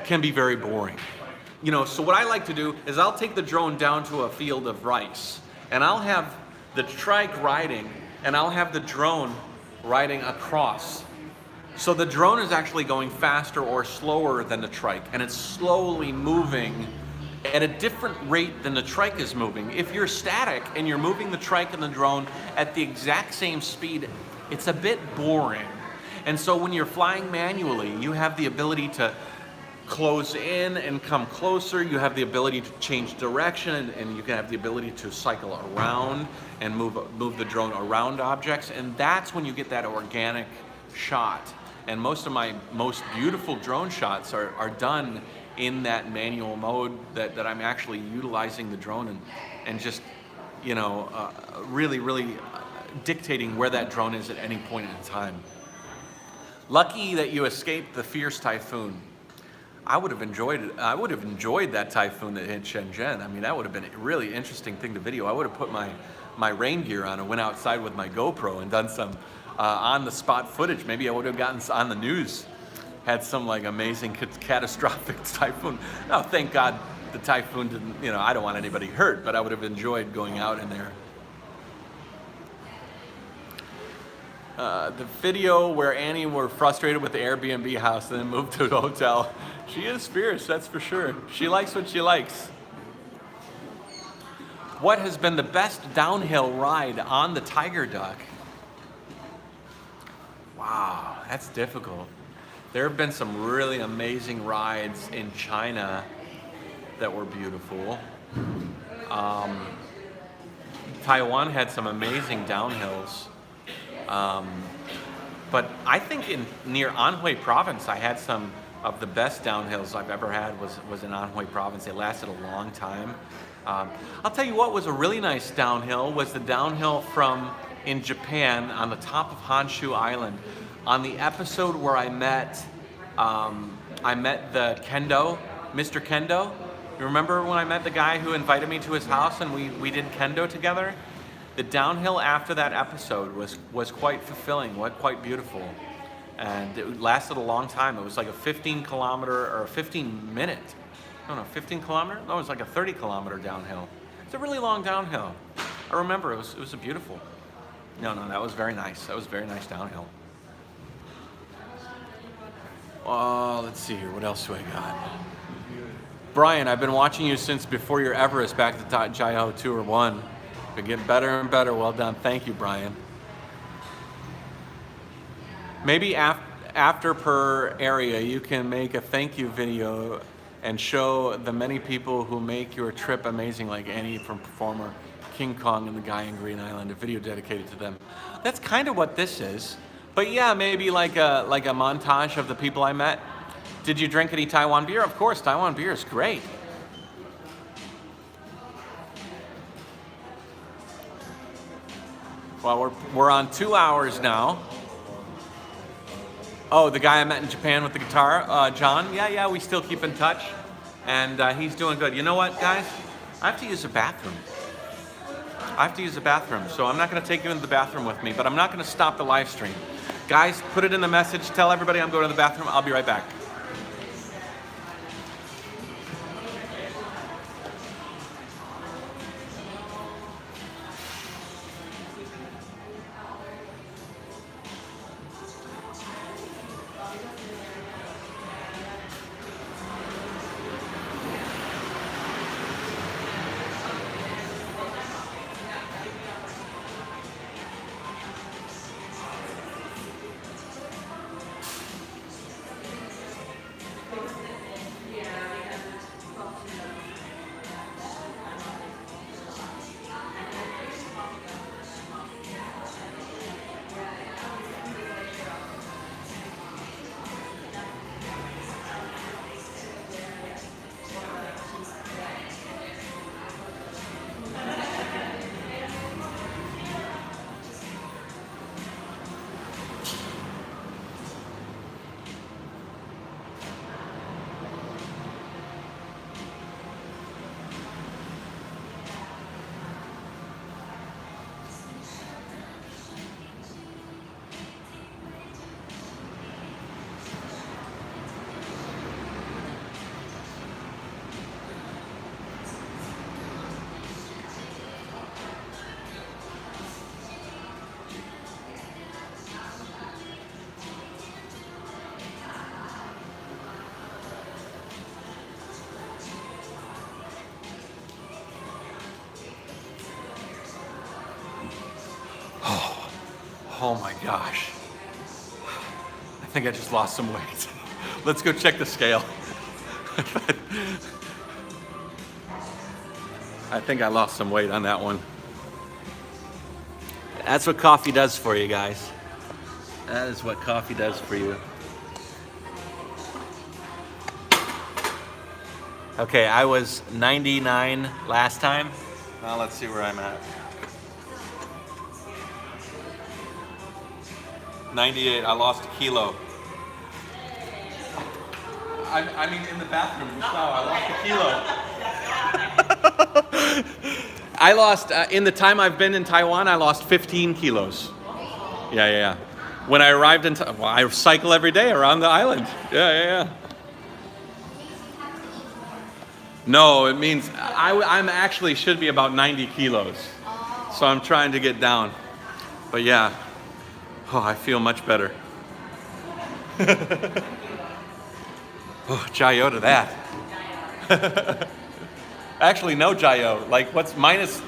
can be very boring. You know, so what I like to do is I'll take the drone down to a field of rice, and I'll have the trike riding, and I'll have the drone riding across. So the drone is actually going faster or slower than the trike, and it's slowly moving at a different rate than the trike is moving. If you're static and you're moving the trike and the drone at the exact same speed, it's a bit boring. And so when you're flying manually, you have the ability to close in and come closer. You have the ability to change direction, and you can have the ability to cycle around and move the drone around objects. And that's when you get that organic shot. And most of my most beautiful drone shots are done in that manual mode, that I'm actually utilizing the drone and just, you know, really dictating where that drone is at any point in time. Lucky that you escaped the fierce typhoon. I would have enjoyed that typhoon that hit Shenzhen. I mean, that would have been a really interesting thing to video. I would have put my rain gear on and went outside with my GoPro and done some on-the-spot footage. Maybe I would have gotten on the news, had some like amazing catastrophic typhoon. Oh, thank God the typhoon didn't, you know, I don't want anybody hurt, but I would have enjoyed going out in there. The video where Annie were frustrated with the Airbnb house and then moved to a hotel. She is fierce, that's for sure. She likes what she likes. What has been the best downhill ride on the Tiger Duck? Wow, that's difficult. There have been some really amazing rides in China that were beautiful. Taiwan had some amazing downhills. But I think near Anhui province, I had some of the best downhills I've ever had was in Anhui province. They lasted a long time. I'll tell you what was a really nice downhill was the downhill in Japan on the top of Honshu Island. On the episode where I met the Kendo, Mr. Kendo. You remember when I met the guy who invited me to his house and we did Kendo together? The downhill after that episode was quite fulfilling, quite beautiful. And it lasted a long time. It was like a 15 kilometer or a 15 minute. No, 15 kilometer? No, it was like a 30 kilometer downhill. It's a really long downhill. I remember it was a beautiful. No, that was very nice. That was a very nice downhill. Let's see here. What else do I got? Brian, I've been watching you since before your Everest back to Jayoe Tour 1. Been getting better and better. Well done. Thank you, Brian. Maybe after per area, you can make a thank you video and show the many people who make your trip amazing, like Annie from Performer, King Kong, and the guy in Green Island. A video dedicated to them. That's kind of what this is. But yeah, maybe like a montage of the people I met. Did you drink any Taiwan beer? Of course, Taiwan beer is great. Well, we're on 2 hours now. Oh, the guy I met in Japan with the guitar, John. Yeah, we still keep in touch, and he's doing good. You know what, guys? I have to use a bathroom. So I'm not going to take you into the bathroom with me, but I'm not going to stop the live stream. Guys, put it in the message. Tell everybody I'm going to the bathroom. I'll be right back. Oh my gosh. I think I just lost some weight. Let's go check the scale. I think I lost some weight on that one. That's what coffee does for you guys. That is what coffee does for you. Okay, I was 99 last time. Now let's see where I'm at. 98, I lost a kilo. I mean, in the bathroom just now, I lost a kilo. I lost, in the time I've been in Taiwan, I lost 15 kilos. Yeah. When I arrived in, well, I cycle every day around the island. Yeah. No, it means I'm actually should be about 90 kilos. So I'm trying to get down. But yeah. Oh, I feel much better. Oh, Jayoe to that. Actually, no Jayoe. Like, what's minus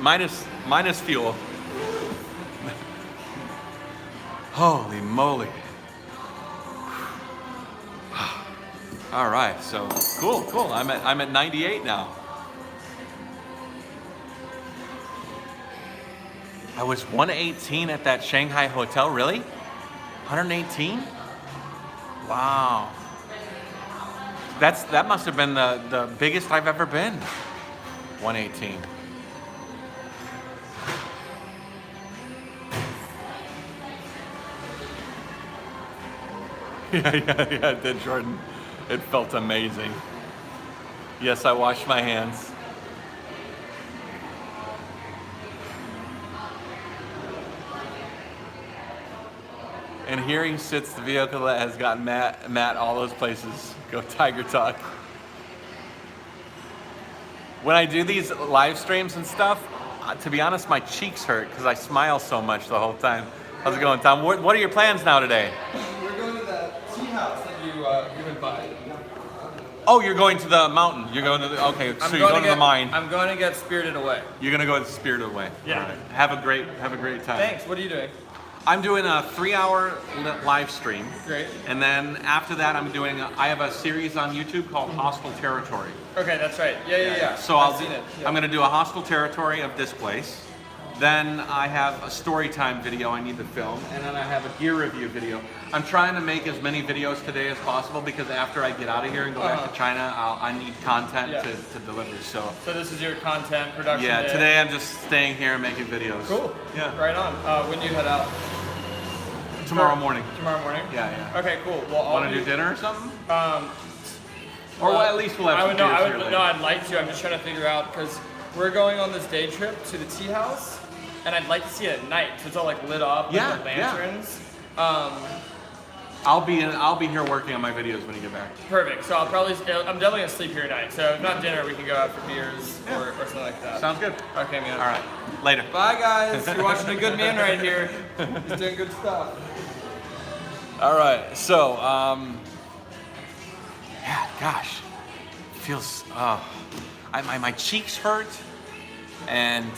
fuel? Holy moly. All right, so cool. I'm at 98 now. I was 118 at that Shanghai hotel, really? 118? Wow. That must have been the biggest I've ever been. 118. Yeah, it did, Jordan. It felt amazing. Yes, I washed my hands. And here he sits, the vehicle that has got Matt all those places. Go Tiger Talk. When I do these live streams and stuff, to be honest, my cheeks hurt because I smile so much the whole time. How's it going, Tom? What are your plans now today? We're going to that tea house that you invited. Oh, you're going to the mountain. You're going to the, okay, so you're going to the mine. I'm going to get Spirited Away. You're going to go to Spirited Away. Yeah. Right. Have a great time. Thanks. What are you doing? I'm doing a 3-hour live stream. Great. And then after that, I have a series on YouTube called Hostile Territory. Okay, that's right. Yeah. So I've seen it. Yeah. I'm going to do a Hostile Territory of this place. Then I have a story time video I need to film, and then I have a gear review video. I'm trying to make as many videos today as possible because after I get out of here and go back to China, I need content to deliver. So this is your content production yeah, day. today I'm just staying here and making videos. Cool. Yeah. Right on. When do you head out? Tomorrow morning. Tomorrow morning? Yeah. Okay, cool. Well, Want to do dinner or something? Or well, at least we'll have some beers here later. No, I'd like to. I'm just trying to figure out, because we're going on this day trip to the tea house, and I'd like to see it at night, so it's all like lit up with the lanterns. I'll be here working on my videos when you get back. Perfect. So I'm definitely gonna sleep here tonight. So if not dinner, we can go out for beers or something like that. Sounds good. Okay, man. All right. Later. Bye, guys. You're watching a good man right here. He's doing good stuff. All right. So, yeah, gosh, it feels. My cheeks hurt, and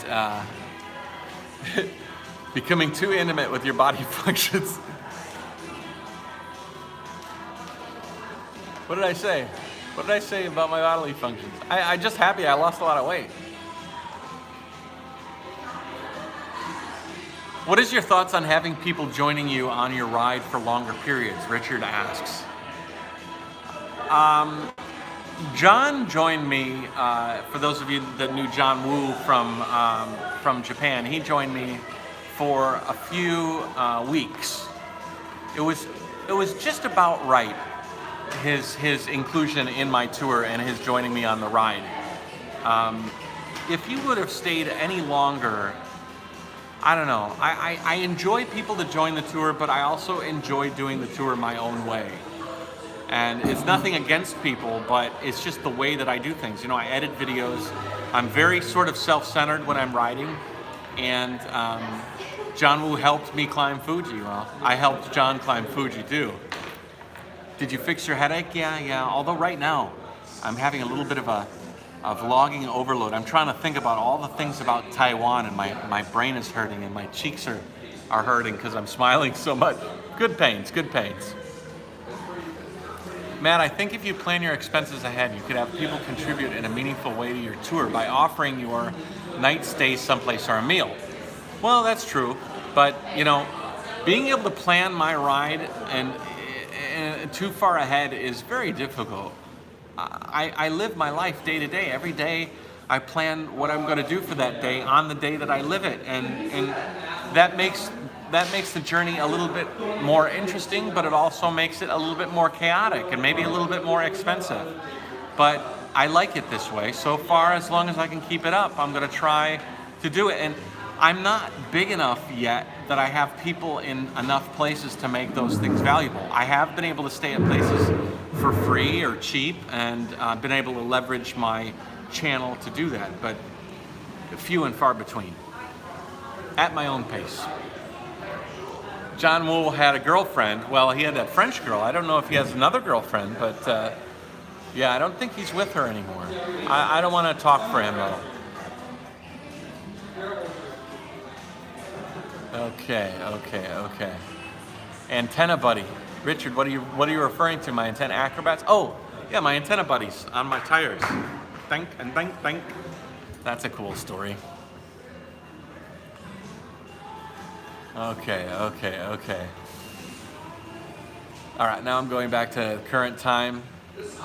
becoming too intimate with your body functions. What did I say? What did I say about my bodily functions? I'm just happy I lost a lot of weight. What is your thoughts on having people joining you on your ride for longer periods? Richard asks. John joined me, for those of you that knew John Woo from Japan, he joined me for a few weeks. It was just about right, his inclusion in my tour and his joining me on the ride. If he would have stayed any longer, I don't know. I enjoy people to join the tour, but I also enjoy doing the tour my own way. And it's nothing against people, but it's just the way that I do things. You know, I edit videos. I'm very sort of self-centered when I'm riding. And John Woo helped me climb Fuji. Well, I helped John climb Fuji too. Did you fix your headache? Yeah. Although right now, I'm having a little bit of a vlogging overload. I'm trying to think about all the things about Taiwan, and my brain is hurting and my cheeks are hurting because I'm smiling so much. Good pains. Matt, I think if you plan your expenses ahead, you could have people contribute in a meaningful way to your tour by offering your night stay someplace or a meal. Well, that's true, but you know, being able to plan my ride and too far ahead is very difficult. I live my life day to day. Every day I plan what I'm going to do for that day on the day that I live it, and that makes the journey a little bit more interesting, but it also makes it a little bit more chaotic and maybe a little bit more expensive. But I like it this way. So far, as long as I can keep it up, I'm going to try to do it. And I'm not big enough yet that I have people in enough places to make those things valuable. I have been able to stay at places for free or cheap, and been able to leverage my channel to do that, but few and far between. At my own pace. John Woo had a girlfriend. Well, he had that French girl. I don't know if he has another girlfriend, but yeah, I don't think he's with her anymore. I don't want to talk for him though. Okay. Antenna buddy. Richard, what are you referring to? My antenna acrobats? Oh, yeah, my antenna buddies on my tires. Thank. That's a cool story. Okay. All right, now I'm going back to current time.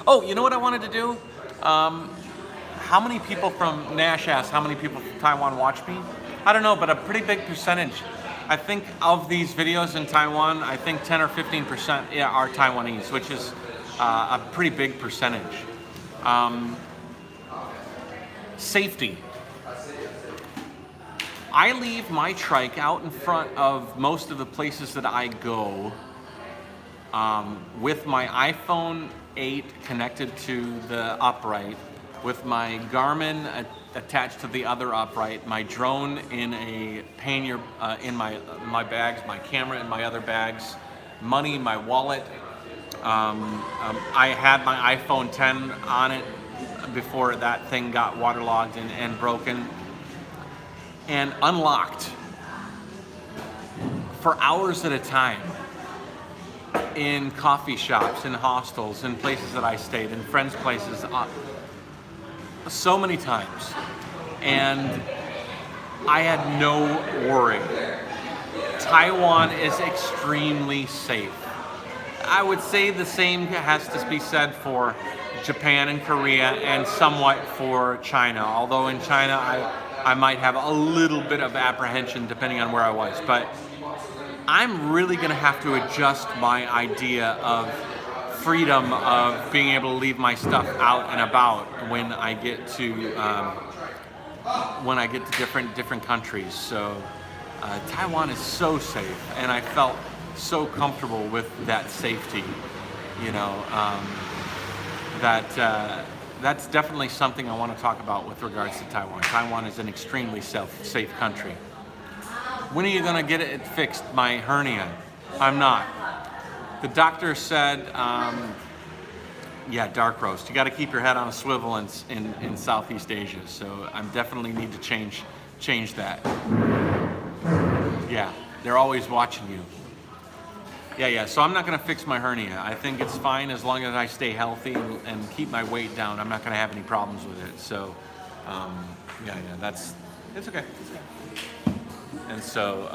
Oh, you know what I wanted to do? How many people from Nash asked how many people from Taiwan watch me? I don't know, but a pretty big percentage. I think of these videos in Taiwan, I think 10 or 15% are Taiwanese, which is a pretty big percentage. Safety. I leave my trike out in front of most of the places that I go with my iPhone 8 connected to the upright, with my Garmin attached to the other upright, my drone in a pannier in my bags, my camera in my other bags, money in my wallet. I had my iPhone 10 on it before that thing got waterlogged and broken, and unlocked for hours at a time in coffee shops, in hostels, in places that I stayed, in friends' places, so many times. And I had no worry. Taiwan is extremely safe. I would say the same has to be said for Japan and Korea and somewhat for China. Although in China I might have a little bit of apprehension depending on where I was. But I'm really going to have to adjust my idea of freedom of being able to leave my stuff out and about when I get to different countries. So Taiwan is so safe, and I felt so comfortable with that safety. You know, that's definitely something I want to talk about with regards to Taiwan. Taiwan is an extremely safe country. When are you going to get it fixed, my hernia? I'm not. The doctor said, yeah, dark roast. You got to keep your head on a swivel in Southeast Asia. So I definitely need to change that. Yeah, they're always watching you. Yeah. So I'm not going to fix my hernia. I think it's fine as long as I stay healthy and keep my weight down. I'm not going to have any problems with it. So, it's okay. And so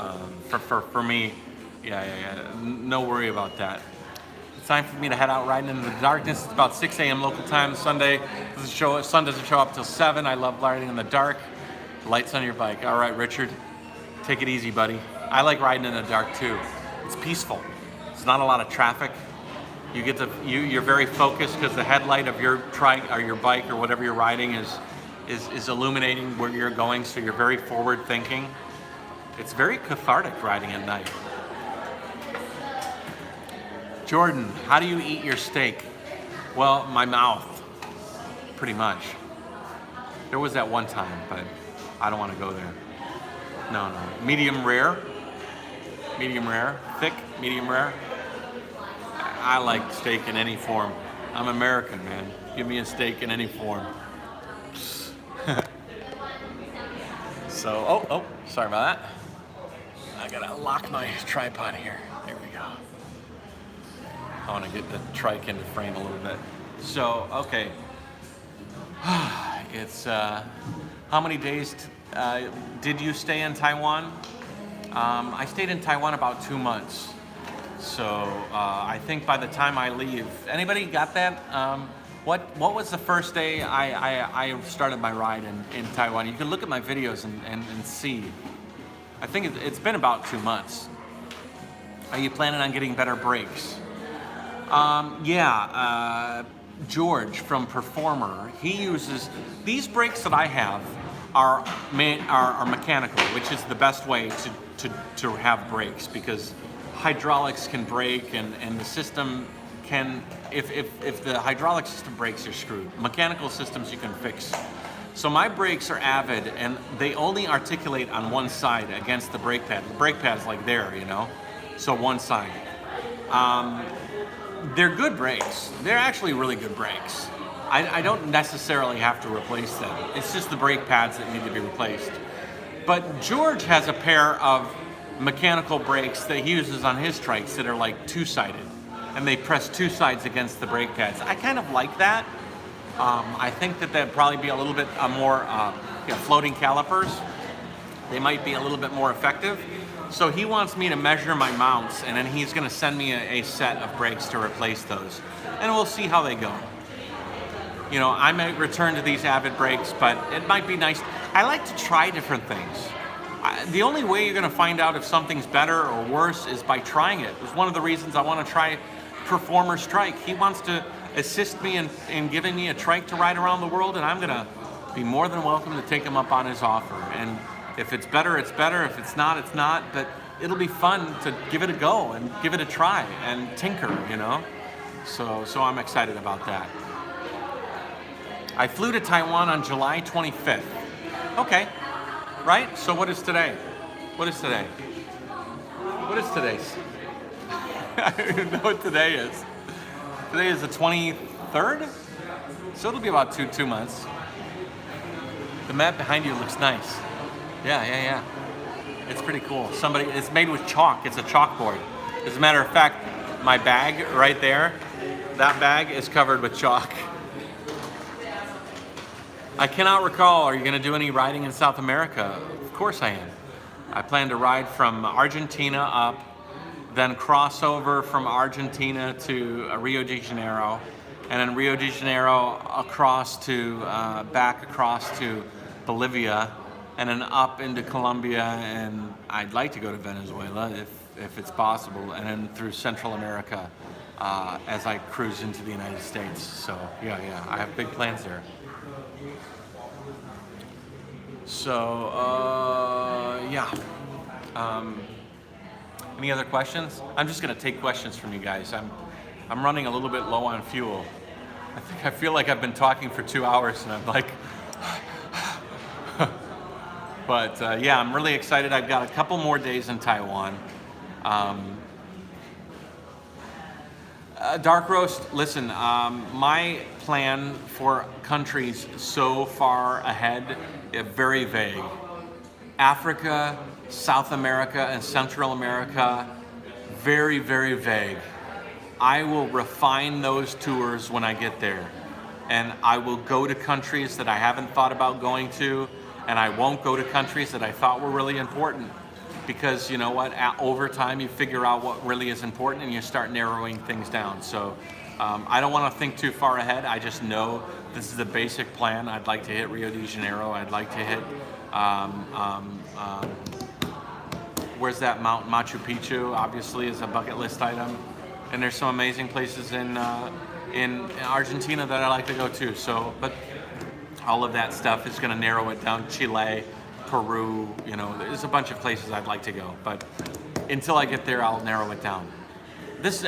for me, no worry about that. It's time for me to head out riding in the darkness. It's about 6 a.m. local time. Sun doesn't show up till 7. I love riding in the dark. Lights on your bike. All right, Richard, take it easy, buddy. I like riding in the dark too. It's peaceful. It's not a lot of traffic. You're very focused because the headlight of your trike or your bike or whatever you're riding is illuminating where you're going. So you're very forward thinking. It's very cathartic riding at night. Jordan, how do you eat your steak? Well, my mouth, pretty much. There was that one time, but I don't want to go there. No. Medium rare, thick, medium rare. I like steak in any form. I'm American, man. Give me a steak in any form. So, sorry about that. I gotta lock my tripod here. There we go. I want to get the trike into frame a little bit. So, okay. It's, how many days did you stay in Taiwan? I stayed in Taiwan about 2 months. So, I think by the time I leave, anybody got that? What was the first day I started my ride in Taiwan? You can look at my videos and see. I think it's been about 2 months. Are you planning on getting better brakes? George from Performer, he uses, these brakes that I have are mechanical, which is the best way to have brakes, because hydraulics can break and the system can, if the hydraulic system breaks, you're screwed. Mechanical systems you can fix. So my brakes are Avid, and they only articulate on one side against the brake pad. The brake pad's like there, you know? So one side. They're good brakes. They're actually really good brakes. I don't necessarily have to replace them. It's just the brake pads that need to be replaced. But George has a pair of mechanical brakes that he uses on his trikes that are like two-sided, and they press two sides against the brake pads. I kind of like that. I think that that'd probably be a little bit more floating calipers. They might be a little bit more effective. So he wants me to measure my mounts, and then he's going to send me a set of brakes to replace those. And we'll see how they go. You know, I may return to these Avid brakes, but it might be nice. I like to try different things. The only way you're going to find out if something's better or worse is by trying it. It's one of the reasons I want to try Performer's trike. He wants to assist me in giving me a trike to ride around the world, and I'm going to be more than welcome to take him up on his offer. And if it's better, it's better. If it's not, it's not. But it'll be fun to give it a go and give it a try and tinker, you know? So I'm excited about that. I flew to Taiwan on July 25th. Okay, right? So what is today? What is today? What is today's? I don't even know what today is. Today is the 23rd? So it'll be about two months. The map behind you looks nice. Yeah. It's pretty cool. It's made with chalk. It's a chalkboard. As a matter of fact, my bag right there, that bag is covered with chalk. I cannot recall, are you going to do any riding in South America? Of course I am. I plan to ride from Argentina up, then cross over from Argentina to Rio de Janeiro, and then Rio de Janeiro back across to Bolivia, and then up into Colombia, and I'd like to go to Venezuela if it's possible, and then through Central America as I cruise into the United States. So yeah, I have big plans there. So yeah. Any other questions? I'm just gonna take questions from you guys. I'm running a little bit low on fuel. I feel like I've been talking for 2 hours and I'm like, but yeah, I'm really excited. I've got a couple more days in Taiwan. Dark roast, listen, my plan for countries so far ahead is very vague. Africa, South America, and Central America, very, very vague. I will refine those tours when I get there. And I will go to countries that I haven't thought about going to, and I won't go to countries that I thought were really important. Because you know what, over time you figure out what really is important and you start narrowing things down. So I don't want to think too far ahead. I just know this is the basic plan. I'd like to hit Rio de Janeiro. I'd like to hit, where's that Mount Machu Picchu, obviously is a bucket list item. And there's some amazing places in Argentina that I like to go to. So, but all of that stuff is going to narrow it down. Chile, Peru, you know, there's a bunch of places I'd like to go, but until I get there, I'll narrow it down. This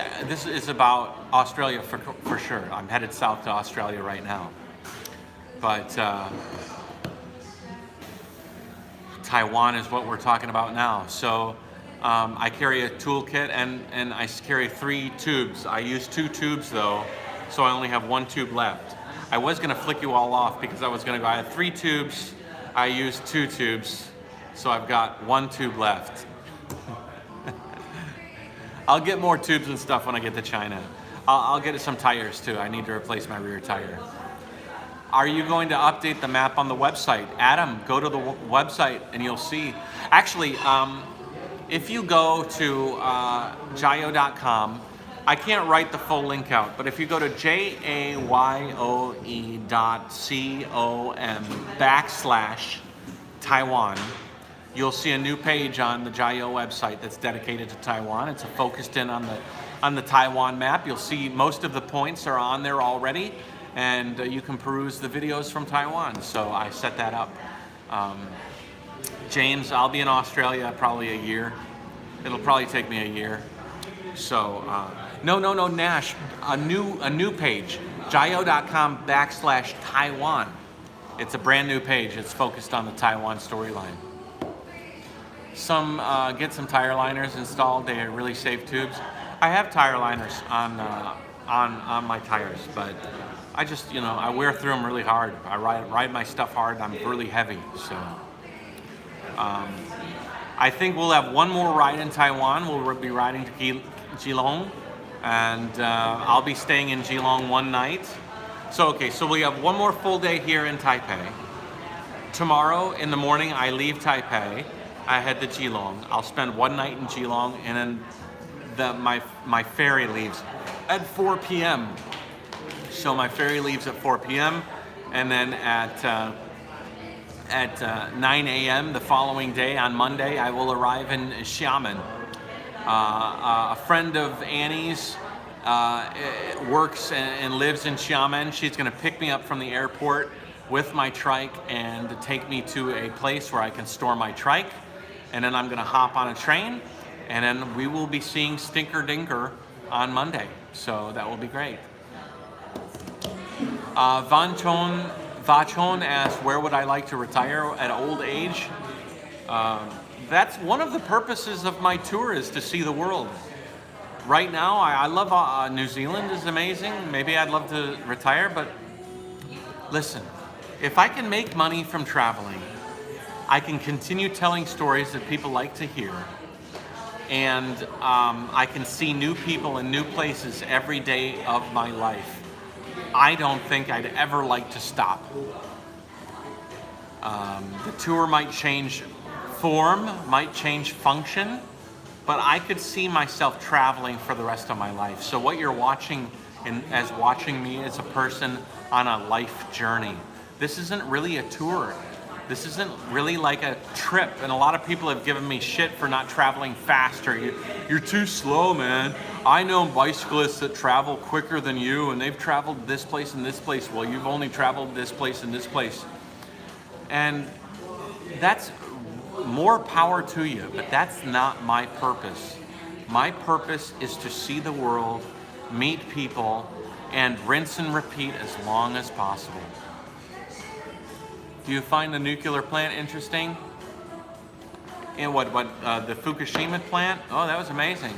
is about Australia for sure. I'm headed south to Australia right now, but Taiwan is what we're talking about now. So I carry a toolkit and I carry 3 tubes. I use 2 tubes though, so I only have 1 tube left. I was gonna flick you all off because I was gonna go, I had 3 tubes, I used 2 tubes, so I've got 1 tube left. I'll get more tubes and stuff when I get to China. I'll get some tires too. I need to replace my rear tire. Are you going to update the map on the website? Adam, go to the website and you'll see. Actually, if you go to Jayoe.com, I can't write the full link out, but if you go to jayoe.com/Taiwan, you'll see a new page on the Jayoe website that's dedicated to Taiwan. It's focused in on the Taiwan map. You'll see most of the points are on there already, and you can peruse the videos from Taiwan. So I set that up. James, I'll be in Australia probably a year. It'll probably take me a year. So no, Nash, a new page, Jayoe.com/Taiwan. It's a brand new page. It's focused on the Taiwan storyline. Get some tire liners installed. They really save tubes. I have tire liners on my tires, but I just, you know, I wear through them really hard. I ride my stuff hard. I'm really heavy, so. I think we'll have one more ride in Taiwan. We'll be riding to Geelong, and I'll be staying in Geelong one night. So we have one more full day here in Taipei. Tomorrow in the morning, I leave Taipei. I head to Geelong. I'll spend one night in Geelong, and then my ferry leaves at 4 p.m. So my ferry leaves at 4 p.m. and then at 9 a.m. the following day on Monday, I will arrive in Xiamen. A friend of Annie's works and lives in Xiamen. She's going to pick me up from the airport with my trike and take me to a place where I can store my trike. And then I'm going to hop on a train, and then we will be seeing Stinker Dinker on Monday. So that will be great. Vachon asked, where would I like to retire at old age? That's one of the purposes of my tour, is to see the world. Right now, I love New Zealand is amazing. Maybe I'd love to retire, but listen, if I can make money from traveling, I can continue telling stories that people like to hear, and I can see new people in new places every day of my life. I don't think I'd ever like to stop. The tour might change form, might change function, but I could see myself traveling for the rest of my life. So what you're watching as watching me is a person on a life journey. This isn't really a tour. This isn't really like a trip. And a lot of people have given me shit for not traveling faster. You're too slow, man. I know bicyclists that travel quicker than you, and they've traveled this place and this place. Well, you've only traveled this place and this place. And that's more power to you, but that's not my purpose. My purpose is to see the world, meet people, and rinse and repeat as long as possible. Do you find the nuclear plant interesting? And the Fukushima plant? Oh, that was amazing.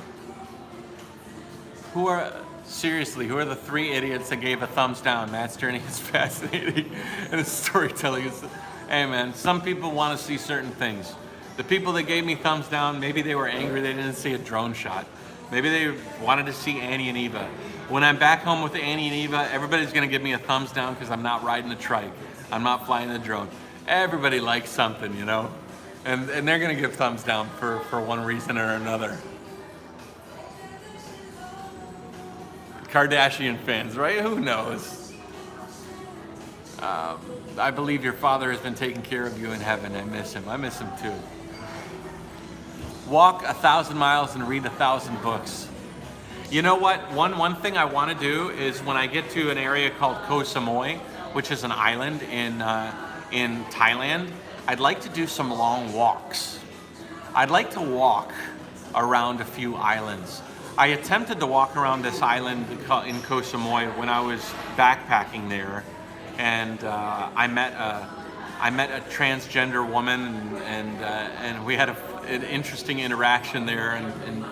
Who are the 3 idiots that gave a thumbs down? Matt's journey is fascinating, and his storytelling is, hey man, some people want to see certain things. The people that gave me thumbs down, maybe they were angry they didn't see a drone shot. Maybe they wanted to see Annie and Eva. When I'm back home with Annie and Eva, everybody's gonna give me a thumbs down because I'm not riding the trike. I'm not flying the drone. Everybody likes something, you know? And they're gonna give thumbs down for one reason or another. Kardashian fans, right? Who knows? I believe your father has been taking care of you in heaven. I miss him. I miss him too. Walk 1,000 miles and read 1,000 books. You know what? One thing I want to do is when I get to an area called Koh Samui, which is an island in Thailand, I'd like to do some long walks. I'd like to walk around a few islands. I attempted to walk around this island in Koh Samui when I was backpacking there, and I met a transgender woman, and we had an interesting interaction there, and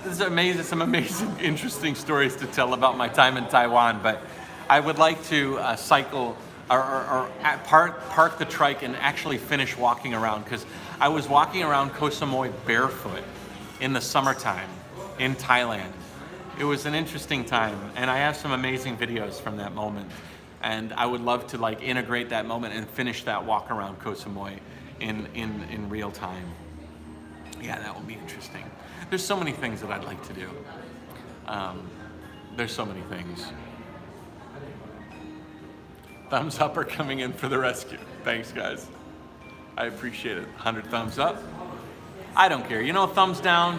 it's amazing, some amazing, interesting stories to tell about my time in Taiwan. But I would like to cycle or park the trike and actually finish walking around, because I was walking around Koh Samui barefoot in the summertime in Thailand. It was an interesting time, and I have some amazing videos from that moment. And I would love to like integrate that moment and finish that walk around Koh Samui in real time. Yeah, that will be interesting. There's so many things that I'd like to do. There's so many things. Thumbs up are coming in for the rescue. Thanks, guys. I appreciate it. 100 thumbs up. I don't care. You know, thumbs down.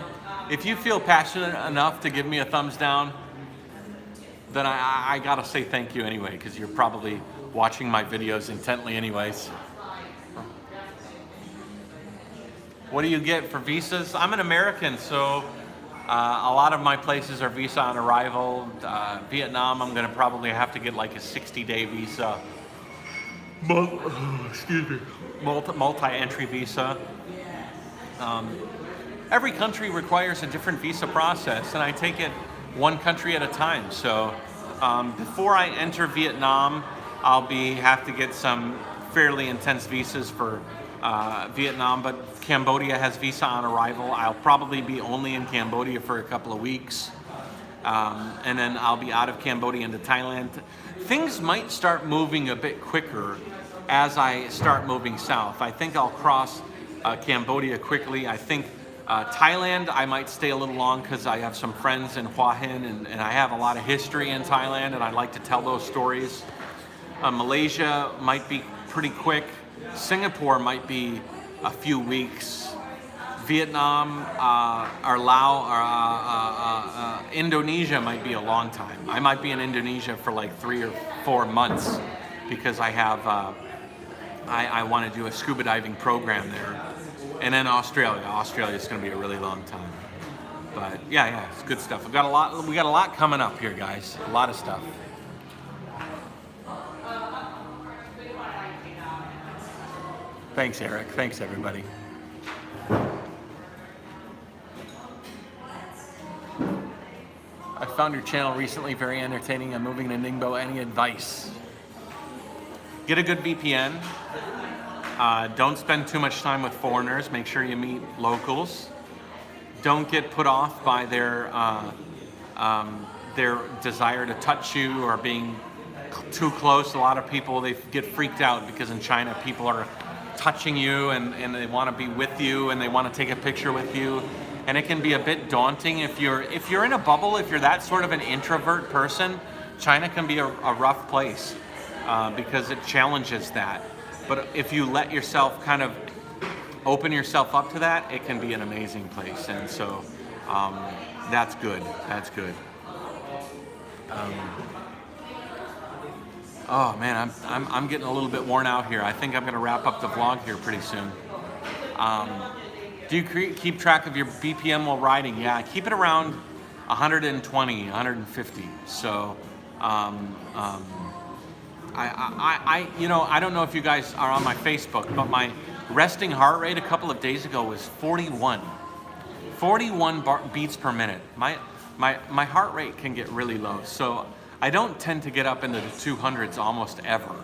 If you feel passionate enough to give me a thumbs down, then I gotta say thank you anyway, because you're probably watching my videos intently anyways. What do you get for visas? I'm an American, so a lot of my places are visa on arrival. Vietnam, I'm gonna probably have to get like a 60-day visa. Multi-entry visa. Every country requires a different visa process, and I take it one country at a time. So before I enter Vietnam, I'll have to get some fairly intense visas for Vietnam, but Cambodia has visa on arrival. I'll probably be only in Cambodia for a couple of weeks, and then I'll be out of Cambodia into Thailand. Things might start moving a bit quicker as I start moving south. I think I'll cross Cambodia quickly. I think Thailand, I might stay a little long because I have some friends in Hua Hin, and I have a lot of history in Thailand, and I like to tell those stories. Malaysia might be pretty quick. Singapore might be a few weeks. Vietnam or Laos or Indonesia might be a long time. I might be in Indonesia for like 3 or 4 months because I have I want to do a scuba diving program there. And then Australia. Australia is going to be a really long time. But yeah, it's good stuff. We got a lot coming up here, guys. A lot of stuff. Thanks, Eric. Thanks, everybody. I found your channel recently very entertaining. I'm moving to Ningbo. Any advice? Get a good VPN. Don't spend too much time with foreigners. Make sure you meet locals. Don't get put off by their desire to touch you or being too close. A lot of people, they get freaked out because in China people are touching you and they want to be with you and they want to take a picture with you, and it can be a bit daunting if you're in a bubble. If you're that sort of an introvert person, China can be a rough place because it challenges that. But if you let yourself kind of open yourself up to that, it can be an amazing place. And so that's good. That's good. Oh man, I'm getting a little bit worn out here. I think I'm going to wrap up the vlog here pretty soon. Do you keep track of your BPM while riding? Yeah, I keep it around 120, 150. So I don't know if you guys are on my Facebook, but my resting heart rate a couple of days ago was 41 beats per minute. My heart rate can get really low, so I don't tend to get up into the 200s almost ever.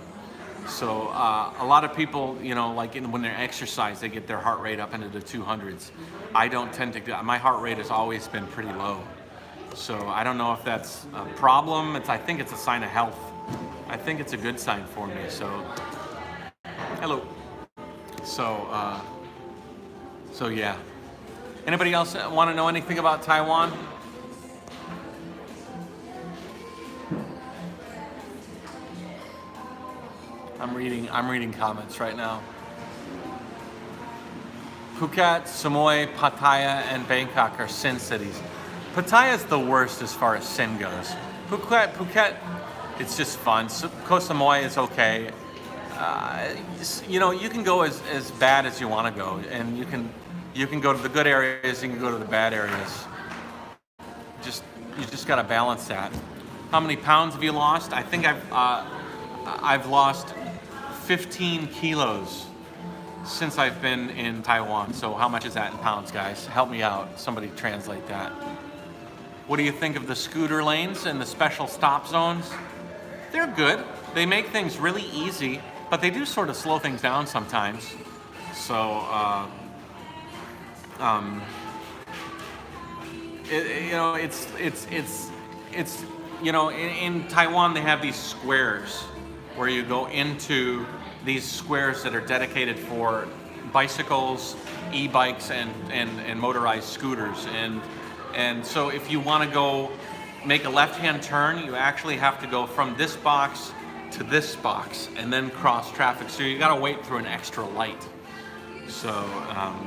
So a lot of people, like when they exercise, they get their heart rate up into the 200s. I don't tend to. My heart rate has always been pretty low. So I don't know if that's a problem. I think it's a sign of health. I think it's a good sign for me. So, hello. So yeah. Anybody else want to know anything about Taiwan? I'm reading comments right now. Phuket, Samui, Pattaya, and Bangkok are sin cities. Pattaya is the worst as far as sin goes. Phuket, it's just fun. Koh Samui is okay. You can go as bad as you want to go, and you can go to the good areas, you can go to the bad areas. You just got to balance that. How many pounds have you lost? I think I've lost 15 kilos since I've been in Taiwan. So how much is that in pounds, guys? Help me out. Somebody translate that. What do you think of the scooter lanes and the special stop zones? They're good. They make things really easy, but they do sort of slow things down sometimes. So, in Taiwan they have these squares where you go into these squares that are dedicated for bicycles, e-bikes, and motorized scooters. And so if you want to go make a left-hand turn, you actually have to go from this box to this box and then cross traffic. So you got to wait through an extra light. So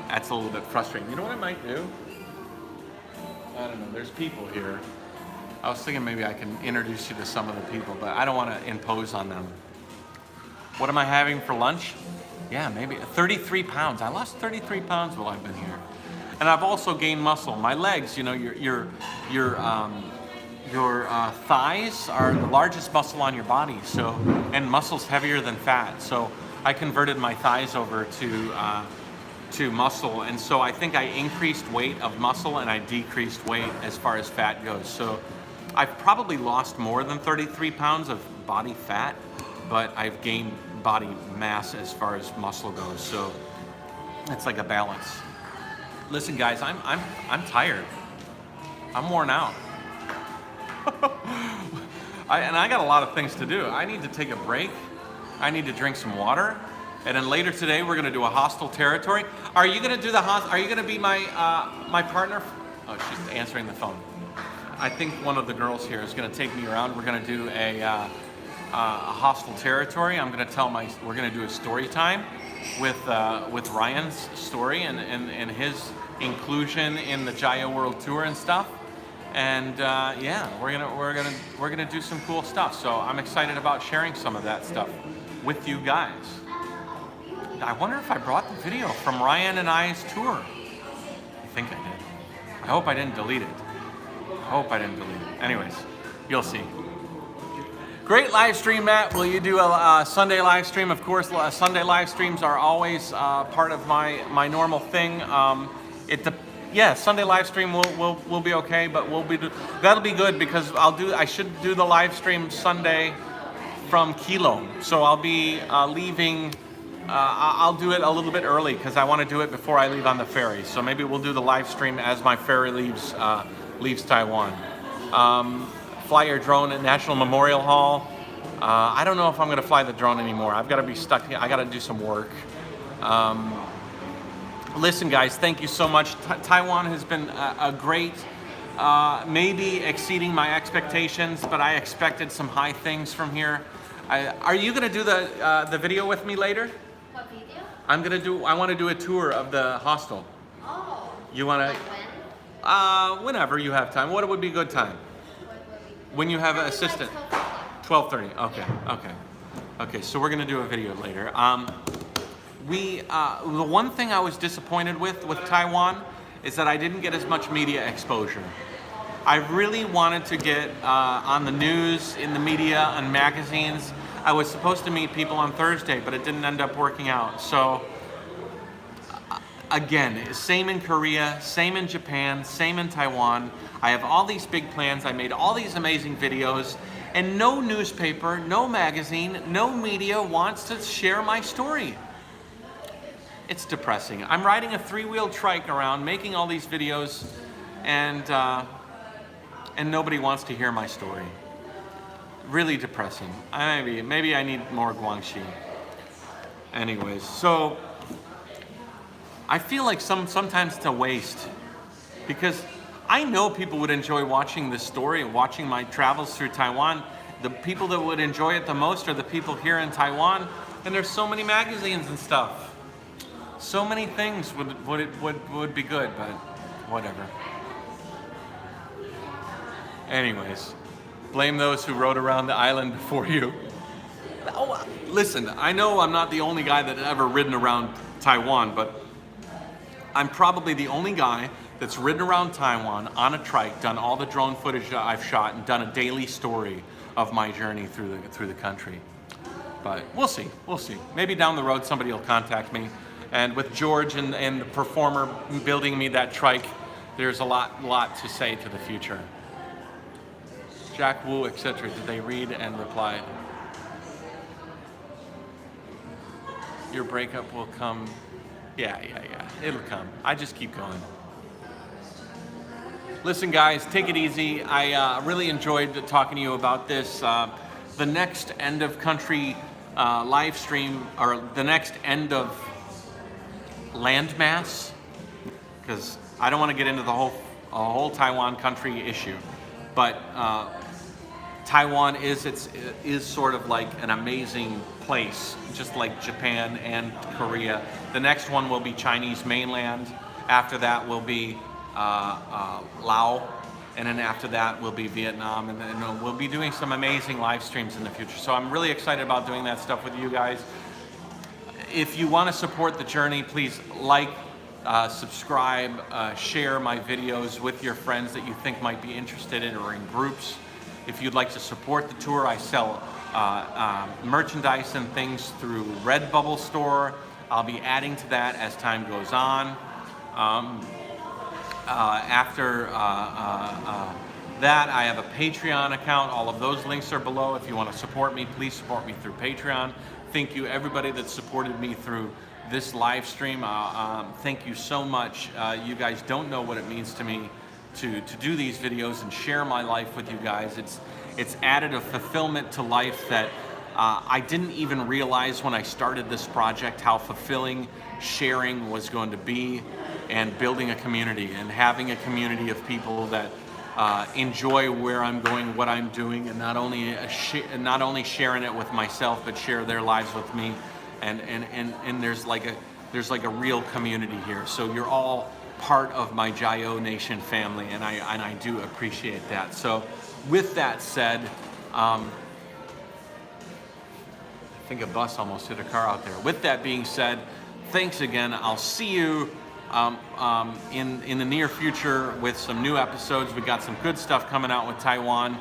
that's a little bit frustrating. You know what I might do? I don't know. There's people here. I was thinking maybe I can introduce you to some of the people, but I don't want to impose on them. What am I having for lunch? Yeah, maybe 33 pounds. I lost 33 pounds while I've been here. And I've also gained muscle. My legs, your thighs are the largest muscle on your body. So, and muscle's heavier than fat. So I converted my thighs over to muscle. And so I think I increased weight of muscle and I decreased weight as far as fat goes. So I've probably lost more than 33 pounds of body fat, but I've gained body mass as far as muscle goes. So it's like a balance. Listen, guys, I'm tired. I'm worn out. I got a lot of things to do. I need to take a break. I need to drink some water. And then later today, we're going to do a hostile territory. Are you going to do Are you going to be my partner? Oh, she's answering the phone. I think one of the girls here is going to take me around. We're going to do a hostile territory. We're going to do a story time with Ryan's story and his inclusion in the Jayoe World Tour and stuff. And yeah, we're gonna do some cool stuff. So I'm excited about sharing some of that stuff with you guys. I wonder if I brought the video from Ryan and I's tour. I think I did. I hope I didn't delete it. Anyways, you'll see. Great live stream, Matt. Will you do a Sunday live stream? Of course, Sunday live streams are always part of my normal thing. Yeah, Sunday live stream will be okay, but that'll be good because I should do the live stream Sunday from Kilo. So I'll be leaving. I'll do it a little bit early because I want to do it before I leave on the ferry. So maybe we'll do the live stream as my ferry leaves Taiwan. Fly your drone at National Memorial Hall. I don't know if I'm gonna fly the drone anymore. I've gotta be stuck here. I gotta do some work. Listen guys, thank you so much. Taiwan has been a great, maybe exceeding my expectations, but I expected some high things from here. Are you gonna do the video with me later? What video? I wanna do a tour of the hostel. Oh. You wanna? Like when? Whenever you have time. What would be a good time? What will be? When you have an Probably like assistant. 12 o'clock. 12:30. Okay. Okay. Okay. So we're gonna do a video later. The one thing I was disappointed with Taiwan is that I didn't get as much media exposure. I really wanted to get on the news, in the media, on magazines. I was supposed to meet people on Thursday, but it didn't end up working out. So again, same in Korea, same in Japan, same in Taiwan. I have all these big plans. I made all these amazing videos, and no newspaper, no magazine, no media wants to share my story. It's depressing. I'm riding a 3-wheeled trike around, making all these videos, and nobody wants to hear my story. Really depressing. Maybe I need more guangxi. Anyways, so I feel like sometimes it's a waste, because I know people would enjoy watching this story and watching my travels through Taiwan. The people that would enjoy it the most are the people here in Taiwan, and there's so many magazines and stuff. So many things would be good, but whatever. Anyways, blame those who rode around the island before you. Oh, listen, I know I'm not the only guy that ever ridden around Taiwan, but I'm probably the only guy that's ridden around Taiwan on a trike, done all the drone footage that I've shot, and done a daily story of my journey through the country. But we'll see, we'll see. Maybe down the road somebody will contact me. And with George and the performer building me that trike, there's a lot to say to the future. Jack Wu, etc. Did they read and reply? Your breakup will come. Yeah. It'll come. I just keep going. Listen, guys, take it easy. I really enjoyed talking to you about this. The next end of country live stream, or the next end of landmass, because I don't want to get into the whole Taiwan country issue, but Taiwan is sort of like an amazing place, just like Japan and Korea. The next one will be Chinese mainland. After that will be Laos, and then after that will be Vietnam, and then we'll be doing some amazing live streams in the future. So I'm really excited about doing that stuff with you guys. If you want to support the journey, please like, subscribe, share my videos with your friends that you think might be interested in, or in groups. If you'd like to support the tour, I sell merchandise and things through Redbubble store. I'll be adding to that as time goes on. After that, I have a Patreon account. All of those links are below. If you want to support me, please support me through Patreon. Thank you, everybody that supported me through this live stream. Thank you so much. You guys don't know what it means to me to do these videos and share my life with you guys. It's added a fulfillment to life that I didn't even realize when I started this project how fulfilling sharing was going to be, and building a community and having a community of people that enjoy where I'm going, what I'm doing, and not only sharing it with myself, but share their lives with me. And there's like a real community here. So you're all part of my Jayoe Nation family, and I do appreciate that. So with that said, I think a bus almost hit a car out there. With that being said, thanks again. I'll see you in the near future with some new episodes. We got some good stuff coming out with Taiwan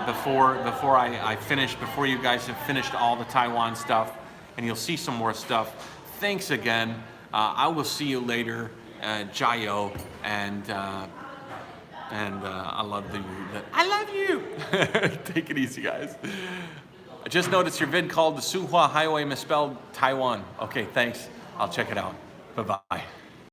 before I finish, before you guys have finished all the Taiwan stuff, and you'll see some more stuff. Thanks again. I will see you later, Jayoe, and I love you. I love you. Take it easy, guys. I just noticed your vid called the Suhua Highway misspelled Taiwan. Okay, thanks. I'll check it out. Bye-bye.